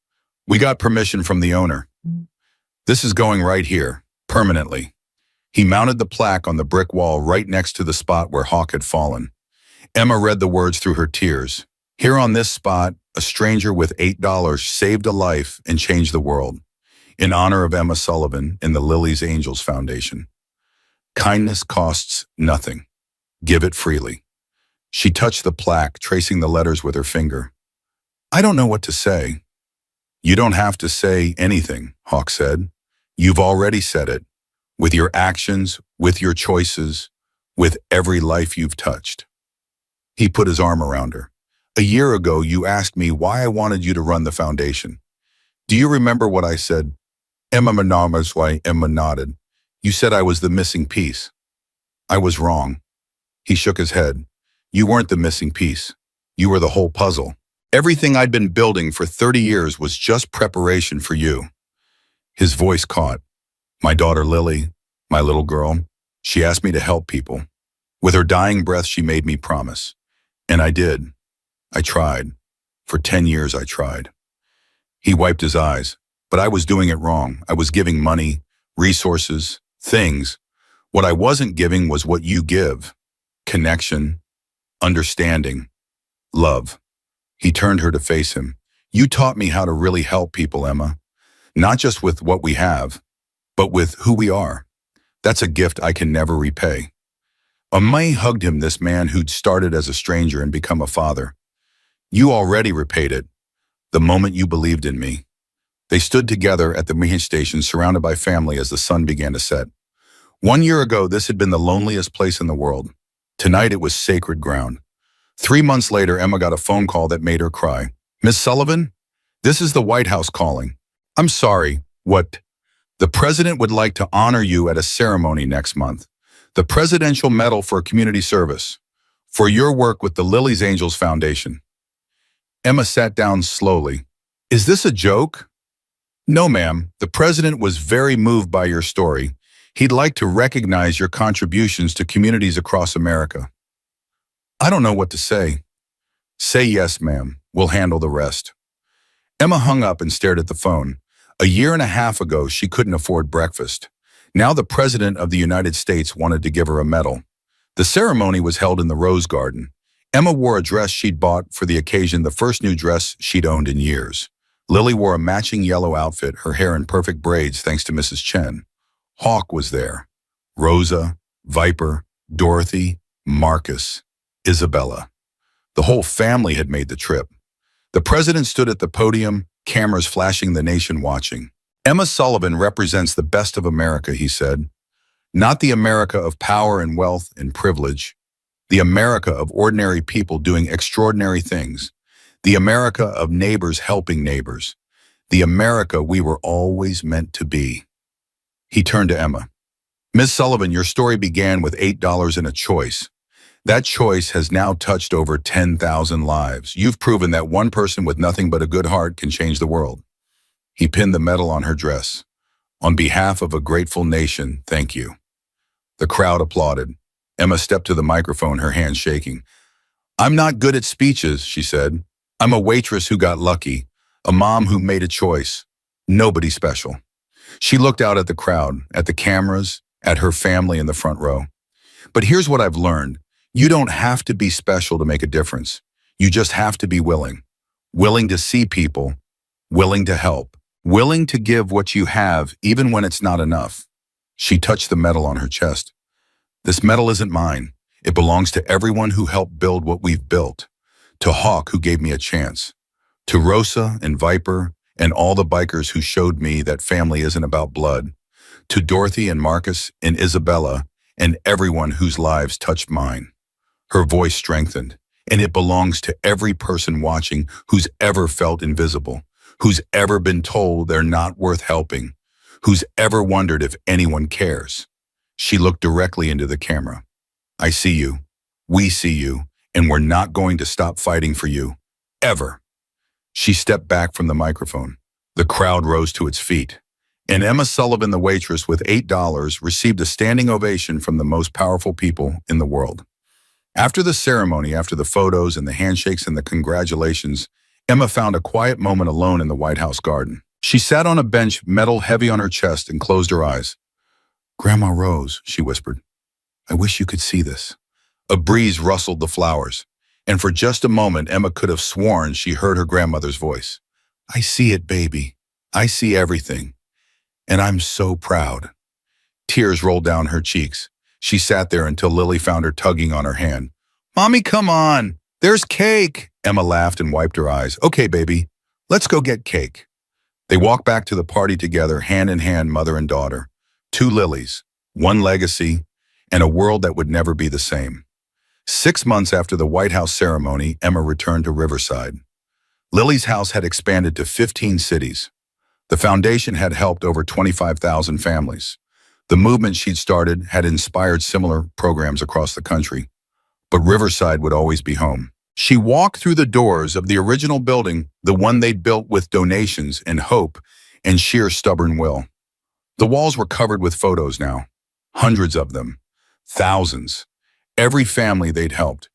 Speaker 1: "We got permission from the owner. This is going right here, permanently." He mounted the plaque on the brick wall right next to the spot where Hawk had fallen. Emma read the words through her tears. "Here on this spot, a stranger with $8 saved a life and changed the world. In honor of Emma Sullivan and the Lily's Angels Foundation. Kindness costs nothing. Give it freely." She touched the plaque, tracing the letters with her finger. "I don't know what to say." "You don't have to say anything," Hawk said. "You've already said it. With your actions, with your choices, with every life you've touched." He put his arm around her. "A year ago, you asked me why I wanted you to run the foundation. Do you remember what I said?" Emma nodded. "You said I was the missing piece." "I was wrong." He shook his head. "You weren't the missing piece. You were the whole puzzle. Everything I'd been building for 30 years was just preparation for you." His voice caught. "My daughter Lily, my little girl, she asked me to help people. With her dying breath, she made me promise. And I did. I tried. For 10 years I tried." He wiped his eyes. "But I was doing it wrong. I was giving money, resources, things. What I wasn't giving was what you give. Connection, understanding, love." He turned her to face him. "You taught me how to really help people, Emma. Not just with what we have, but with who we are. That's a gift I can never repay." Emma hugged him, this man who'd started as a stranger and become a father. "You already repaid it, the moment you believed in me." They stood together at the Mihi station, surrounded by family as the sun began to set. 1 year ago, this had been the loneliest place in the world. Tonight, it was sacred ground. 3 months later, Emma got a phone call that made her cry. "Miss Sullivan, this is the White House calling. I'm sorry, what? The president would like to honor you at a ceremony next month. The Presidential Medal for Community Service, for your work with the Lily's Angels Foundation." Emma sat down slowly. "Is this a joke?" "No, ma'am. The president was very moved by your story. He'd like to recognize your contributions to communities across America." "I don't know what to say." "Say yes, ma'am. We'll handle the rest." Emma hung up and stared at the phone. 1.5 years ago, she couldn't afford breakfast. Now the President of the United States wanted to give her a medal. The ceremony was held in the Rose Garden. Emma wore a dress she'd bought for the occasion, the first new dress she'd owned in years. Lily wore a matching yellow outfit, her hair in perfect braids thanks to Mrs. Chen. Hawk was there. Rosa, Viper, Dorothy, Marcus, Isabella. The whole family had made the trip. The president stood at the podium, cameras flashing, the nation watching. "Emma Sullivan represents the best of America," he said. "Not the America of power and wealth and privilege. The America of ordinary people doing extraordinary things. The America of neighbors helping neighbors. The America we were always meant to be." He turned to Emma. "Ms. Sullivan, your story began with $8 and a choice. That choice has now touched over 10,000 lives. You've proven that one person with nothing but a good heart can change the world." He pinned the medal on her dress. "On behalf of a grateful nation, thank you." The crowd applauded. Emma stepped to the microphone, her hands shaking. "I'm not good at speeches," she said. "I'm a waitress who got lucky, a mom who made a choice. Nobody special." She looked out at the crowd, at the cameras, at her family in the front row. "But here's what I've learned. You don't have to be special to make a difference. You just have to be willing. Willing to see people, willing to help, willing to give what you have even when it's not enough." She touched the medal on her chest. "This medal isn't mine. It belongs to everyone who helped build what we've built. To Hawk, who gave me a chance. To Rosa and Viper and all the bikers who showed me that family isn't about blood. To Dorothy and Marcus and Isabella and everyone whose lives touched mine." Her voice strengthened. "And it belongs to every person watching who's ever felt invisible, who's ever been told they're not worth helping, who's ever wondered if anyone cares." She looked directly into the camera. "I see you. We see you. and we're not going to stop fighting for you. Ever. She stepped back from the microphone. The crowd rose to its feet. And Emma Sullivan, the waitress with $8, received a standing ovation from the most powerful people in the world. After the ceremony, after the photos and the handshakes and the congratulations, Emma found a quiet moment alone in the White House garden. She sat on a bench, metal heavy on her chest, and closed her eyes. "Grandma Rose," she whispered, "I wish you could see this." A breeze rustled the flowers, and for just a moment Emma could have sworn she heard her grandmother's voice. "I see it, baby. I see everything. And I'm so proud." Tears rolled down her cheeks. She sat there until Lily found her tugging on her hand. "Mommy, come on. There's cake." Emma laughed and wiped her eyes. "Okay, baby, let's go get cake." They walked back to the party together, hand in hand, mother and daughter. Two Lilies, one legacy, and a world that would never be the same. 6 months after the White House ceremony, Emma returned to Riverside. Lily's house had expanded to 15 cities. The foundation had helped over 25,000 families. The movement she'd started had inspired similar programs across the country. But Riverside would always be home. She walked through the doors of the original building, the one they'd built with donations and hope and sheer stubborn will. The walls were covered with photos now, hundreds of them, thousands. Every family they'd helped,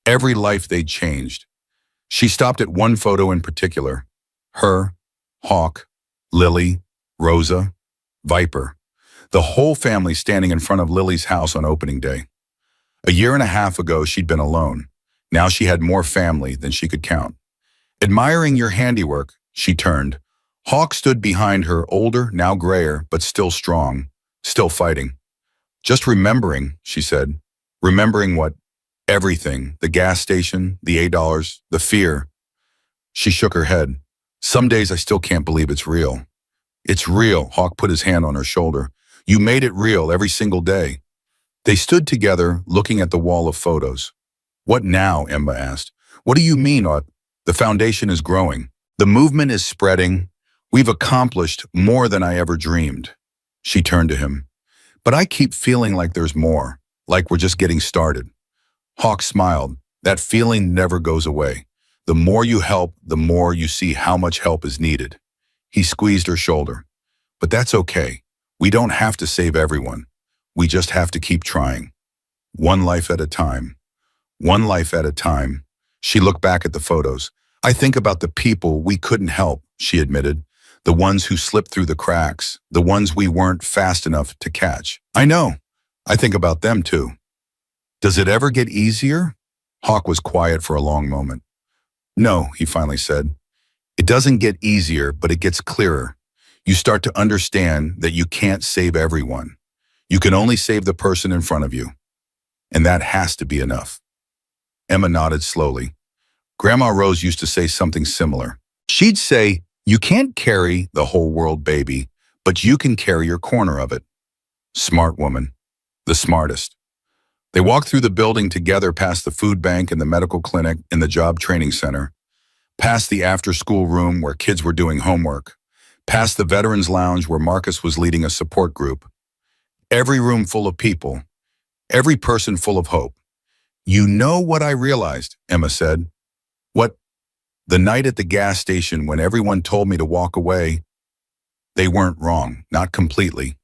Speaker 1: every life they'd changed. She stopped at one photo in particular. Her, Hawk, Lily, Rosa, Viper. The whole family standing in front of Lily's house on opening day. A year and a half ago, she'd been alone. Now she had more family than she could count. "Admiring your handiwork," she turned. Hawk stood behind her, older, now grayer, but still strong, still fighting. "Just remembering," she said. "Remembering what? Everything. The gas station, the $8, the fear." She shook her head. "Some days I still can't believe it's real." "It's real," Hawk put his hand on her shoulder. "You made it real every single day." They stood together, looking at the wall of photos. "What now?" Emma asked. "What do you mean, Hawk? The foundation is growing. The movement is spreading. We've accomplished more than I ever dreamed." She turned to him. "But I keep feeling like there's more, like we're just getting started." Hawk smiled. "That feeling never goes away. The more you help, the more you see how much help is needed." He squeezed her shoulder. "But that's okay. We don't have to save everyone. We just have to keep trying. One life at a time. One life at a time." She looked back at the photos. "I think about the people we couldn't help," she admitted. "The ones who slipped through the cracks. The ones we weren't fast enough to catch." "I know. I think about them too." "Does it ever get easier?" Hawk was quiet for a long moment. "No," he finally said. "It doesn't get easier, but it gets clearer. You start to understand that you can't save everyone. You can only save the person in front of you. And that has to be enough." Emma nodded slowly. Grandma Rose used to say something similar. She'd say, "You can't carry the whole world, baby, but you can carry your corner of it." Smart woman. The smartest. They walked through the building together, past the food bank and the medical clinic and the job training center, past the after-school room where kids were doing homework, past the veterans lounge where Marcus was leading a support group. Every room full of people, every person full of hope. "You know what I realized," Emma said. "What? The night at the gas station when everyone told me to walk away, they weren't wrong, not completely."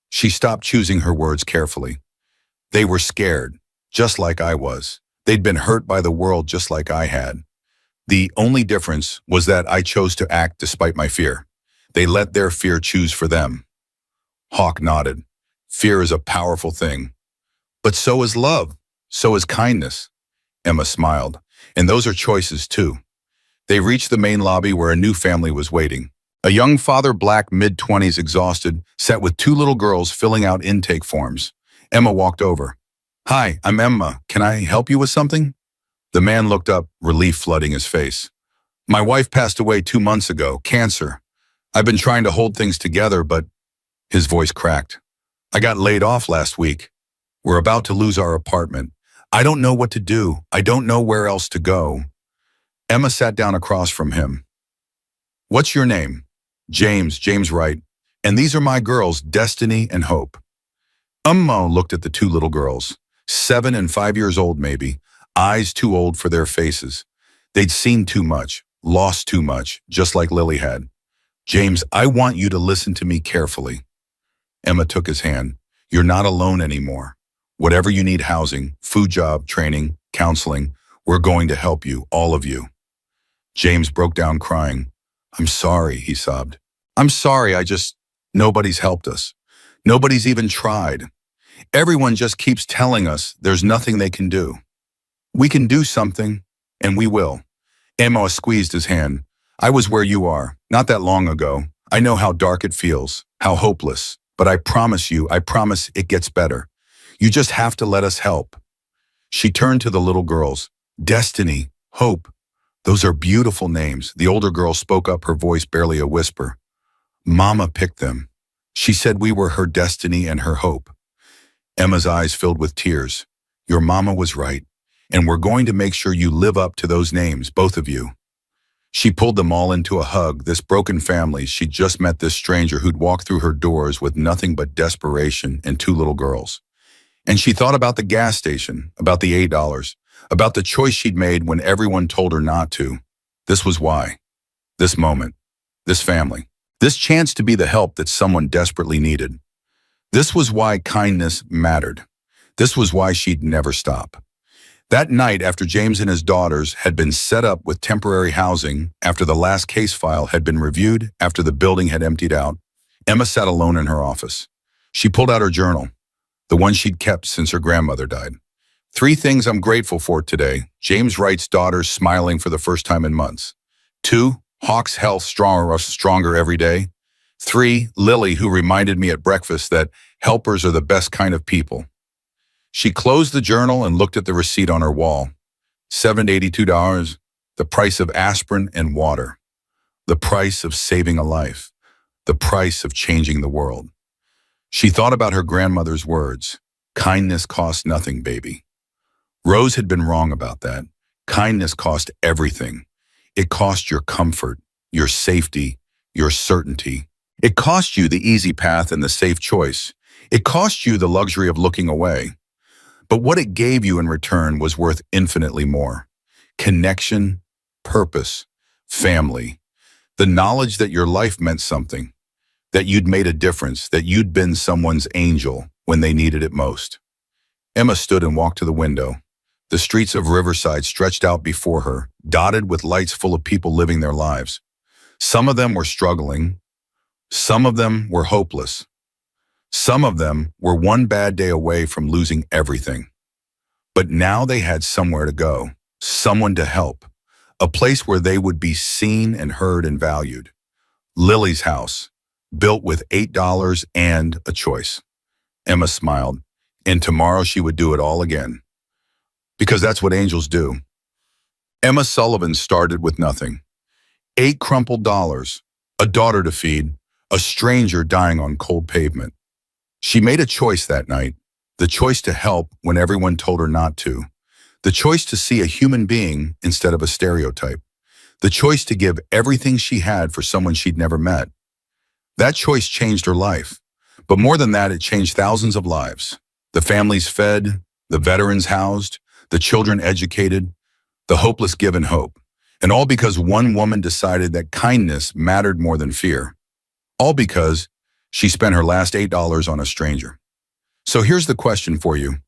Speaker 1: She stopped choosing her words carefully. "They were scared, just like I was. They'd been hurt by the world just like I had. The only difference was that I chose to act despite my fear. They let their fear choose for them." Hawk nodded. "Fear is a powerful thing. But so is love. So is kindness." Emma smiled. "And those are choices too." They reached the main lobby where a new family was waiting. A young father, black, mid-20s, exhausted, sat with two little girls filling out intake forms. Emma walked over. "Hi, I'm Emma. Can I help you with something?" The man looked up, relief flooding his face. "My wife passed away 2 months ago, cancer. I've been trying to hold things together, but..." His voice cracked. "I got laid off last week. We're about to lose our apartment. I don't know what to do. I don't know where else to go." Emma sat down across from him. "What's your name?" James Wright. "And these are my girls, Destiny and Hope." Ummo looked at the two little girls, 7 and 5 years old maybe, eyes too old for their faces. They'd seen too much, lost too much, just like Lily had. James, I want you to listen to me carefully. Emma took his hand. You're not alone anymore. Whatever you need, housing, food job, training, counseling, we're going to help you, all of you. James broke down crying. I'm sorry, he sobbed. I'm sorry, nobody's helped us. Nobody's even tried. Everyone just keeps telling us there's nothing they can do. We can do something, and we will. Emma squeezed his hand. I was where you are, not that long ago. I know how dark it feels, how hopeless. But I promise it gets better. You just have to let us help. She turned to the little girls. Destiny, Hope. Those are beautiful names. The older girl spoke up, her voice barely a whisper. Mama picked them. She said we were her destiny and her hope. Emma's eyes filled with tears. Your mama was right, and we're going to make sure you live up to those names, both of you. She pulled them all into a hug, this broken family. She'd just met this stranger who'd walked through her doors with nothing but desperation and two little girls. And she thought about the gas station, about the $8, about the choice she'd made when everyone told her not to. This was why. This moment. This family. This chance to be the help that someone desperately needed. This was why kindness mattered. This was why she'd never stop. That night, after James and his daughters had been set up with temporary housing, after the last case file had been reviewed, after the building had emptied out, Emma sat alone in her office. She pulled out her journal, the one she'd kept since her grandmother died. 3 things I'm grateful for today. James writes, daughters smiling for the first time in months. 2, Hawk's health stronger every day. 3, Lily, who reminded me at breakfast that helpers are the best kind of people. She closed the journal and looked at the receipt on her wall. $782, the price of aspirin and water. The price of saving a life. The price of changing the world. She thought about her grandmother's words. Kindness costs nothing, baby. Rose had been wrong about that. Kindness cost everything. It cost your comfort, your safety, your certainty. It cost you the easy path and the safe choice. It cost you the luxury of looking away. But what it gave you in return was worth infinitely more. Connection, purpose, family. The knowledge that your life meant something, that you'd made a difference, that you'd been someone's angel when they needed it most. Emma stood and walked to the window. The streets of Riverside stretched out before her, dotted with lights full of people living their lives. Some of them were struggling. Some of them were hopeless. Some of them were one bad day away from losing everything. But now they had somewhere to go, someone to help, a place where they would be seen and heard and valued. Lily's house, built with $8 and a choice. Emma smiled, and tomorrow she would do it all again. Because that's what angels do. Emma Sullivan started with nothing. 8 crumpled dollars, a daughter to feed, a stranger dying on cold pavement. She made a choice that night, the choice to help when everyone told her not to, the choice to see a human being instead of a stereotype, the choice to give everything she had for someone she'd never met. That choice changed her life, but more than that, it changed thousands of lives. The families fed, the veterans housed, the children educated, the hopeless given hope, and all because one woman decided that kindness mattered more than fear. All because she spent her last $8 on a stranger. So here's the question for you.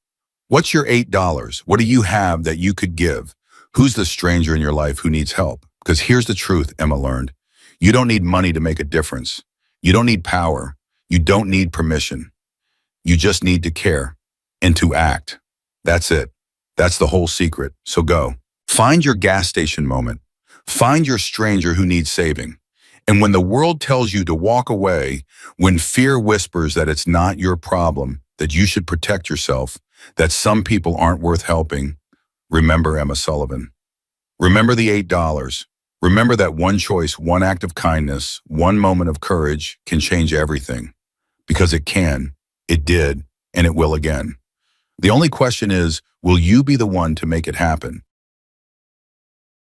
Speaker 1: What's your $8? What do you have that you could give? Who's the stranger in your life who needs help? Because here's the truth, Emma learned. You don't need money to make a difference. You don't need power. You don't need permission. You just need to care and to act. That's it. That's the whole secret. So go. Find your gas station moment. Find your stranger who needs saving. And when the world tells you to walk away, when fear whispers that it's not your problem, that you should protect yourself, that some people aren't worth helping, remember Emma Sullivan. Remember the $8. Remember that one choice, one act of kindness, one moment of courage can change everything. Because it can, it did, and it will again. The only question is, will you be the one to make it happen?